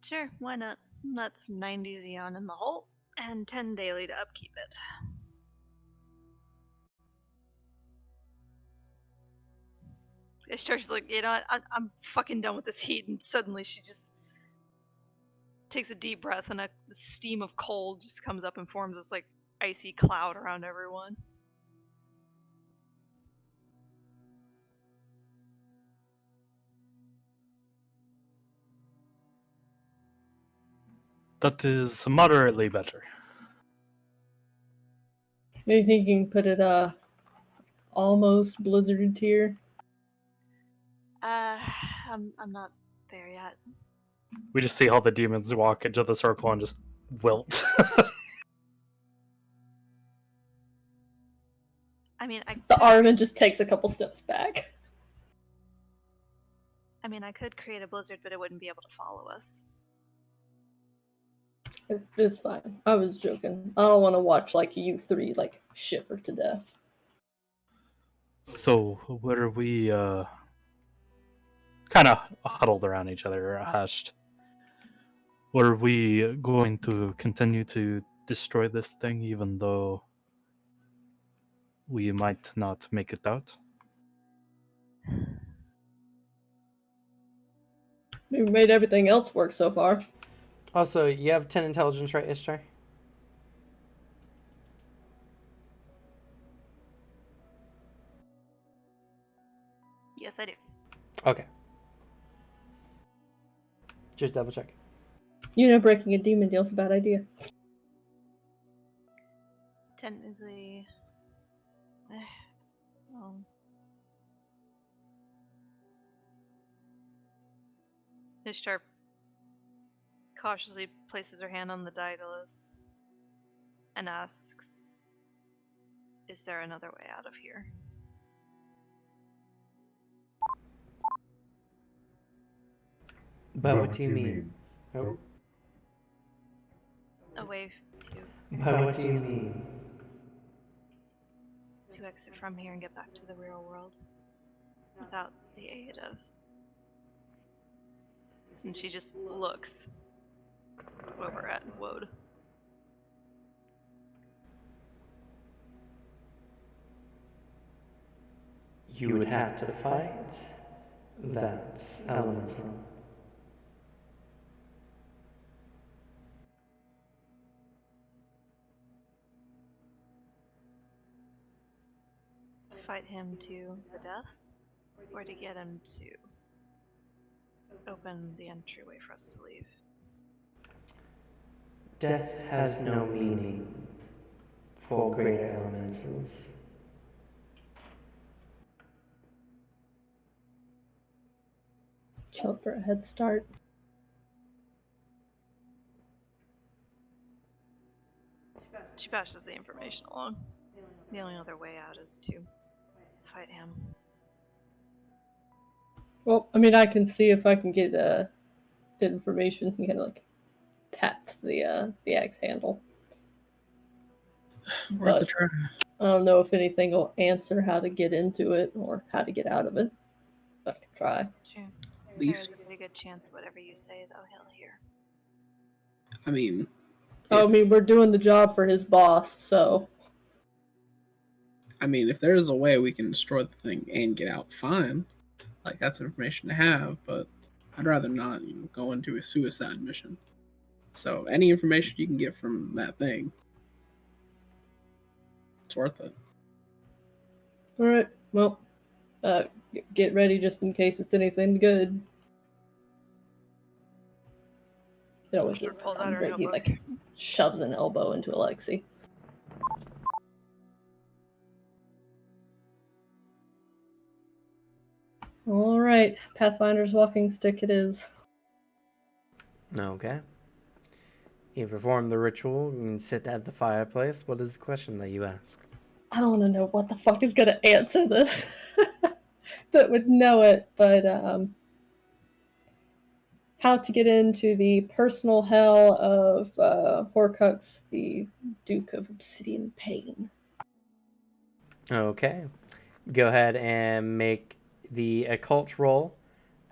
[SPEAKER 5] Sure, why not? That's 90 Xeon in the hole, and 10 daily to upkeep it. Ishtar's like, you know what? I'm fucking done with this heat, and suddenly she just takes a deep breath, and a steam of cold just comes up and forms this like icy cloud around everyone.
[SPEAKER 4] That is moderately better.
[SPEAKER 3] Do you think you can put it almost blizzard tier?
[SPEAKER 5] I'm not there yet.
[SPEAKER 4] We just see how the demons walk into the circle and just wilt.
[SPEAKER 5] I mean,
[SPEAKER 3] The Armin just takes a couple steps back.
[SPEAKER 5] I mean, I could create a blizzard, but it wouldn't be able to follow us.
[SPEAKER 3] It's fine. I was joking. I don't want to watch like you three like shiver to death.
[SPEAKER 4] So, what are we, kind of huddled around each other, hushed. What are we going to continue to destroy this thing even though we might not make it out?
[SPEAKER 3] We made everything else work so far.
[SPEAKER 2] Also, you have 10 intelligence, right, Ishtar?
[SPEAKER 5] Yes, I do.
[SPEAKER 2] Okay. Just double check.
[SPEAKER 3] You know, breaking a demon deal's a bad idea.
[SPEAKER 5] Technically, well, Ishtar cautiously places her hand on the Daedalus and asks, "Is there another way out of here?"
[SPEAKER 2] But what do you mean? Oh.
[SPEAKER 5] A way to
[SPEAKER 2] But what do you mean?
[SPEAKER 5] exit from here and get back to the real world without the aid of. And she just looks over at Woad.
[SPEAKER 7] You would have to fight that elemental.
[SPEAKER 5] Fight him to the death, or to get him to open the entryway for us to leave.
[SPEAKER 7] Death has no meaning for greater elementals.
[SPEAKER 3] Kill for a head start.
[SPEAKER 5] She passes the information along. The only other way out is to fight him.
[SPEAKER 3] Well, I mean, I can see if I can get information. He kind of like pats the axe handle.
[SPEAKER 1] Worth a
[SPEAKER 3] But
[SPEAKER 1] try.
[SPEAKER 3] I don't know if anything will answer how to get into it or how to get out of it. I can try.
[SPEAKER 5] True.
[SPEAKER 1] Least.
[SPEAKER 5] There's a pretty good chance that whatever you say, though, he'll hear.
[SPEAKER 1] I mean,
[SPEAKER 3] Oh, I mean, we're doing the job for his boss, so.
[SPEAKER 1] I mean, if there's a way we can destroy the thing and get out, fine. Like, that's information to have, but I'd rather not, go into a suicide mission. So any information you can get from that thing, it's worth it.
[SPEAKER 3] All right. Well, get ready just in case it's anything good. It always
[SPEAKER 5] Sure,
[SPEAKER 3] just
[SPEAKER 5] pulls out
[SPEAKER 3] sounds
[SPEAKER 5] her
[SPEAKER 3] great. He
[SPEAKER 5] notebook.
[SPEAKER 3] like shoves an elbow into Alexi. All right, Pathfinder's walking stick. It is.
[SPEAKER 2] Okay. You perform the ritual and sit at the fireplace. What is the question that you ask?
[SPEAKER 3] I don't want to know what the fuck is going to answer this. That would know it, but how to get into the personal hell of Horcrux, the Duke of Obsidian Pain.
[SPEAKER 2] Okay. Go ahead and make the occult roll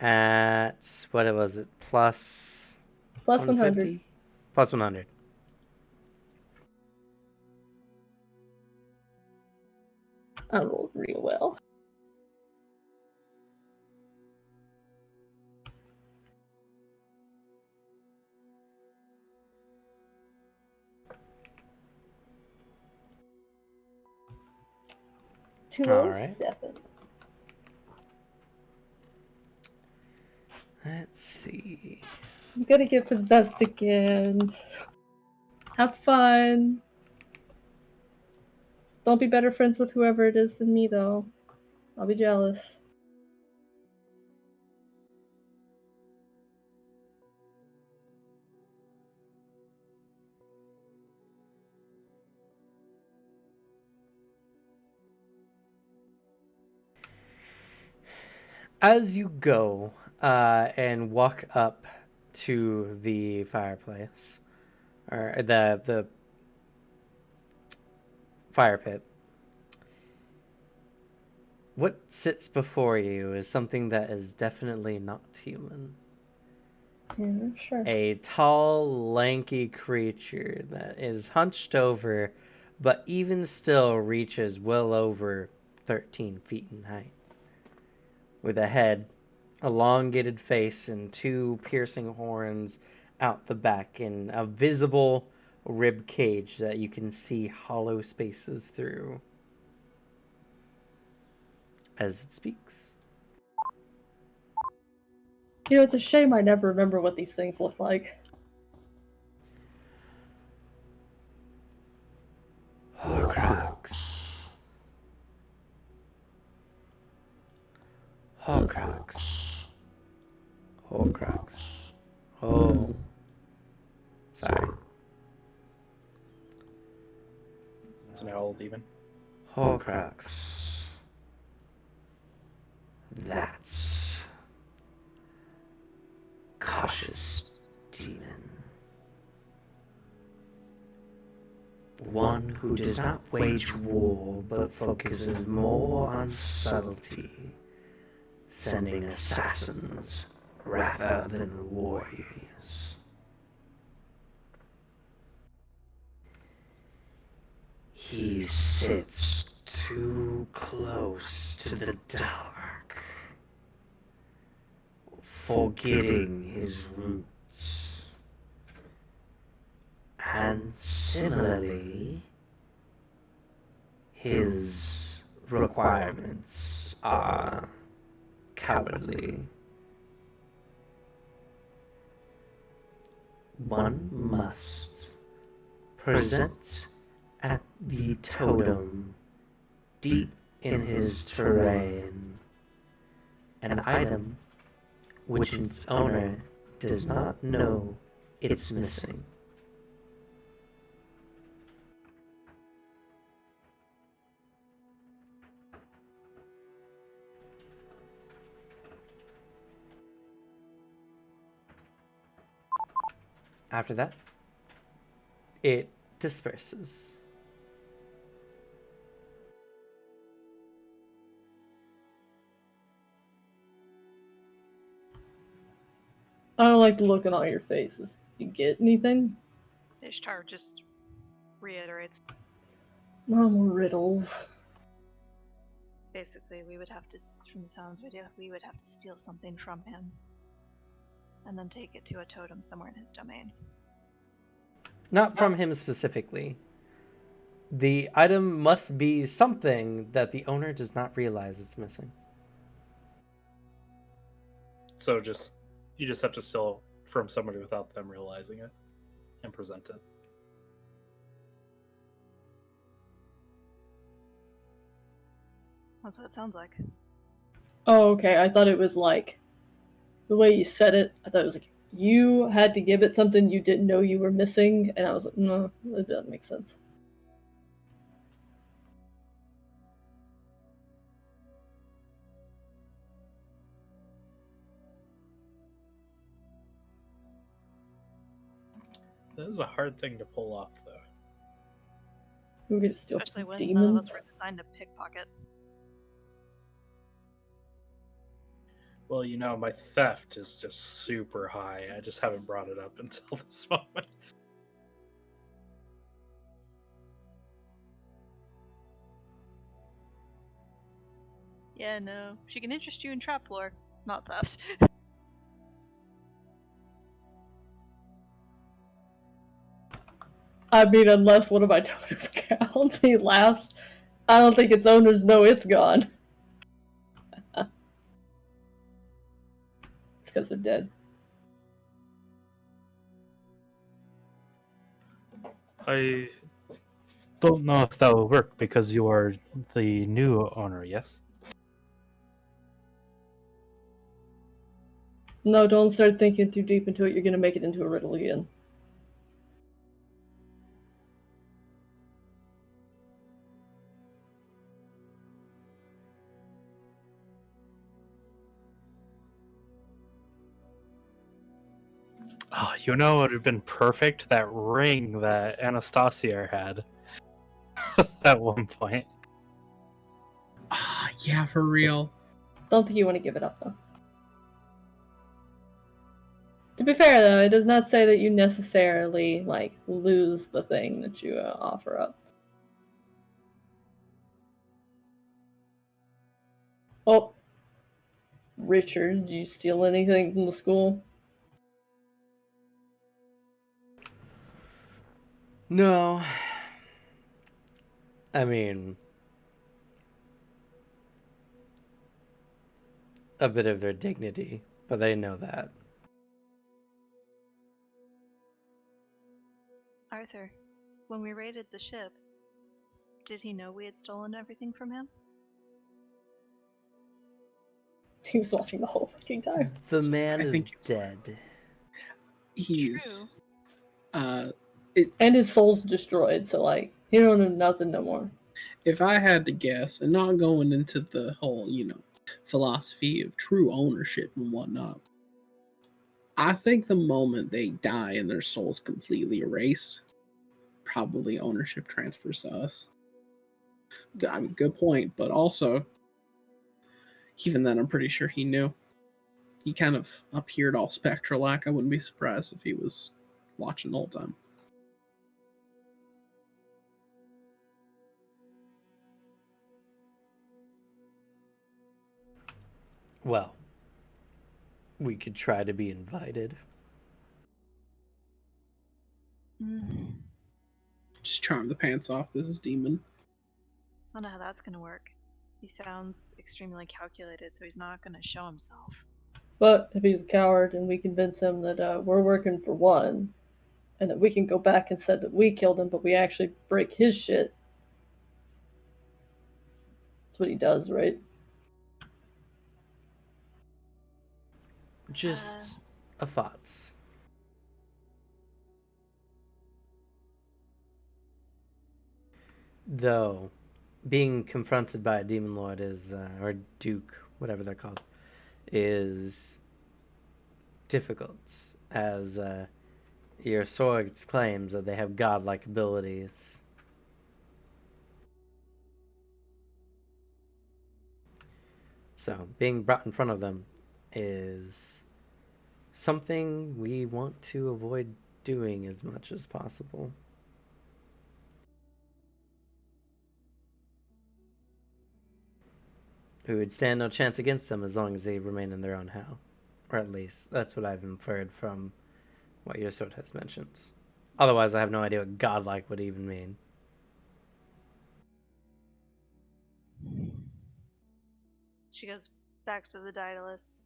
[SPEAKER 2] at, what was it, plus
[SPEAKER 3] Plus 100.
[SPEAKER 2] 150? Plus 100.
[SPEAKER 3] I rolled real well.
[SPEAKER 2] All right.
[SPEAKER 3] 207.
[SPEAKER 2] Let's see.
[SPEAKER 3] I'm gonna get possessed again. Have fun. Don't be better friends with whoever it is than me, though. I'll be jealous.
[SPEAKER 2] As you go and walk up to the fireplace, or the fire pit, what sits before you is something that is definitely not human.
[SPEAKER 3] Yeah, sure.
[SPEAKER 2] A tall, lanky creature that is hunched over, but even still reaches well over 13 feet in height. With a head, elongated face, and two piercing horns out the back, and a visible rib cage that you can see hollow spaces through as it speaks.
[SPEAKER 3] You know, it's a shame I never remember what these things look like.
[SPEAKER 7] Horcrux. Horcrux. Horcrux. Oh. Sorry.
[SPEAKER 4] It's an old even.
[SPEAKER 7] Horcrux. That's cautious demon. One who does not wage war but focuses more on subtlety, sending assassins rather than warriors. He sits too close to the dark, forgetting his roots. And similarly, his requirements are cowardly. One must present at the totem deep in his terrain an item which its owner does not know it's missing.
[SPEAKER 2] After that, it disperses.
[SPEAKER 3] I don't like the look on all your faces. You get anything?
[SPEAKER 5] Ishtar just reiterates.
[SPEAKER 3] No more riddles.
[SPEAKER 5] Basically, we would have to, from the sounds of it, we would have to steal something from him and then take it to a totem somewhere in his domain.
[SPEAKER 2] Not from him specifically. The item must be something that the owner does not realize it's missing.
[SPEAKER 4] So you just have to steal from somebody without them realizing it and present it.
[SPEAKER 5] That's what it sounds like.
[SPEAKER 3] Oh, okay. I thought it was like the way you said it. I thought it was like you had to give it something you didn't know you were missing, and I was like, no, that doesn't make sense.
[SPEAKER 4] That is a hard thing to pull off, though.
[SPEAKER 3] We could steal
[SPEAKER 5] Especially when
[SPEAKER 3] demons.
[SPEAKER 5] none of us were designed to pickpocket.
[SPEAKER 4] Well, you know, my theft is just super high. I just haven't brought it up until this moment.
[SPEAKER 5] Yeah, no. She can interest you in trap lore, not theft.
[SPEAKER 3] I mean, unless one of my totem accounts, he laughs. I don't think its owners know it's gone. It's because they're dead.
[SPEAKER 4] I don't know if that will work because you are the new owner, yes?
[SPEAKER 3] No, don't start thinking too deep into it. You're gonna make it into a riddle again.
[SPEAKER 4] Oh, you know what would have been perfect? That ring that Anastasia had at one point.
[SPEAKER 1] Ah, yeah, for real.
[SPEAKER 3] Don't think you want to give it up, though. To be fair, though, it does not say that you necessarily, like, lose the thing that you offer up. Oh. Richard, did you steal anything from the school?
[SPEAKER 2] No. I mean, a bit of their dignity, but they know that.
[SPEAKER 5] Arthur, when we raided the ship, did he know we had stolen everything from him?
[SPEAKER 3] He was watching the whole fucking time.
[SPEAKER 2] The man
[SPEAKER 1] I
[SPEAKER 2] is
[SPEAKER 1] think
[SPEAKER 2] dead.
[SPEAKER 1] he's
[SPEAKER 3] And his soul's destroyed, so, like, he don't know nothing no more.
[SPEAKER 1] if I had to guess, and not going into the whole, philosophy of true ownership and whatnot, I think the moment they die and their soul's completely erased, probably ownership transfers to us. I mean, good point, but also, even then, I'm pretty sure he knew. He kind of appeared all spectral-like. I wouldn't be surprised if he was watching the whole time.
[SPEAKER 2] Well, we could try to be invited.
[SPEAKER 1] Just charm the pants off this demon.
[SPEAKER 5] I don't know how that's gonna work. He sounds extremely calculated, so he's not gonna show himself.
[SPEAKER 3] But if he's a coward and we convince him that we're working for one, and that we can go back and say that we killed him, but we actually break his shit. That's what he does, right?
[SPEAKER 2] Just a thought. Though, being confronted by a demon lord is, or duke, whatever they're called, is difficult, as your swords claims that they have godlike abilities. So, being brought in front of them is something we want to avoid doing as much as possible. We would stand no chance against them as long as they remain in their own hell. Or at least, that's what I've inferred from what your sword has mentioned. Otherwise, I have no idea what godlike would even mean.
[SPEAKER 5] She goes back to the Daedalus.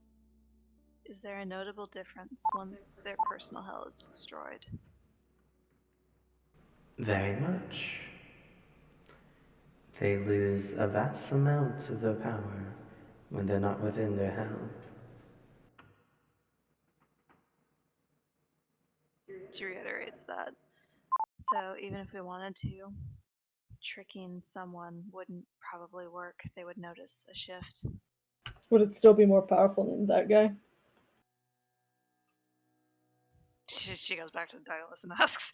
[SPEAKER 5] Is there a notable difference once their personal hell is destroyed?
[SPEAKER 7] Very much. They lose a vast amount of their power when they're not within their hell.
[SPEAKER 5] She reiterates that. So even if we wanted to, tricking someone wouldn't probably work. They would notice a shift.
[SPEAKER 3] Would it still be more powerful than that guy?
[SPEAKER 5] She goes back to the Daedalus and asks.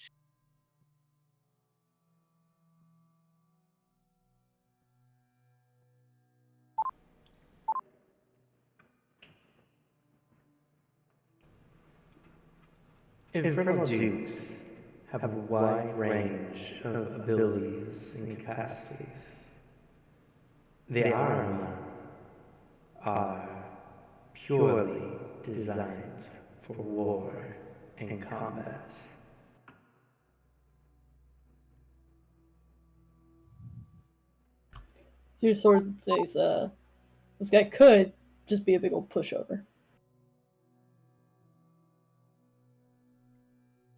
[SPEAKER 7] Infernal Dukes have a wide range of abilities and capacities. The Anima are purely designed for war and combat.
[SPEAKER 3] So your sword says, this guy could just be a big old pushover.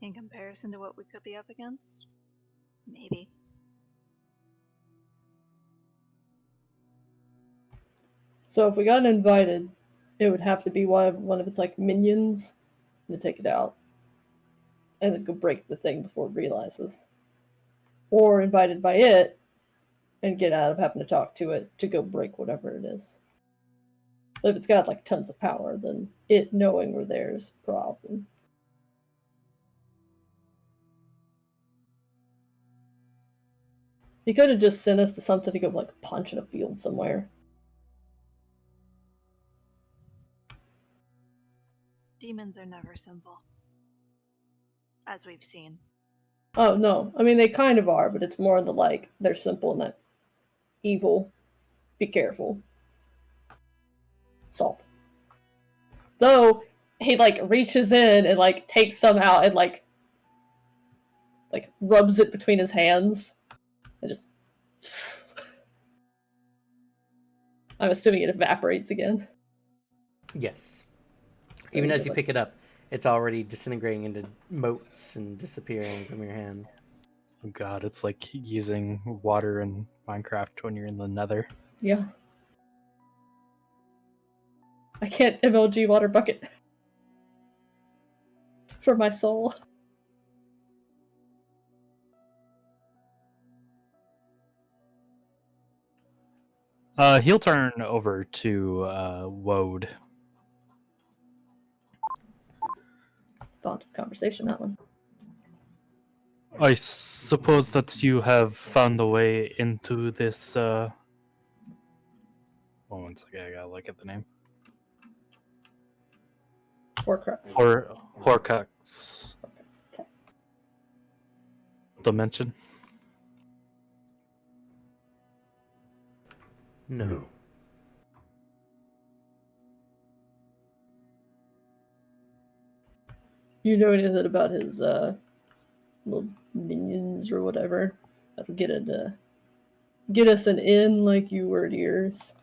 [SPEAKER 5] In comparison to what we could be up against? Maybe.
[SPEAKER 3] So if we got invited, it would have to be one of its like minions to take it out. And then go break the thing before it realizes. Or invited by it and get out of having to talk to it to go break whatever it is. But if it's got like tons of power, then it knowing we're there is a problem. He could have just sent us to something to go like punch in a field somewhere.
[SPEAKER 5] Demons are never simple. As we've seen.
[SPEAKER 3] Oh no, I mean they kind of are, but it's more the like they're simple and that evil. Be careful. Salt. Though he like reaches in and like takes some out and like rubs it between his hands and just. I'm assuming it evaporates again.
[SPEAKER 2] Yes. Even as you pick it up, it's already disintegrating into motes and disappearing from your hand.
[SPEAKER 4] Oh god, it's like using water in Minecraft when you're in the nether.
[SPEAKER 3] Yeah. I can't MLG water bucket. For my soul.
[SPEAKER 4] He'll turn over to Woad.
[SPEAKER 3] Font of conversation, that one.
[SPEAKER 4] I suppose that you have found a way into this. Oh, one second, I gotta look at the name.
[SPEAKER 3] Horcrux.
[SPEAKER 4] Horcrux
[SPEAKER 3] Okay.
[SPEAKER 4] dimension.
[SPEAKER 7] No.
[SPEAKER 3] You know anything about his little minions or whatever? That'll get us an in like you were to yours.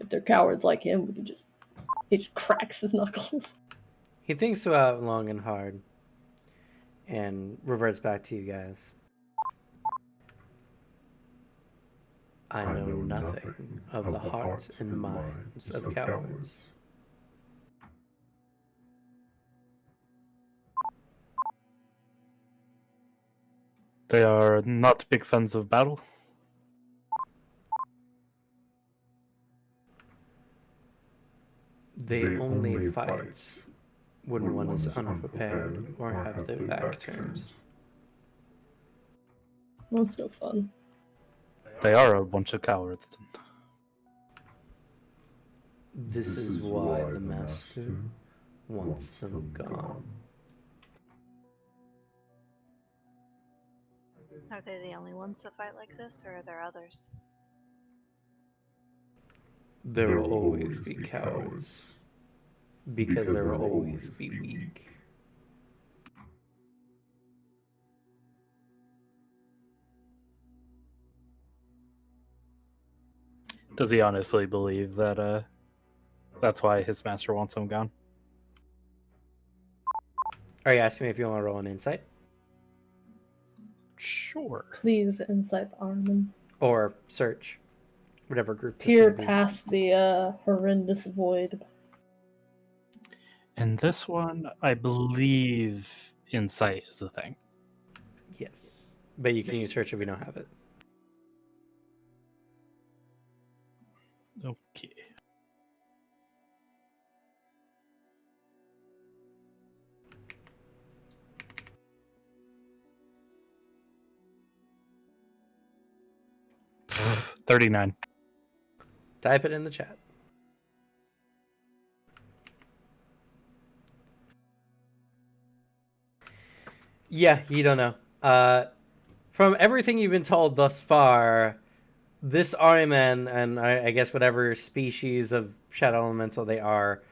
[SPEAKER 3] If they're cowards like him, he just cracks his knuckles.
[SPEAKER 2] He thinks about it long and hard and reverts back to you guys.
[SPEAKER 6] I know nothing of the hearts and minds of cowards.
[SPEAKER 4] They are not big fans of battle.
[SPEAKER 6] They only fight when one is unprepared or have their back turned.
[SPEAKER 3] Well, it's no fun.
[SPEAKER 4] They are a bunch of cowards.
[SPEAKER 7] This is why the Master wants them gone.
[SPEAKER 5] Are they the only ones that fight like this, or are there others?
[SPEAKER 7] There will always be cowards, because there will always be weak.
[SPEAKER 4] Does he honestly believe that that's why his master wants him gone?
[SPEAKER 2] Are you asking me if you want to roll an insight?
[SPEAKER 4] Sure.
[SPEAKER 3] Please insight the Armin.
[SPEAKER 2] Or search? Whatever group.
[SPEAKER 3] Peer past the horrendous void.
[SPEAKER 4] And this one, I believe insight is the thing.
[SPEAKER 2] Yes. But you can use search if we don't have it.
[SPEAKER 4] Okay. $39.
[SPEAKER 2] Type it in the chat. Yeah, you don't know. From everything you've been told thus far, this Ahriman, and I guess whatever species of shadow elemental they are,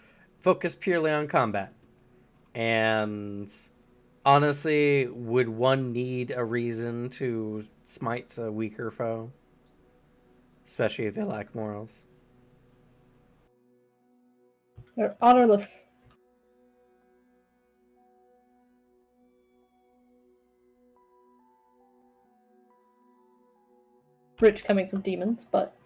[SPEAKER 2] focus purely on combat. And honestly, would one need a reason to smite a weaker foe? Especially if they lack morals.
[SPEAKER 3] They're honorless. Rich coming from demons, but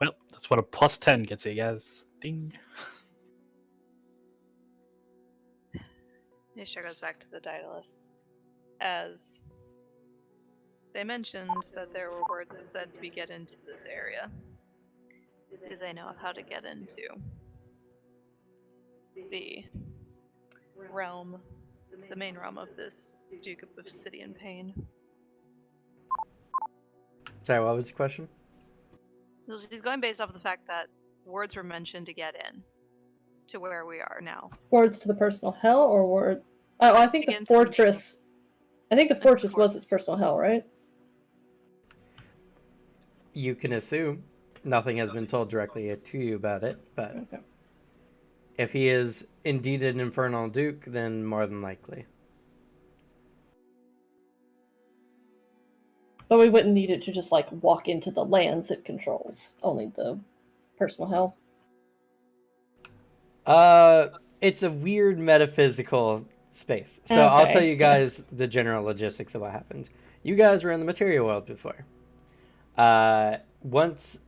[SPEAKER 4] Well, that's what a +10 gets you guys. Ding.
[SPEAKER 5] Nisha goes back to the Daedalus. As they mentioned that there were words that said to get into this area. Do they know how to get into the realm, the main realm of this Duke of Obsidian Pain?
[SPEAKER 2] Sorry, what was the question?
[SPEAKER 5] She's going based off of the fact that words were mentioned to get in to where we are now.
[SPEAKER 3] words to the personal hell or word. Oh, I think the
[SPEAKER 5] Again,
[SPEAKER 3] fortress. I think the
[SPEAKER 5] That's
[SPEAKER 3] fortress
[SPEAKER 5] the
[SPEAKER 3] was its
[SPEAKER 5] fortress.
[SPEAKER 3] personal hell, right?
[SPEAKER 2] You can assume. Nothing has been told directly to you about it, but
[SPEAKER 3] Okay.
[SPEAKER 2] if he is indeed an infernal duke, then more than likely.
[SPEAKER 3] But we wouldn't need it to just like walk into the lands it controls. Only the personal hell.
[SPEAKER 2] It's a weird metaphysical space. So I'll tell
[SPEAKER 3] Okay.
[SPEAKER 2] you guys the general logistics of what happened. You guys were in the material world before. Once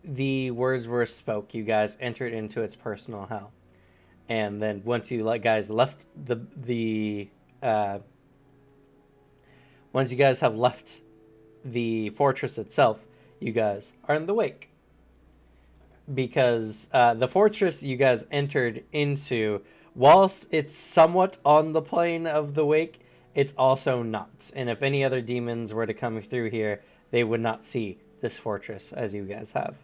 [SPEAKER 2] the words were spoke, you guys entered into its personal hell. And then once you guys left once you guys have left the fortress itself, you guys are in the wake. Because the fortress you guys entered into, whilst it's somewhat on the plane of the wake, it's also not. And if any other demons were to come through here, they would not see this fortress as you guys have.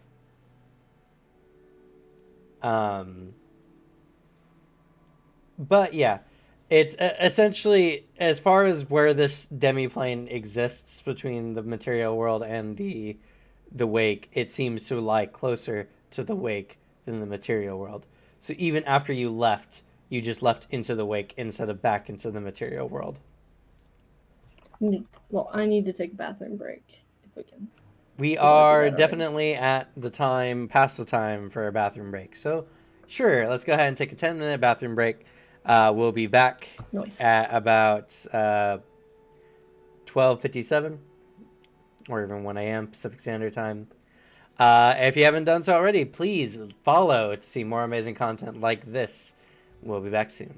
[SPEAKER 2] But yeah, it's essentially, as far as where this demi-plane exists between the material world and the wake, it seems to lie closer to the wake than the material world. So even after you left, you just left into the wake instead of back into the material world.
[SPEAKER 3] Well, I need to take a bathroom break if we can.
[SPEAKER 2] We
[SPEAKER 3] We
[SPEAKER 2] are
[SPEAKER 3] already did that
[SPEAKER 2] definitely at the time, past the time for a bathroom break. So sure, let's go ahead and take a 10-minute bathroom break. We'll be back
[SPEAKER 3] Nice.
[SPEAKER 2] at about 12:57 or even 1 a.m. Pacific Standard Time. If you haven't done so already, please follow to see more amazing content like this. We'll be back soon.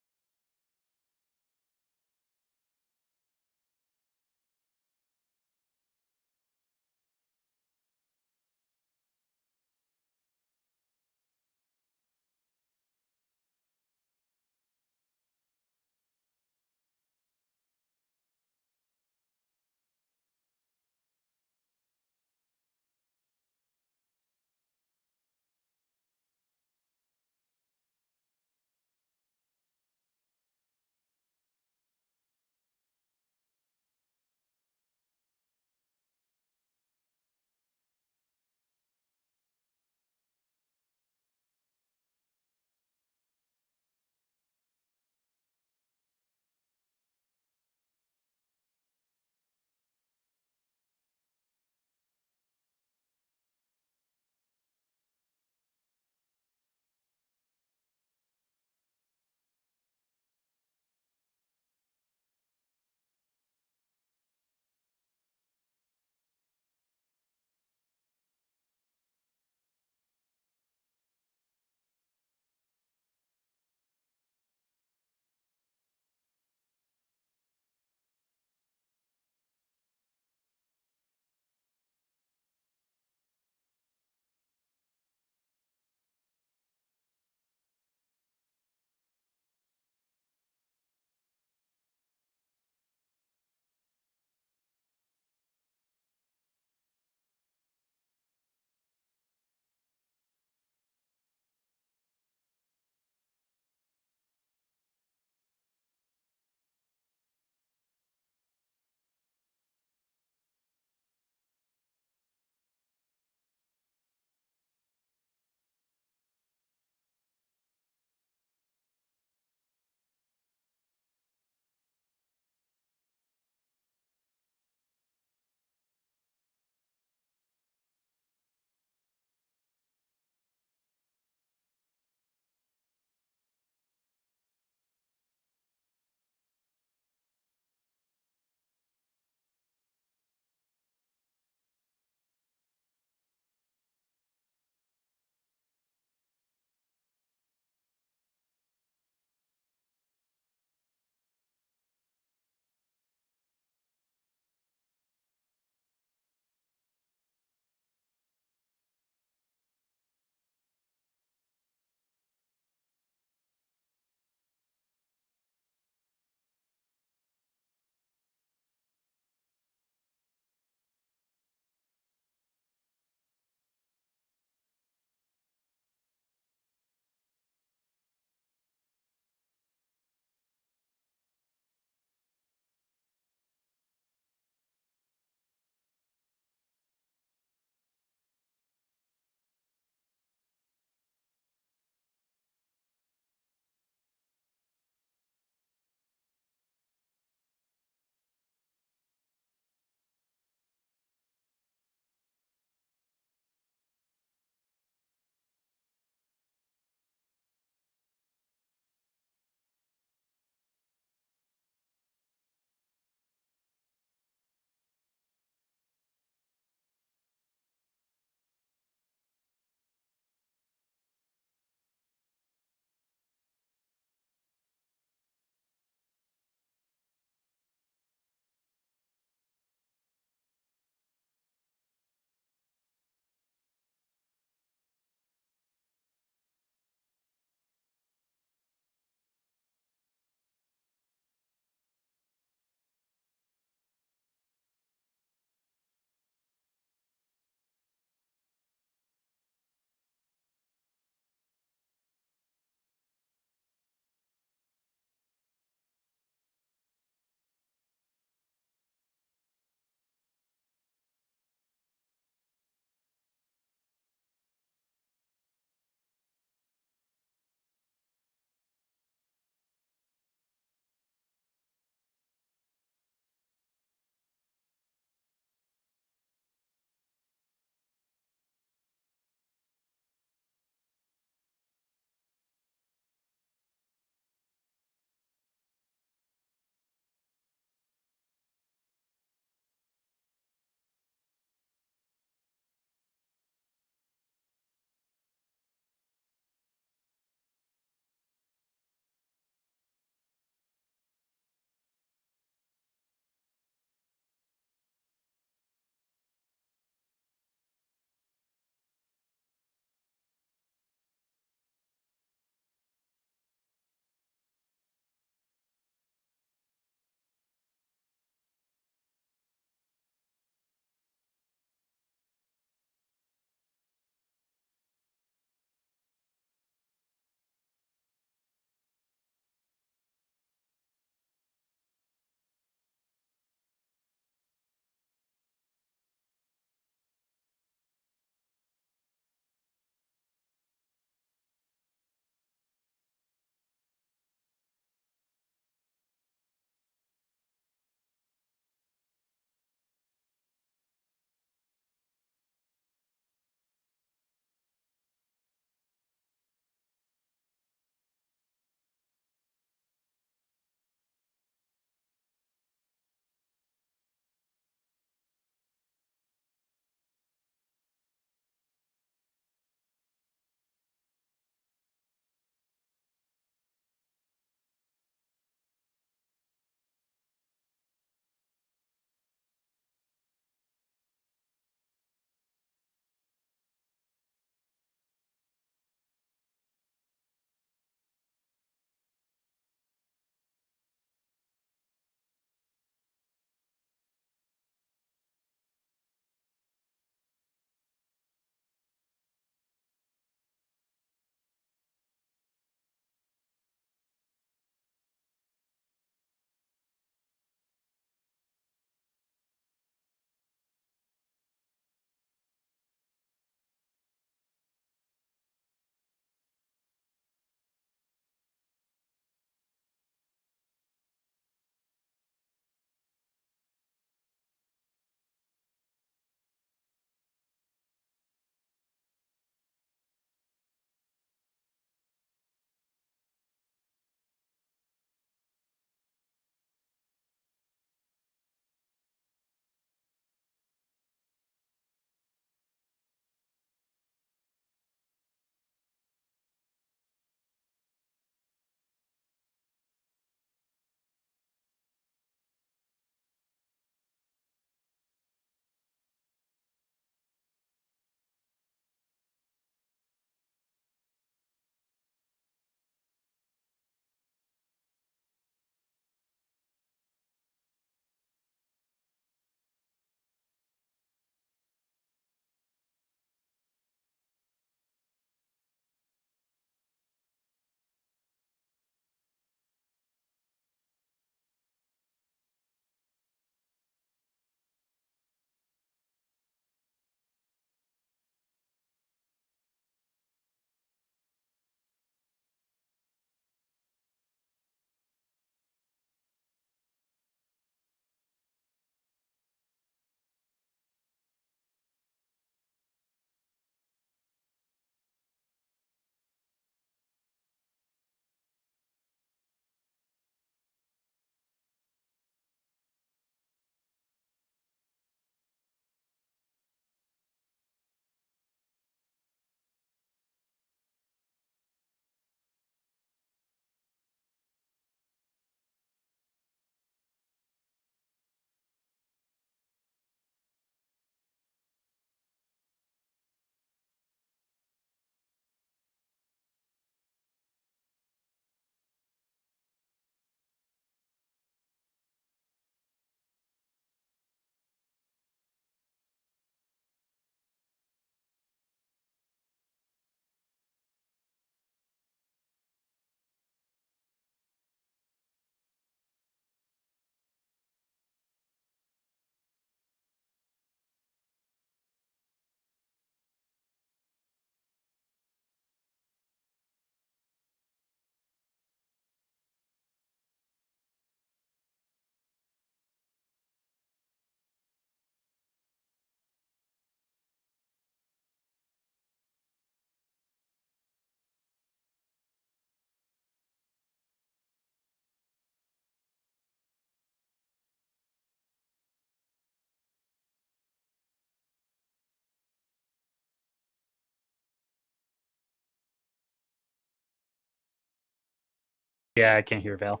[SPEAKER 4] Yeah, I can't hear Val.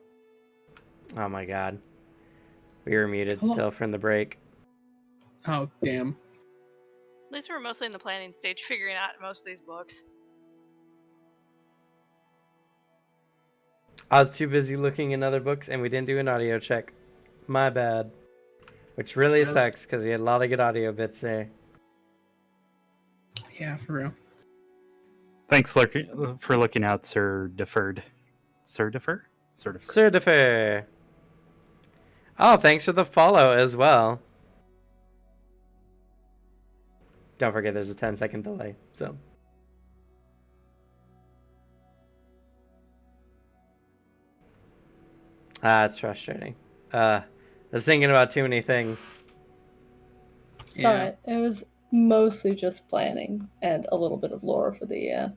[SPEAKER 2] Oh my god. We were muted
[SPEAKER 1] Hello?
[SPEAKER 2] still from the break.
[SPEAKER 1] Oh, damn.
[SPEAKER 5] At least we're mostly in the planning stage, figuring out most of these books.
[SPEAKER 2] I was too busy looking in other books and we didn't do an audio check. My bad. Which really sucks because we had a lot of good audio bits there.
[SPEAKER 1] Yeah, for real.
[SPEAKER 4] Thanks for looking out, Sir Deferred. Sir Defer? Sir Defer.
[SPEAKER 2] Sir Defer. Oh, thanks for the follow as well. Don't forget there's a 10-second delay, so. It's frustrating. I was thinking about too many things.
[SPEAKER 1] Yeah.
[SPEAKER 3] But it was mostly just planning and a little bit of lore for the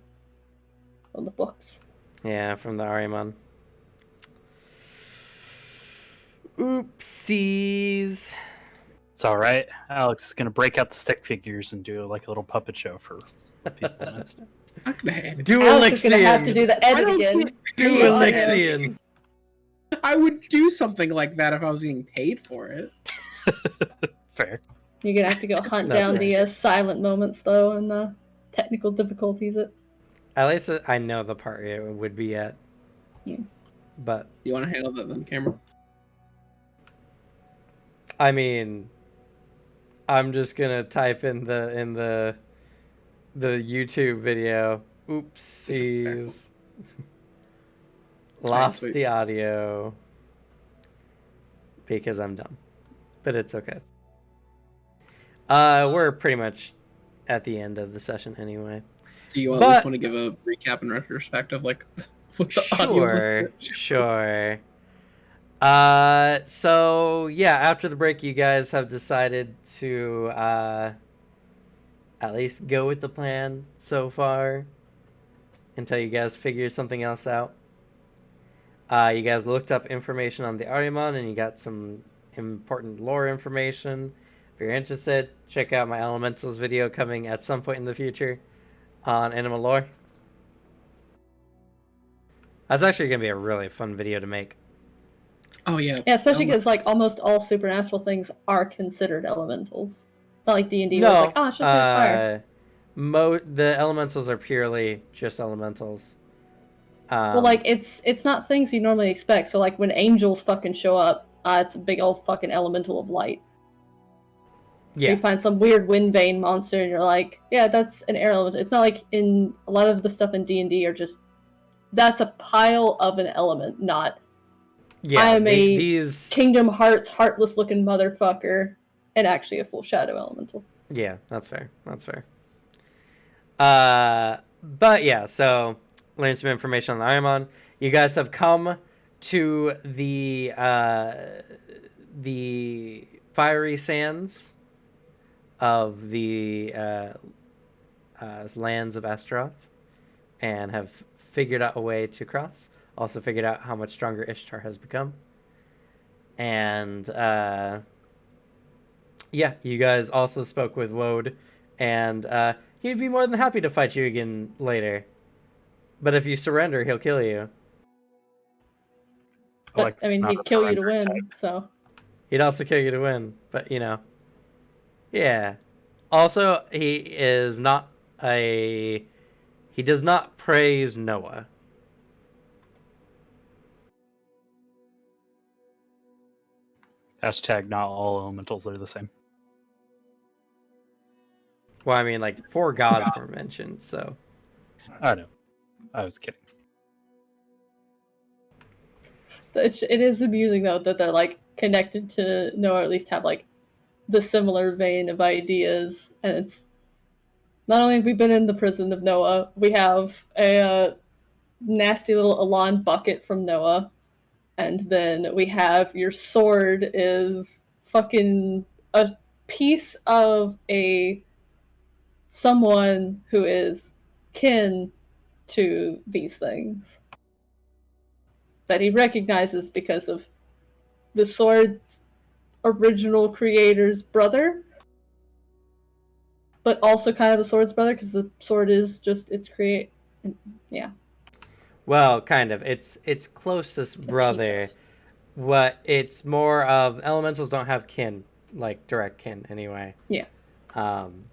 [SPEAKER 3] books.
[SPEAKER 2] Yeah, from the Ariman. Oopsies.
[SPEAKER 4] It's all right. Alex is gonna break out the stick figures and do like a little puppet show for people. Instead.
[SPEAKER 1] I'm gonna edit.
[SPEAKER 3] Alex is gonna have to do the edit again.
[SPEAKER 2] Dualixian.
[SPEAKER 1] I would do something like that if I was getting paid for it.
[SPEAKER 4] Fair.
[SPEAKER 3] You're gonna have to go hunt
[SPEAKER 2] That's
[SPEAKER 3] down
[SPEAKER 2] right.
[SPEAKER 3] the silent moments though and the technical difficulties.
[SPEAKER 2] At least I know the part it would be at.
[SPEAKER 3] Yeah.
[SPEAKER 2] But
[SPEAKER 1] You want to handle that on camera?
[SPEAKER 2] I mean, I'm just gonna type in the YouTube video. Oopsies. Lost
[SPEAKER 1] Sweet.
[SPEAKER 2] the audio because I'm dumb, but it's okay. We're pretty much at the end of the session anyway.
[SPEAKER 1] Do you at
[SPEAKER 2] But-
[SPEAKER 1] least want to give a recap and retrospective, like what the audio was?
[SPEAKER 2] Sure. So yeah, after the break, you guys have decided to at least go with the plan so far until you guys figure something else out. You guys looked up information on the Ariman and you got some important lore information. If you're interested, check out my Elementals video coming at some point in the future on Anima lore. That's actually going to be a really fun video to make.
[SPEAKER 1] Oh yeah.
[SPEAKER 3] Yeah, especially because like almost all supernatural things are considered elementals. It's not like D&D
[SPEAKER 2] No,
[SPEAKER 3] where it's like, oh, it's just fire.
[SPEAKER 2] The elementals are purely just elementals.
[SPEAKER 3] Well, like it's not things you normally expect. So like when angels fucking show up, it's a big old fucking elemental of light.
[SPEAKER 2] Yeah.
[SPEAKER 3] You find some weird wind vane monster, and you're like, yeah, that's an air element. It's not like in a lot of the stuff in D&D are just that's a pile of an element, not I am
[SPEAKER 2] these.
[SPEAKER 3] Kingdom Hearts heartless looking motherfucker, and actually a full shadow elemental.
[SPEAKER 2] Yeah, that's fair. That's fair. But yeah, so learn some information on the Ariman. You guys have come to the fiery sands of the lands of Astaroth, and have figured out a way to cross. Also figured out how much stronger Ishtar has become. And yeah, you guys also spoke with Wode, and he'd be more than happy to fight you again later. But if you surrender, he'll kill you.
[SPEAKER 3] But I mean, he'd kill you to win, so
[SPEAKER 2] He'd also kill you to win, but you know. Yeah. Also, he does not praise Noah.
[SPEAKER 4] Hashtag not all elementals are the same.
[SPEAKER 2] Well, I mean, like, 4 gods were mentioned, so.
[SPEAKER 4] I know. I was kidding.
[SPEAKER 3] it is amusing though that they're like connected to Noah, or at least have like the similar vein of ideas. And it's not only have we been in the prison of Noah, we have a nasty little Elan bucket from Noah, and then we have your sword is fucking a piece of someone who is kin to these things that he recognizes because of the sword's original creator's brother, but also kind of the sword's brother because the sword is just its yeah.
[SPEAKER 2] Well, kind of. It's closest brother. What it's more of elementals don't have kin, like direct kin anyway.
[SPEAKER 3] Yeah.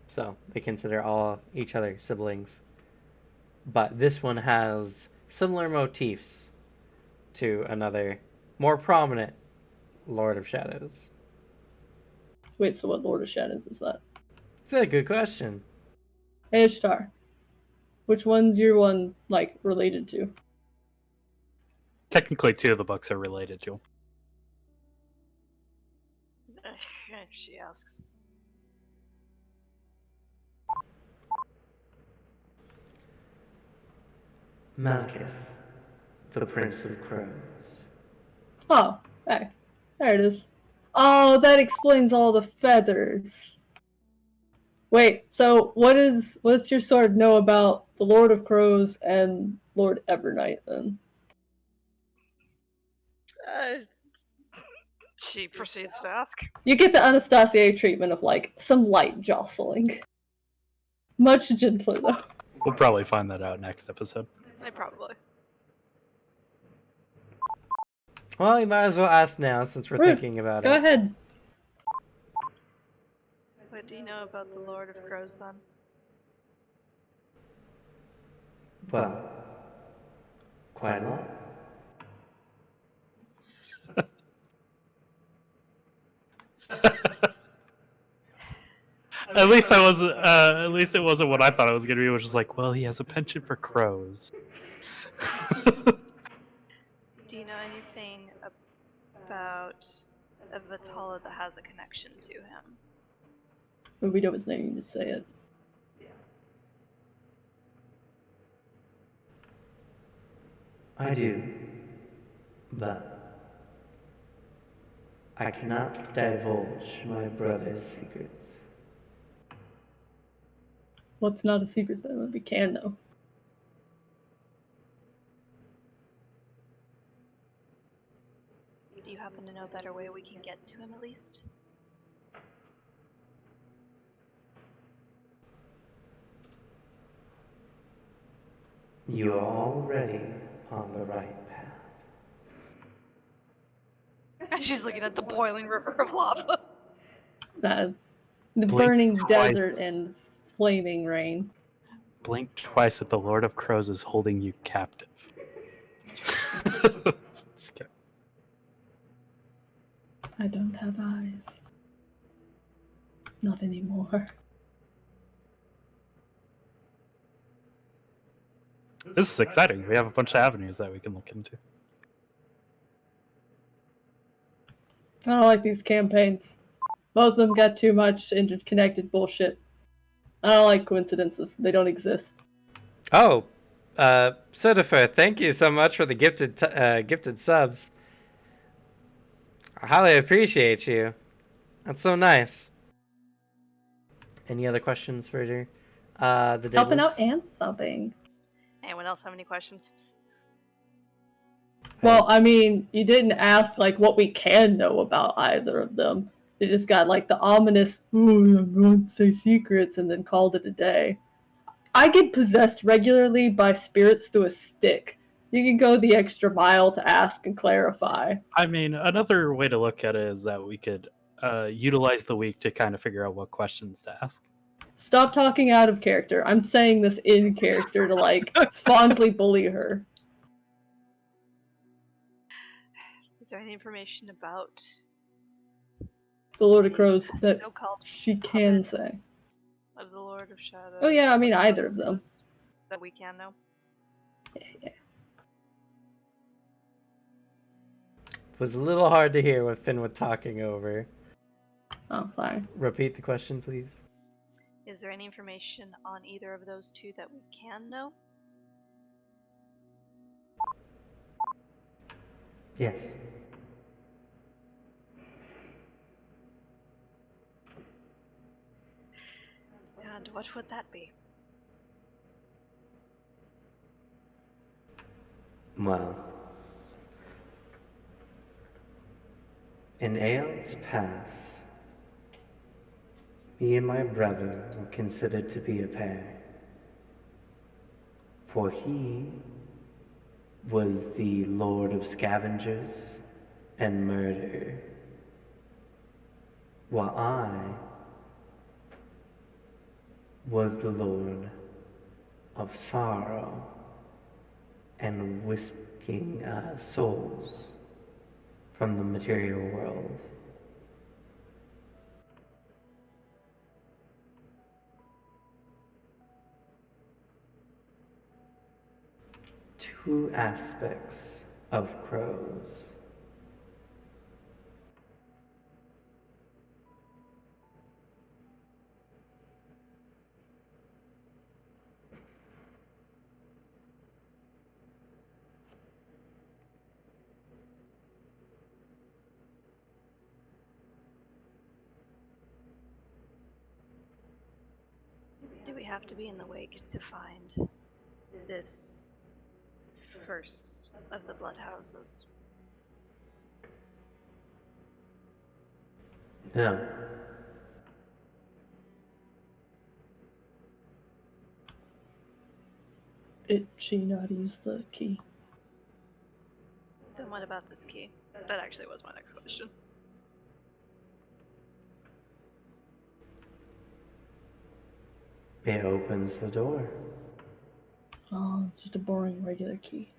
[SPEAKER 2] So they consider all each other siblings. But this one has similar motifs to another more prominent Lord of Shadows.
[SPEAKER 3] Wait, so what Lord of Shadows is that?
[SPEAKER 2] It's a good question.
[SPEAKER 3] Ishtar. Which one's your one, like, related to?
[SPEAKER 4] Technically, 2 of the books are related to him.
[SPEAKER 5] She asks.
[SPEAKER 7] Malekith, the Prince of Crows.
[SPEAKER 3] Oh, hey. There it is. Oh, that explains all the feathers. Wait, so what's your sword know about the Lord of Crows and Lord Evernight then?
[SPEAKER 5] She proceeds to ask.
[SPEAKER 3] You get the Anastasia treatment of like some light jostling. Much gentler though.
[SPEAKER 4] We'll probably find that out next episode.
[SPEAKER 5] Probably.
[SPEAKER 2] Well, you might as well ask now since we're
[SPEAKER 3] Rude.
[SPEAKER 2] thinking about
[SPEAKER 3] Go
[SPEAKER 2] it.
[SPEAKER 3] ahead.
[SPEAKER 5] What do you know about the Lord of Crows then?
[SPEAKER 7] Well, quite a lot.
[SPEAKER 4] At least I was. At least it wasn't what I thought it was gonna be, which is like, well, he has a penchant for crows.
[SPEAKER 5] Do you know anything about a Vitala that has a connection to him?
[SPEAKER 3] When we know his name, you just say it.
[SPEAKER 7] I do, but I cannot divulge my brother's secrets.
[SPEAKER 3] What's not a secret then that we can know?
[SPEAKER 5] Do you happen to know a better way we can get to him at least?
[SPEAKER 7] You are already on the right path.
[SPEAKER 5] She's looking at the boiling river of lava.
[SPEAKER 3] The
[SPEAKER 4] Blink
[SPEAKER 3] burning
[SPEAKER 4] twice.
[SPEAKER 3] desert and flaming rain.
[SPEAKER 4] Blink twice if the Lord of Crows is holding you captive. Just kidding.
[SPEAKER 3] I don't have eyes. Not anymore.
[SPEAKER 4] This is exciting. We have a bunch of avenues that we can look into.
[SPEAKER 3] I don't like these campaigns. Both of them got too much interconnected bullshit. I don't like coincidences. They don't exist.
[SPEAKER 2] Oh, Sodafer, thank you so much for the gifted subs. I highly appreciate you. That's so nice. Any other questions for the
[SPEAKER 3] Helping
[SPEAKER 2] Daedalus?
[SPEAKER 3] out and subbing.
[SPEAKER 5] Anyone else have any questions?
[SPEAKER 3] Well, I mean, you didn't ask like what we can know about either of them. You just got like the ominous, "Oh, I'm going to say secrets," and then called it a day. I get possessed regularly by spirits through a stick. You can go the extra mile to ask and clarify.
[SPEAKER 4] I mean, another way to look at it is that we could utilize the week to kind of figure out what questions to ask.
[SPEAKER 3] Stop talking out of character. I'm saying this in character to like fondly bully her.
[SPEAKER 5] Is there any information about
[SPEAKER 3] The Lord of Crows that
[SPEAKER 5] so-called
[SPEAKER 3] she can
[SPEAKER 5] puppets
[SPEAKER 3] say.
[SPEAKER 5] of the Lord of Shadows?
[SPEAKER 3] Oh yeah, I mean either of them.
[SPEAKER 5] That we can know.
[SPEAKER 3] Yeah.
[SPEAKER 2] It was a little hard to hear what Finn was talking over.
[SPEAKER 3] Oh, sorry.
[SPEAKER 2] Repeat the question, please.
[SPEAKER 5] Is there any information on either of those two that we can know?
[SPEAKER 7] Yes.
[SPEAKER 5] And what would that be?
[SPEAKER 7] Well, in aeons past, me and my brother were considered to be a pair. For he was the Lord of Scavengers and Murder, while I was the Lord of Sorrow and whisking souls from the material world. Two aspects of crows.
[SPEAKER 5] Do we have to be in the wake to find this first of the bloodhouses?
[SPEAKER 7] No.
[SPEAKER 3] Did she not use the key?
[SPEAKER 5] Then what about this key? That actually was my next question.
[SPEAKER 7] It opens the door.
[SPEAKER 3] Oh, it's just a boring regular key.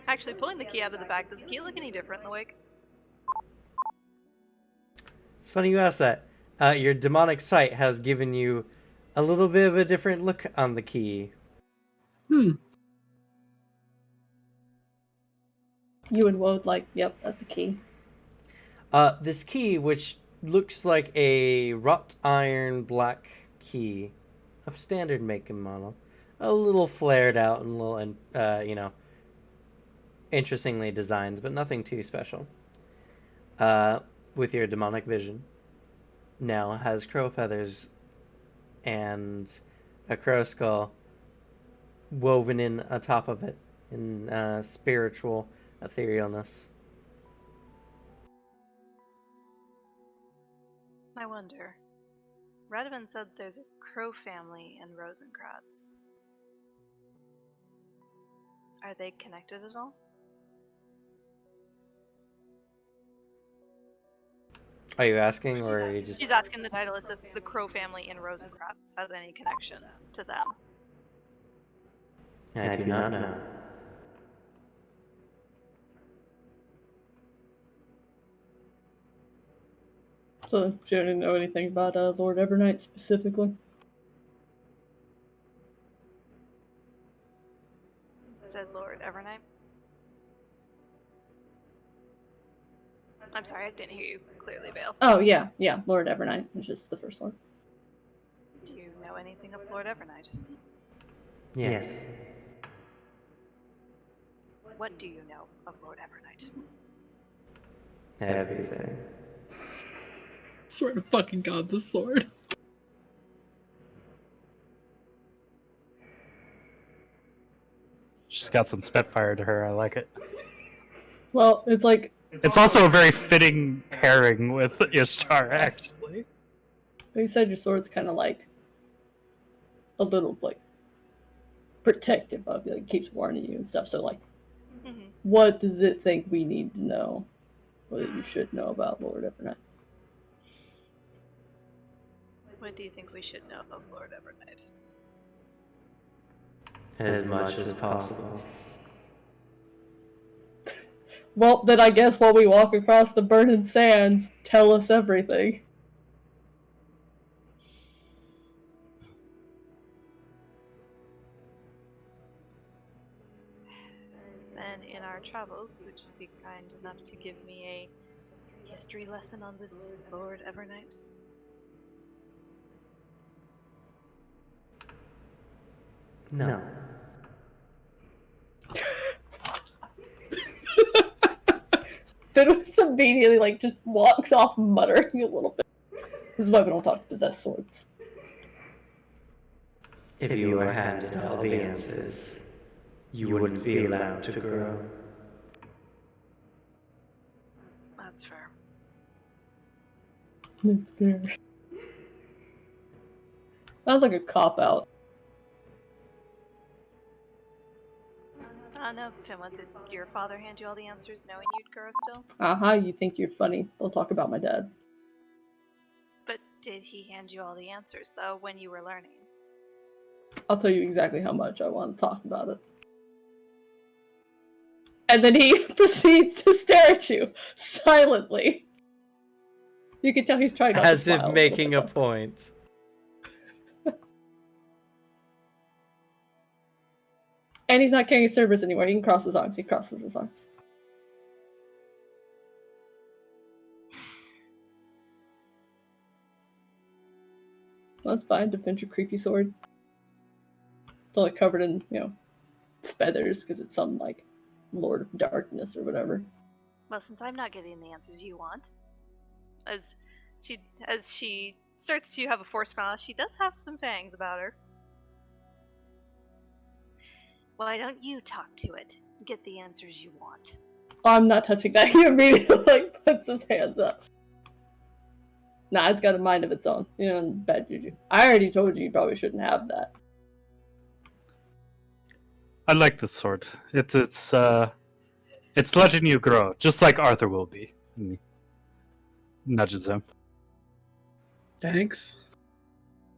[SPEAKER 5] Actually, pulling the key out of the bag, does the key look any different in the wake?
[SPEAKER 2] It's funny you ask that. Your demonic sight has given you a little bit of a different look on the key.
[SPEAKER 3] You and Woad like, yep, that's a key.
[SPEAKER 2] This key, which looks like a wrought iron black key of standard make and model, a little flared out and a little, interestingly designed, but nothing too special. With your demonic vision, now has crow feathers and a crow skull woven in atop of it in spiritual etherealness.
[SPEAKER 5] I wonder. Radovan said there's a crow family in Rosencratz. Are they connected at all?
[SPEAKER 2] Are you asking, or are you just...
[SPEAKER 5] She's asking the titleist if the crow family in Rosencratz has any connection to them.
[SPEAKER 7] I do not know.
[SPEAKER 3] So she didn't know anything about Lord Evernight specifically.
[SPEAKER 5] Said Lord Evernight. I'm sorry, I didn't hear you clearly, Vale.
[SPEAKER 3] Oh yeah, Lord Evernight, which is the first one.
[SPEAKER 5] Do you know anything of Lord Evernight?
[SPEAKER 7] Yes.
[SPEAKER 5] What do you know of Lord Evernight?
[SPEAKER 7] Everything.
[SPEAKER 1] Swear to fucking God, the sword.
[SPEAKER 4] She's got some spitfire to her. I like it.
[SPEAKER 3] Well, it's like
[SPEAKER 4] It's also a very fitting pairing with Ishtar, actually.
[SPEAKER 3] you said, your sword's kind of like a little like protective of you, like keeps warning you and stuff. So like, what does it think we need to know, or that you should know about Lord Evernight?
[SPEAKER 5] What do you think we should know of Lord Evernight?
[SPEAKER 7] As much as possible.
[SPEAKER 3] Well, then I guess while we walk across the burning sands, tell us everything.
[SPEAKER 5] Then in our travels, would you be kind enough to give me a history lesson on this Lord Evernight?
[SPEAKER 7] No.
[SPEAKER 3] Fiddles immediately like just walks off muttering a little bit. This is why we don't talk to possessed swords.
[SPEAKER 7] If you were handed all the answers, you wouldn't be allowed to grow.
[SPEAKER 5] That's fair.
[SPEAKER 3] That's fair. Sounds like a cop-out.
[SPEAKER 5] No, Finland, did your father hand you all the answers knowing you'd grow still?
[SPEAKER 3] You think you're funny. Don't talk about my dad.
[SPEAKER 5] But did he hand you all the answers, though, when you were learning?
[SPEAKER 3] I'll tell you exactly how much I want to talk about it. And then he proceeds to stare at you silently. You can tell he's trying not
[SPEAKER 2] As
[SPEAKER 3] to
[SPEAKER 2] if
[SPEAKER 3] smile
[SPEAKER 2] making a point.
[SPEAKER 3] And he's not carrying a Cerberus anymore. He can cross his arms. He crosses his arms. That's fine. Defend your creepy sword. It's only covered in, feathers because it's some, Lord of Darkness or whatever.
[SPEAKER 5] Well, since I'm not getting the answers you want, as she starts to have a forced smile, she does have some fangs about her. Why don't you talk to it? Get the answers you want.
[SPEAKER 3] I'm not touching that. He immediately puts his hands up. Nah, it's got a mind of its own. Bad juju. I already told you probably shouldn't have that.
[SPEAKER 4] I like this sword. It's letting you grow, just like Arthur will be. He nudges him.
[SPEAKER 1] Thanks.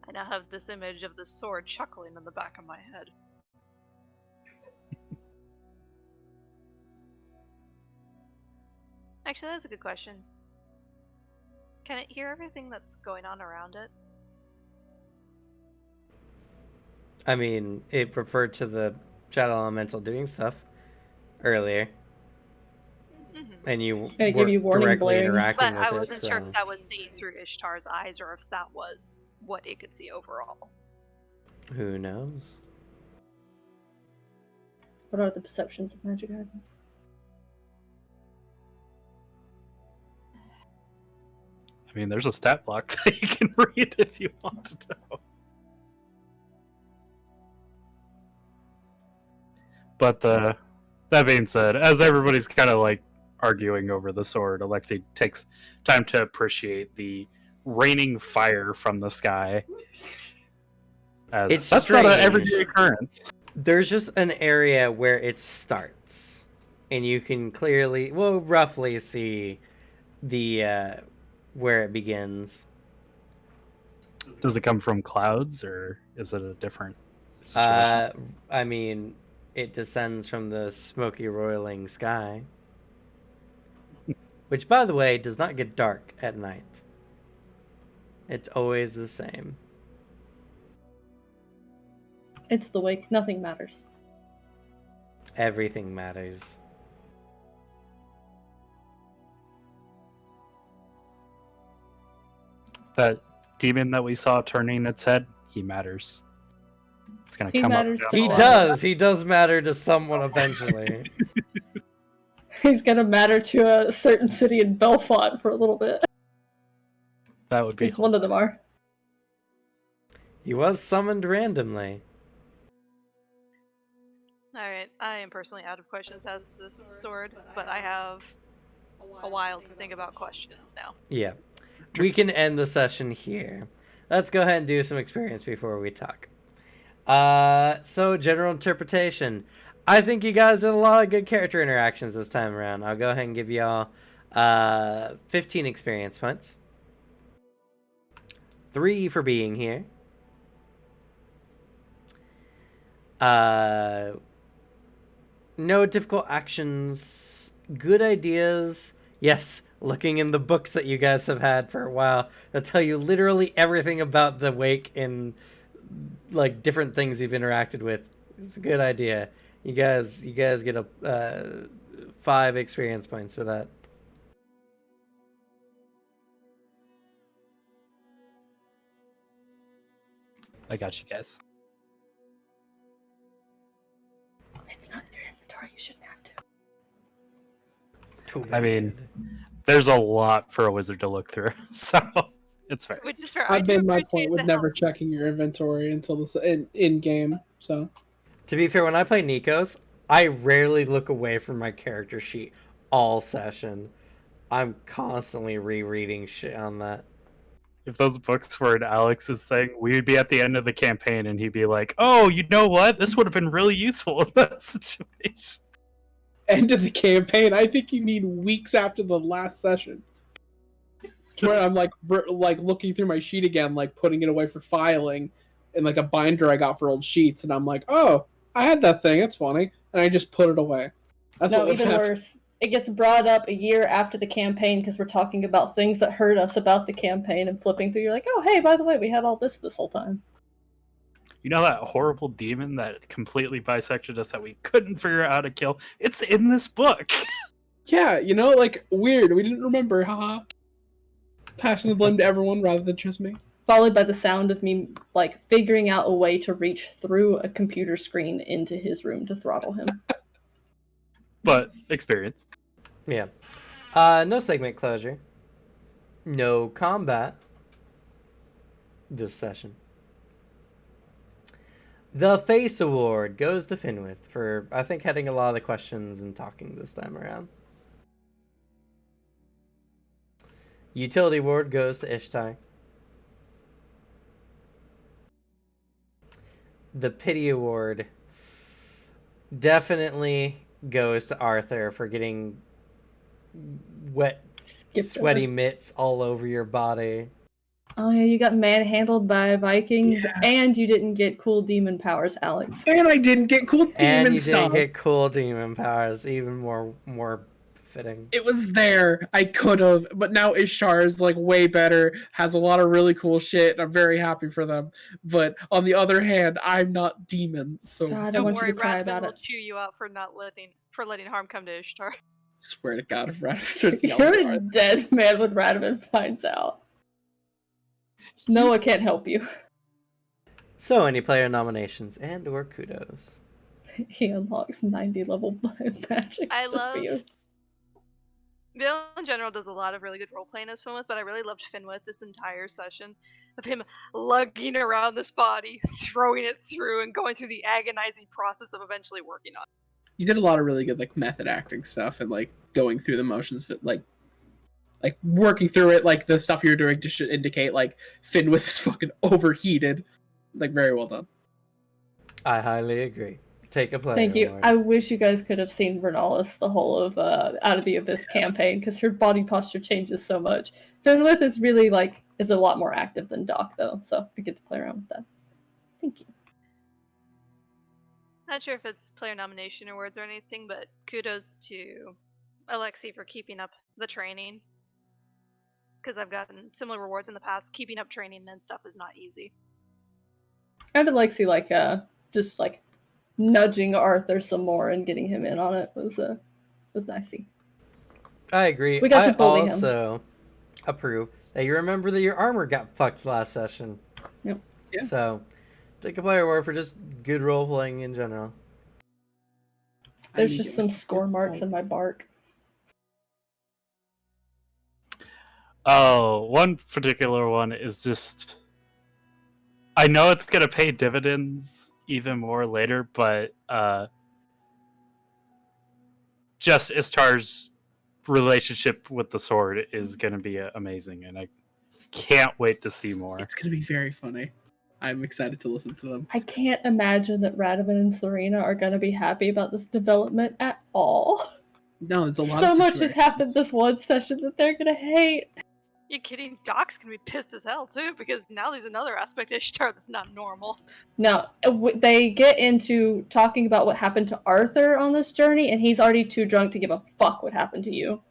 [SPEAKER 5] I now have this image of the sword chuckling in the back of my head. Actually, that's a good question. Can it hear everything that's going on around it?
[SPEAKER 2] I mean, it referred to the Shadow Elemental doing stuff earlier.
[SPEAKER 5] Mm-hmm.
[SPEAKER 2] And you
[SPEAKER 3] give you warning
[SPEAKER 2] directly
[SPEAKER 3] blarings.
[SPEAKER 2] interacting
[SPEAKER 5] But
[SPEAKER 2] with
[SPEAKER 5] I
[SPEAKER 2] it.
[SPEAKER 5] wasn't sure
[SPEAKER 2] So.
[SPEAKER 5] if that was seen through Ishtar's eyes or if that was what it could see overall.
[SPEAKER 2] Who knows?
[SPEAKER 3] What are the perceptions of magic items?
[SPEAKER 4] I mean, there's a stat block that you can read if you want to know. But that being said, as everybody's kind of arguing over the sword, Alexei takes time to appreciate the raining fire from the sky.
[SPEAKER 2] It's
[SPEAKER 4] that's not an
[SPEAKER 2] strange.
[SPEAKER 4] everyday occurrence.
[SPEAKER 2] There's just an area where it starts, and you can clearly, roughly see the where it begins.
[SPEAKER 4] Does it come from clouds, or is it a different situation?
[SPEAKER 2] I mean, it descends from the smoky, roiling sky, which, by the way, does not get dark at night. It's always the same.
[SPEAKER 3] It's the wake. Nothing matters.
[SPEAKER 2] Everything matters.
[SPEAKER 4] That demon that we saw turning its head, he matters. It's gonna
[SPEAKER 3] He
[SPEAKER 4] come
[SPEAKER 3] matters
[SPEAKER 4] up.
[SPEAKER 3] to
[SPEAKER 2] He
[SPEAKER 3] all.
[SPEAKER 2] does. He does matter to someone eventually.
[SPEAKER 3] He's gonna matter to a certain city in Belfont for a little bit.
[SPEAKER 4] That would be.
[SPEAKER 3] At least one of them are.
[SPEAKER 2] He was summoned randomly.
[SPEAKER 5] Alright, I am personally out of questions as this sword, but I have a while to think about questions now.
[SPEAKER 2] Yeah. We can end the session here. Let's go ahead and do some experience before we talk. So general interpretation. I think you guys did a lot of good character interactions this time around. I'll go ahead and give y'all 15 experience points. 3 for being here. No difficult actions. Good ideas. Yes, looking in the books that you guys have had for a while that tell you literally everything about the wake and different things you've interacted with. It's a good idea. You guys get a 5 experience points for that.
[SPEAKER 4] I got you guys.
[SPEAKER 3] It's not in your inventory. You shouldn't have to.
[SPEAKER 4] I mean, there's a lot for a wizard to look through, so it's fair.
[SPEAKER 5] Which is fair.
[SPEAKER 1] I
[SPEAKER 5] do
[SPEAKER 1] made my
[SPEAKER 5] appreciate
[SPEAKER 1] point with
[SPEAKER 5] the
[SPEAKER 1] never
[SPEAKER 5] help.
[SPEAKER 1] checking your inventory until this in game. So
[SPEAKER 2] To be fair, when I play Nikos, I rarely look away from my character sheet all session. I'm constantly rereading shit on that.
[SPEAKER 4] if those books were in Alex's thing, we would be at the end of the campaign and he'd be like, "Oh, you know what? This would have been really useful in that situation."
[SPEAKER 1] End of the campaign. I think you mean weeks after the last session. Where I'm like looking through my sheet again, like putting it away for filing in like a binder I got for old sheets, and I'm like, oh, I had that thing. It's funny, and I just put it away. That's
[SPEAKER 3] No,
[SPEAKER 1] what would
[SPEAKER 3] even
[SPEAKER 1] happen.
[SPEAKER 3] worse. It gets brought up a year after the campaign because we're talking about things that hurt us about the campaign, and flipping through, you're like, oh, hey, by the way, we had all this whole time.
[SPEAKER 4] You know that horrible demon that completely bisected us that we couldn't figure out how to kill? It's in this book.
[SPEAKER 1] Yeah, you know, like weird. We didn't remember. Haha. Passing the blame to everyone rather than just me.
[SPEAKER 3] Followed by the sound of me like figuring out a way to reach through a computer screen into his room to throttle him.
[SPEAKER 4] But experience.
[SPEAKER 2] Yeah. No segment closure. No combat this session. The Face Award goes to Finwith for, I think, heading a lot of the questions and talking this time around. Utility Award goes to Ishtar. The Pity Award definitely goes to Arthur for getting wet, sweaty mitts all over your body.
[SPEAKER 3] Oh yeah, you got manhandled by Vikings,
[SPEAKER 1] Yeah.
[SPEAKER 3] and you didn't get cool demon powers, Alex.
[SPEAKER 1] And I didn't get cool demon
[SPEAKER 2] And you
[SPEAKER 1] stuff.
[SPEAKER 2] didn't get cool demon powers, even more fitting.
[SPEAKER 1] It was there. I could have, but now Ishtar is like way better, has a lot of really cool shit, and I'm very happy for them. But on the other hand, I'm not demon, so
[SPEAKER 3] God, I
[SPEAKER 5] Don't
[SPEAKER 3] want
[SPEAKER 5] worry,
[SPEAKER 3] you to cry
[SPEAKER 5] Radman
[SPEAKER 3] about
[SPEAKER 5] will
[SPEAKER 3] it.
[SPEAKER 5] chew you out for letting harm come to Ishtar.
[SPEAKER 1] swear to God, if Radman starts yelling
[SPEAKER 3] You're
[SPEAKER 1] at
[SPEAKER 3] a
[SPEAKER 1] Arthur.
[SPEAKER 3] dead man when Radovan finds out. Noah can't help you.
[SPEAKER 2] So, any player nominations and or kudos?
[SPEAKER 3] He unlocks 90 level magic
[SPEAKER 5] I
[SPEAKER 3] just for you.
[SPEAKER 5] loved. Bill in general does a lot of really good role playing as Finwith, but I really loved Finwith this entire session of him lugging around this body, throwing it through, and going through the agonizing process of eventually working on it.
[SPEAKER 1] You did a lot of really good like method acting stuff and like going through the motions, like working through it, like the stuff you're doing to should indicate like Finwith is fucking overheated. Like very well done.
[SPEAKER 2] I highly agree. Take a player
[SPEAKER 3] Thank you.
[SPEAKER 2] award.
[SPEAKER 3] I wish you guys could have seen Vernalis the whole of Out of the Abyss campaign, because her body posture changes so much. Finwith is really is a lot more active than Doc though, so I get to play around with that. Thank you.
[SPEAKER 5] Not sure if it's player nomination awards or anything, but kudos to Alexi for keeping up the training. Because I've gotten similar rewards in the past. Keeping up training and stuff is not easy.
[SPEAKER 3] And Alexi just nudging Arthur some more and getting him in on it was nicey.
[SPEAKER 2] I agree.
[SPEAKER 3] We got to bully him.
[SPEAKER 2] I also approve that you remember that your armor got fucked last session.
[SPEAKER 3] Yep.
[SPEAKER 1] Yeah.
[SPEAKER 2] So, take a player award for just good role playing in general.
[SPEAKER 3] There's just some score marks in my bark.
[SPEAKER 4] Oh, one particular one is just... I know it's going to pay dividends even more later, but just Istar's relationship with the sword is going to be amazing, and I can't wait to see more.
[SPEAKER 1] It's gonna be very funny. I'm excited to listen to them.
[SPEAKER 3] I can't imagine that Radovan and Serena are going to be happy about this development at all.
[SPEAKER 1] No, there's a lot
[SPEAKER 3] So
[SPEAKER 1] of
[SPEAKER 3] much has
[SPEAKER 1] situations.
[SPEAKER 3] happened this one session that they're going to hate.
[SPEAKER 5] You kidding? Doc's gonna be pissed as hell too, because now there's another aspect of Ishtar that's not normal.
[SPEAKER 3] No, they get into talking about what happened to Arthur on this journey, and he's already too drunk to give a fuck what happened to you.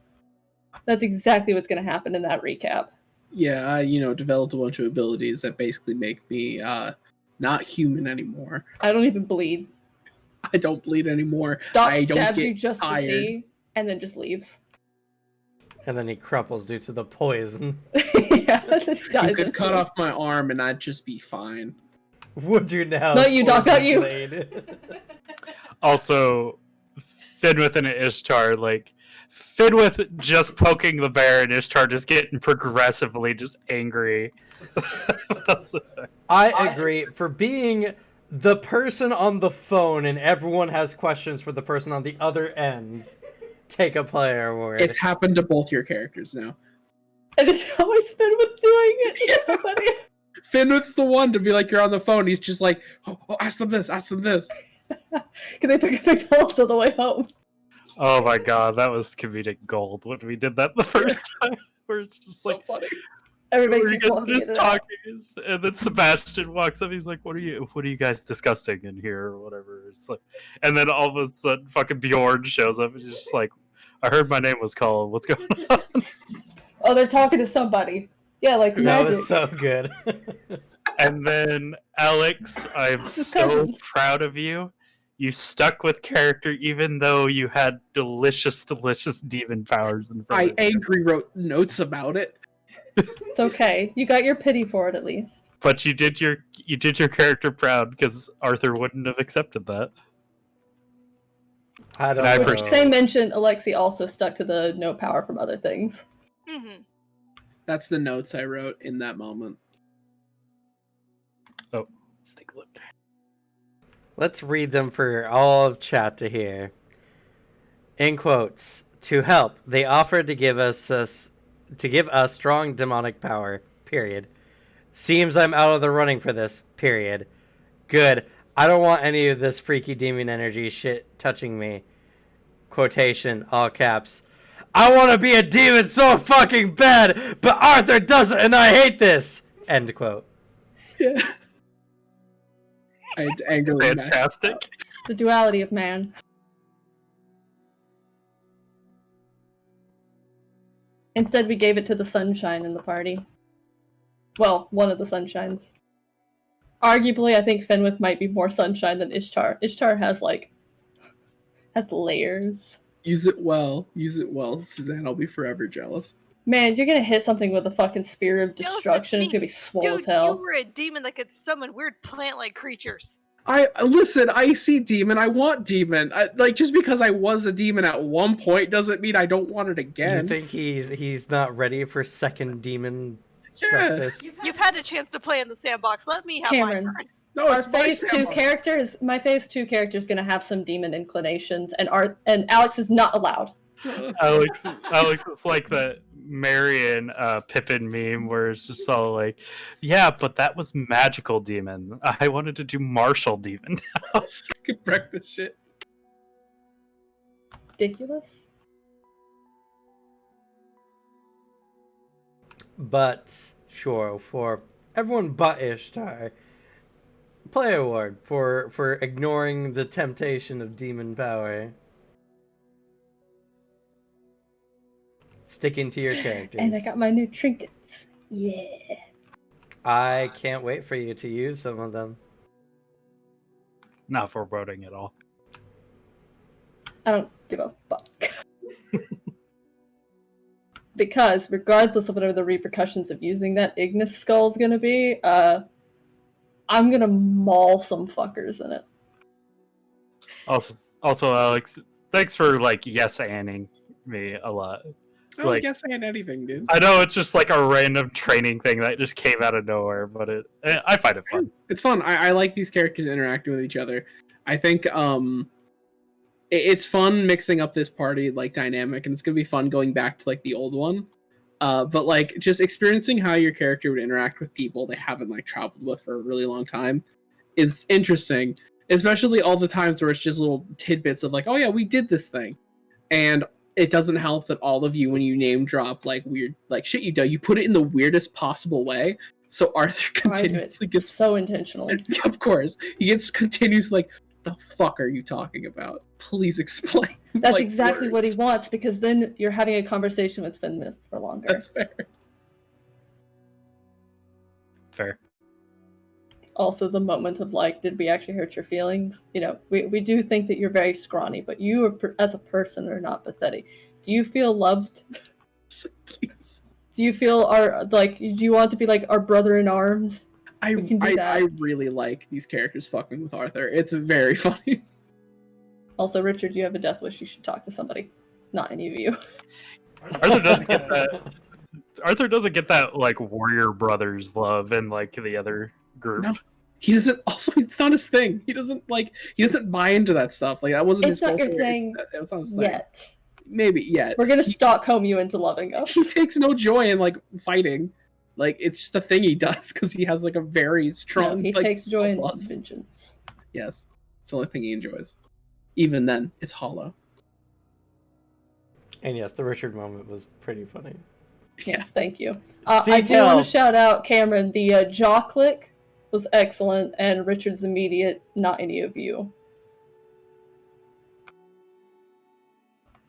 [SPEAKER 3] That's exactly what's going to happen in that recap.
[SPEAKER 1] Yeah, I developed a bunch of abilities that basically make me not human anymore.
[SPEAKER 3] I don't even bleed.
[SPEAKER 1] I don't bleed anymore.
[SPEAKER 3] Doc
[SPEAKER 1] I don't
[SPEAKER 3] stabs
[SPEAKER 1] get
[SPEAKER 3] you just
[SPEAKER 1] tired.
[SPEAKER 3] to see, and then just leaves.
[SPEAKER 2] And then he crumples due to the poison.
[SPEAKER 3] Yeah, then he dies
[SPEAKER 1] You could cut
[SPEAKER 3] instantly.
[SPEAKER 1] off my arm and I'd just be fine.
[SPEAKER 2] Would you now?
[SPEAKER 3] Not you, Doc, not
[SPEAKER 2] poison
[SPEAKER 3] you.
[SPEAKER 2] blade?
[SPEAKER 4] Also, Finwith and Ishtar, Finwith just poking the bear and Ishtar just getting progressively just angry.
[SPEAKER 2] I agree. For being the person on the phone and everyone has questions for the person on the other end, take a player award.
[SPEAKER 1] It's happened to both your characters now.
[SPEAKER 3] And it's always Fenwith doing it to somebody.
[SPEAKER 1] Fenwith's the one to be like, you're on the phone. He's just like, oh, ask them this, ask them this.
[SPEAKER 3] Can they pick up McDonald's on the way home?
[SPEAKER 4] Oh my god, that was comedic gold when we did that the first time. Where it's just
[SPEAKER 1] So
[SPEAKER 4] like
[SPEAKER 1] funny.
[SPEAKER 3] Everybody
[SPEAKER 4] we're
[SPEAKER 3] keeps walking
[SPEAKER 4] just
[SPEAKER 3] in and out.
[SPEAKER 4] talking, and then Sebastian walks up. He's like, "What are you guys discussing in here, or whatever?" It's like, and then all of a sudden, fucking Bjorn shows up, and he's just like, "I heard my name was called. What's going on?"
[SPEAKER 3] Oh, they're talking to somebody. Yeah, like
[SPEAKER 2] That
[SPEAKER 3] magic.
[SPEAKER 2] was so good.
[SPEAKER 4] And then Alex, I'm
[SPEAKER 3] His
[SPEAKER 4] so
[SPEAKER 3] cousin.
[SPEAKER 4] proud of you. You stuck with character even though you had delicious demon powers in front
[SPEAKER 1] I
[SPEAKER 4] of you.
[SPEAKER 1] angry wrote notes about it.
[SPEAKER 3] It's okay. You got your pity for it at least.
[SPEAKER 4] But you did your character proud because Arthur wouldn't have accepted that.
[SPEAKER 2] I don't
[SPEAKER 4] I
[SPEAKER 2] know.
[SPEAKER 3] Which, same mention, Alexi also stuck to the no power from other things.
[SPEAKER 5] Mm-hmm.
[SPEAKER 1] That's the notes I wrote in that moment.
[SPEAKER 4] Oh, let's take a look.
[SPEAKER 2] Let's read them for all of chat to hear. In quotes, to help, they offered to give us strong demonic power. Period. Seems I'm out of the running for this. Period. Good. I don't want any of this freaky demon energy shit touching me. Quotation, all caps. I want to be a demon so fucking bad, but Arthur doesn't, and I hate this. End quote.
[SPEAKER 1] Yeah. I angrily
[SPEAKER 4] Fantastic.
[SPEAKER 3] The duality of man. Instead, we gave it to the sunshine in the party. Well, one of the sunshines. Arguably, I think Fenwith might be more sunshine than Ishtar. Ishtar has, has layers.
[SPEAKER 1] Use it well. Use it well, Suzanne. I'll be forever jealous.
[SPEAKER 3] Man, you're gonna hit something with a fucking spear of
[SPEAKER 5] Jealous of
[SPEAKER 3] destruction. It's
[SPEAKER 5] me.
[SPEAKER 3] gonna be swole
[SPEAKER 5] Dude,
[SPEAKER 3] as hell.
[SPEAKER 5] you were a demon that could summon weird plant-like creatures.
[SPEAKER 1] Listen, I see demon. I want demon. Just because I was a demon at one point doesn't mean I don't want it again.
[SPEAKER 2] You think he's not ready for second demon
[SPEAKER 1] Yeah.
[SPEAKER 2] breakfast?
[SPEAKER 5] You've had a chance to play in the sandbox. Let me have
[SPEAKER 3] Cameron.
[SPEAKER 5] my turn.
[SPEAKER 1] No,
[SPEAKER 3] Our
[SPEAKER 1] it's my
[SPEAKER 3] phase 2
[SPEAKER 1] sandbox.
[SPEAKER 3] characters, my phase 2 character is gonna have some demon inclinations, and Alex is not allowed.
[SPEAKER 4] Alex is like the Marion Pippin meme where it's just all like, yeah, but that was magical demon. I wanted to do martial demon.
[SPEAKER 1] Fucking breakfast shit.
[SPEAKER 3] Ridiculous.
[SPEAKER 2] But sure, for everyone but Ishtar, play award for ignoring the temptation of demon power. Sticking to your characters.
[SPEAKER 3] And I got my new trinkets. Yeah.
[SPEAKER 2] I can't wait for you to use some of them.
[SPEAKER 4] Not foreboding at all.
[SPEAKER 3] I don't give a fuck. Because regardless of whatever the repercussions of using that Ignis skull is gonna be, I'm gonna maul some fuckers in it.
[SPEAKER 4] Also, Alex, thanks for yes-anding me a lot.
[SPEAKER 1] I don't guess I had anything, dude.
[SPEAKER 4] I know it's just like a random training thing that just came out of nowhere, but I find it fun.
[SPEAKER 1] It's fun. I like these characters interacting with each other. I think it's fun mixing up this party dynamic, and it's gonna be fun going back to the old one. But just experiencing how your character would interact with people they haven't traveled with for a really long time is interesting. Especially all the times where it's just little tidbits of oh yeah, we did this thing, and it doesn't help that all of you, when you name drop weird shit you do, you put it in the weirdest possible way. So Arthur continuously gets
[SPEAKER 3] so intentionally.
[SPEAKER 1] Of course, he gets continuously the fuck are you talking about? Please explain.
[SPEAKER 3] That's exactly what he
[SPEAKER 1] words.
[SPEAKER 3] wants, because then you're having a conversation with Finmist for longer.
[SPEAKER 1] That's fair.
[SPEAKER 4] Fair.
[SPEAKER 3] Also, the moment of did we actually hurt your feelings? We do think that you're very scrawny, but you as a person are not pathetic. Do you feel loved?
[SPEAKER 1] Please.
[SPEAKER 3] Do you feel do you want to be our brother in arms?
[SPEAKER 1] I
[SPEAKER 3] can do that.
[SPEAKER 1] I really like these characters fucking with Arthur. It's very funny.
[SPEAKER 3] Also, Richard, you have a death wish. You should talk to somebody. Not any of you.
[SPEAKER 4] Arthur doesn't get that. Arthur doesn't get that warrior brothers love in the other group.
[SPEAKER 1] No, he doesn't. Also, it's not his thing. He doesn't he doesn't buy into that stuff. That wasn't
[SPEAKER 3] It's
[SPEAKER 1] his
[SPEAKER 3] not your
[SPEAKER 1] culture.
[SPEAKER 3] thing
[SPEAKER 1] It's not his thing.
[SPEAKER 3] Yet.
[SPEAKER 1] Maybe, yeah.
[SPEAKER 3] We're gonna Stockholm you into loving us.
[SPEAKER 1] He takes no joy in like fighting. Like it's just a thing he does because he has like a very strong.
[SPEAKER 3] No, he
[SPEAKER 1] like,
[SPEAKER 3] takes joy in
[SPEAKER 1] bloodlust.
[SPEAKER 3] vengeance.
[SPEAKER 1] Yes, it's the only thing he enjoys. Even then, it's hollow.
[SPEAKER 2] And yes, the Richard moment was pretty funny.
[SPEAKER 3] Yes, thank you.
[SPEAKER 2] Seek
[SPEAKER 3] I do want
[SPEAKER 2] help.
[SPEAKER 3] to shout out Cameron. The jaw click was excellent, and Richard's immediate, not any of you.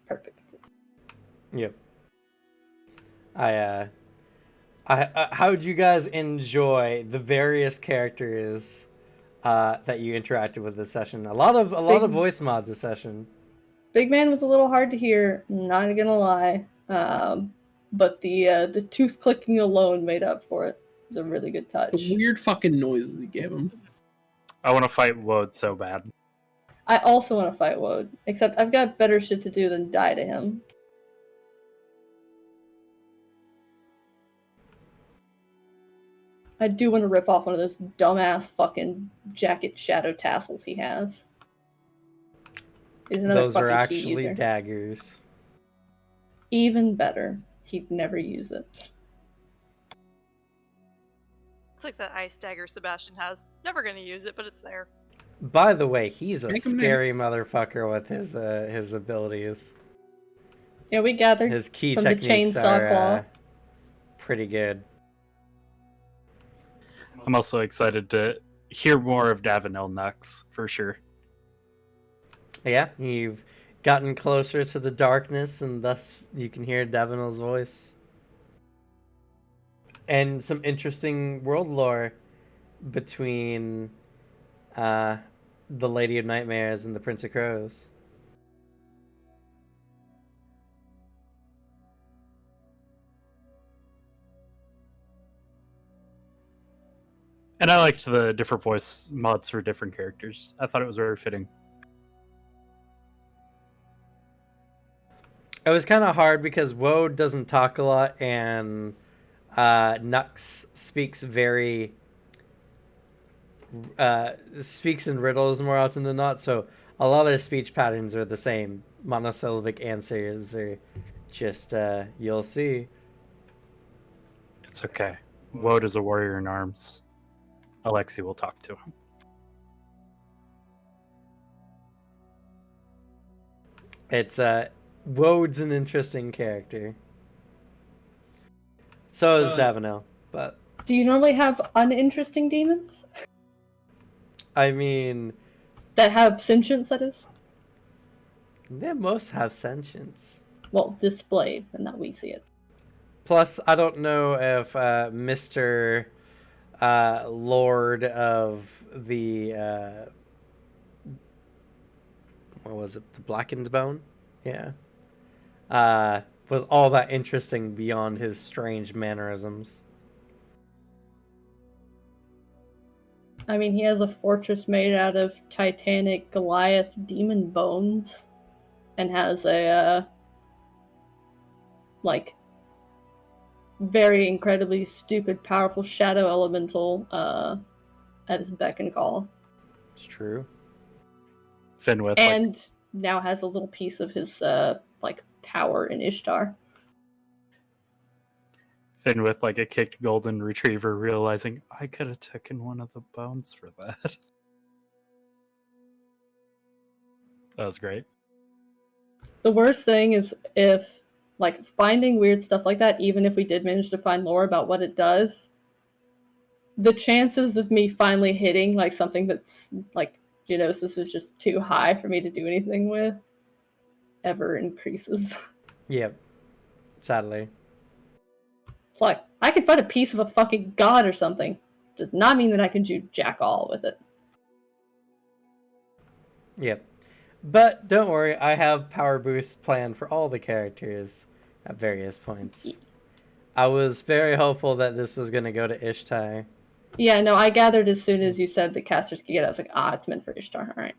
[SPEAKER 3] Perfect.
[SPEAKER 2] Yep. How would you guys enjoy the various characters that you interacted with this session? A lot of voice mod this session.
[SPEAKER 3] Big Man was a little hard to hear, not gonna lie. But the tooth clicking alone made up for it. It was a really good touch.
[SPEAKER 1] The weird fucking noises he gave him.
[SPEAKER 4] I want to fight Woad so bad.
[SPEAKER 3] I also want to fight Woad, except I've got better shit to do than die to him. I do want to rip off one of those dumbass fucking jacket shadow tassels he has. He's another
[SPEAKER 2] Those
[SPEAKER 3] fucking
[SPEAKER 2] are
[SPEAKER 3] key
[SPEAKER 2] actually
[SPEAKER 3] user.
[SPEAKER 2] daggers.
[SPEAKER 3] Even better, he'd never use it.
[SPEAKER 5] It's like that ice dagger Sebastian has. Never gonna use it, but it's there.
[SPEAKER 2] By the way, he's a
[SPEAKER 1] Make him
[SPEAKER 2] scary motherfucker with his abilities.
[SPEAKER 3] Yeah, we gathered
[SPEAKER 2] His key
[SPEAKER 3] from the
[SPEAKER 2] techniques
[SPEAKER 3] chainsaw
[SPEAKER 2] are
[SPEAKER 3] claw.
[SPEAKER 2] pretty good.
[SPEAKER 4] I'm also excited to hear more of Davenel Nux, for sure.
[SPEAKER 2] Yeah, you've gotten closer to the darkness, and thus you can hear Davenel's voice. And some interesting world lore between the Lady of Nightmares and the Prince of Crows.
[SPEAKER 4] And I liked the different voice mods for different characters. I thought it was very fitting.
[SPEAKER 2] It was kind of hard because Woad doesn't talk a lot, and Nux speaks speaks in riddles more often than not. So a lot of their speech patterns are the same. Monosyllabic answers, or just you'll see.
[SPEAKER 4] It's okay. Woad is a warrior in arms. Alexi will talk to him.
[SPEAKER 2] It's Woad's an interesting character. So is Davenel, but
[SPEAKER 3] Do you normally have uninteresting demons?
[SPEAKER 2] I mean,
[SPEAKER 3] That have sentience, that is?
[SPEAKER 2] they most have sentience.
[SPEAKER 3] Well, displayed, and that we see it.
[SPEAKER 2] Plus, I don't know if Mr. Lord of the what was it? The Blackened Bone? Yeah. Was all that interesting beyond his strange mannerisms.
[SPEAKER 3] I mean, he has a fortress made out of Titanic Goliath demon bones, and has a, like, very incredibly stupid, powerful shadow elemental at his beck and call.
[SPEAKER 2] It's true.
[SPEAKER 4] Finwith,
[SPEAKER 3] And now has a little piece of his, like, power in Ishtar.
[SPEAKER 4] Finwith like a kicked golden retriever, realizing I could have taken one of the bones for that. That was great.
[SPEAKER 3] The worst thing is if, like, finding weird stuff like that, even if we did manage to find lore about what it does, the chances of me finally hitting, like, something that's, like, Geonosis is just too high for me to do anything with ever increases.
[SPEAKER 2] Yep. Sadly.
[SPEAKER 3] It's like, I can find a piece of a fucking god or something. Does not mean that I can do jack all with it.
[SPEAKER 2] Yep. But don't worry, I have power boosts planned for all the characters at various points. I was very hopeful that this was going to go to Ishtar.
[SPEAKER 3] Yeah, no, I gathered as soon as you said the casters could get it, I was like, it's meant for Ishtar, alright.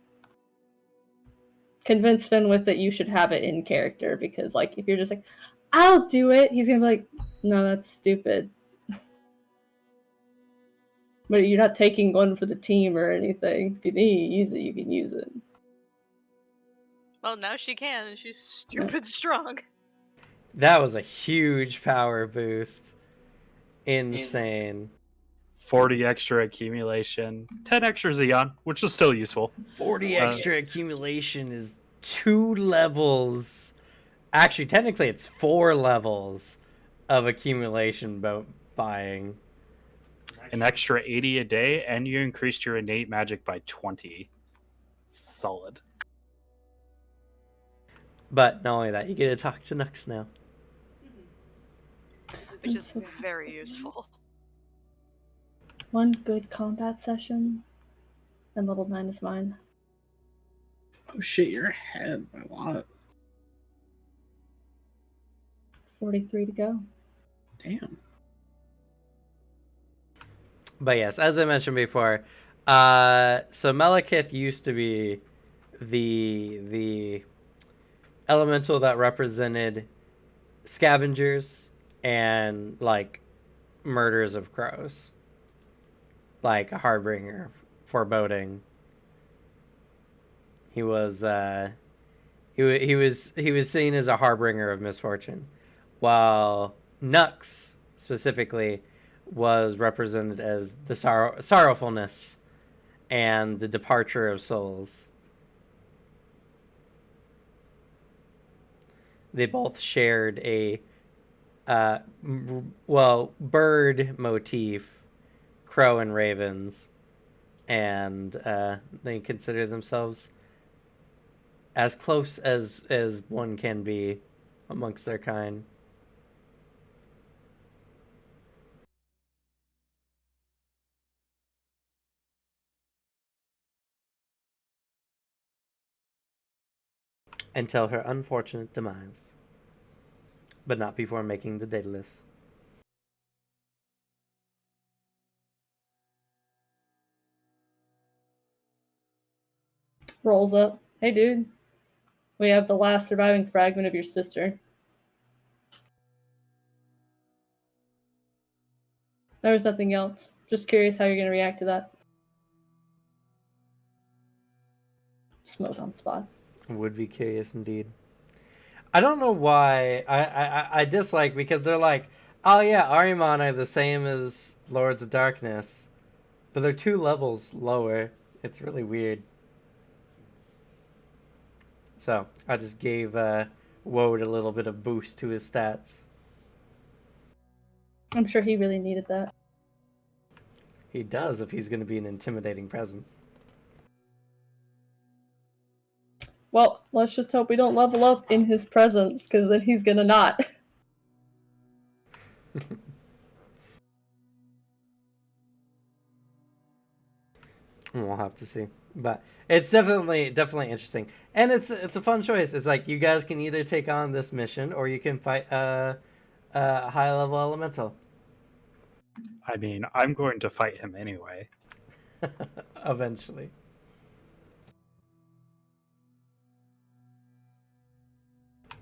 [SPEAKER 3] Convince Finwith that you should have it in character, because, like, if you're just like, I'll do it, he's gonna be like, no, that's stupid. But you're not taking one for the team or anything. If you need to use it, you can use it.
[SPEAKER 5] Well, now she can, and she's stupid strong.
[SPEAKER 2] That was a huge power boost. Insane.
[SPEAKER 4] 40 extra accumulation, 10 extra Xeon, which is still useful.
[SPEAKER 2] 40 extra accumulation is 2 levels. Actually, technically, it's 4 levels of accumulation buying.
[SPEAKER 4] An extra 80 a day, and you increased your innate magic by 20. Solid.
[SPEAKER 2] But not only that, you get to talk to Nux now.
[SPEAKER 5] Which is very useful.
[SPEAKER 3] One good combat session, and level 9 is mine.
[SPEAKER 1] Oh shit, you're ahead by a lot.
[SPEAKER 3] 43 to go.
[SPEAKER 1] Damn.
[SPEAKER 2] But yes, as I mentioned before, so Malekith used to be the elemental that represented scavengers and like murders of crows, like a harbinger, foreboding. He was he was seen as a harbinger of misfortune, while Nux specifically was represented as the sorrowfulness and the departure of souls. They both shared a bird motif, crow and ravens, and they consider themselves as close as one can be amongst their kind. Until her unfortunate demise. But not before making the Daedalus.
[SPEAKER 3] Rolls up. Hey, dude. We have the last surviving fragment of your sister. There's nothing else. Just curious how you're going to react to that. Smoke on spot.
[SPEAKER 2] Would be curious indeed. I don't know why I dislike, because they're like, oh yeah, Ahriman are the same as Lords of Darkness, but they're 2 levels lower. It's really weird. So I just gave Woad a little bit of boost to his stats.
[SPEAKER 3] I'm sure he really needed that.
[SPEAKER 2] He does, if he's going to be an intimidating presence.
[SPEAKER 3] Well, let's just hope we don't level up in his presence, because then he's gonna not.
[SPEAKER 2] We'll have to see. But it's definitely interesting. And it's a fun choice. It's like, you guys can either take on this mission, or you can fight a high-level elemental.
[SPEAKER 4] I mean, I'm going to fight him anyway.
[SPEAKER 2] Eventually.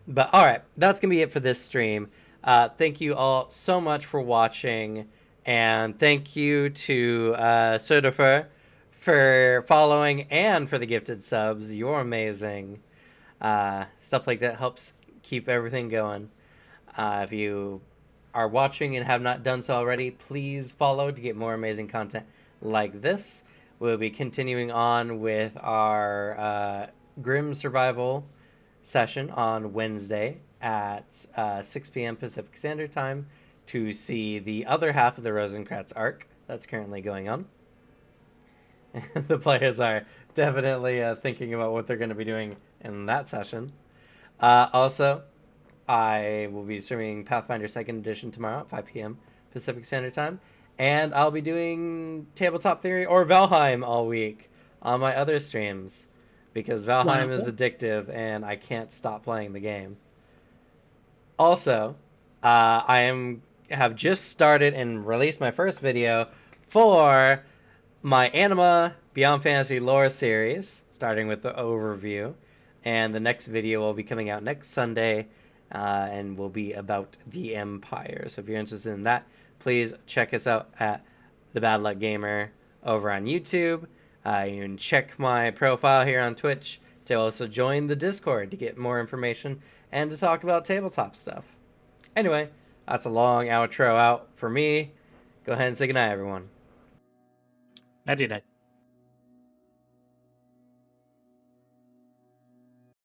[SPEAKER 2] But alright, that's going to be it for this stream. Thank you all so much for watching. And thank you to Sodafer for following and for the gifted subs. You're amazing. Stuff like that helps keep everything going. If you are watching and have not done so already, please follow to get more amazing content like this. We'll be continuing on with our Grim Survival session on Wednesday at 6 p.m. Pacific Standard Time to see the other half of the Rosencratz arc that's currently going on. The players are definitely thinking about what they're going to be doing in that session. Also, I will be streaming Pathfinder 2nd Edition tomorrow at 5 p.m. Pacific Standard Time. And I'll be doing Tabletop Theory or Valheim all week on my other streams, because Valheim is addictive and I can't stop playing the game. Also, I have just started and released my first video for my Anima Beyond Fantasy Lore series, starting with the overview. And the next video will be coming out next Sunday and will be about the Empire. So if you're interested in that, please check us out at The Bad Luck Gamer over on YouTube. You can check my profile here on Twitch to also join the Discord to get more information and to talk about tabletop stuff. Anyway, that's a long outro out for me. Go ahead and say goodnight, everyone.
[SPEAKER 4] Nighty night.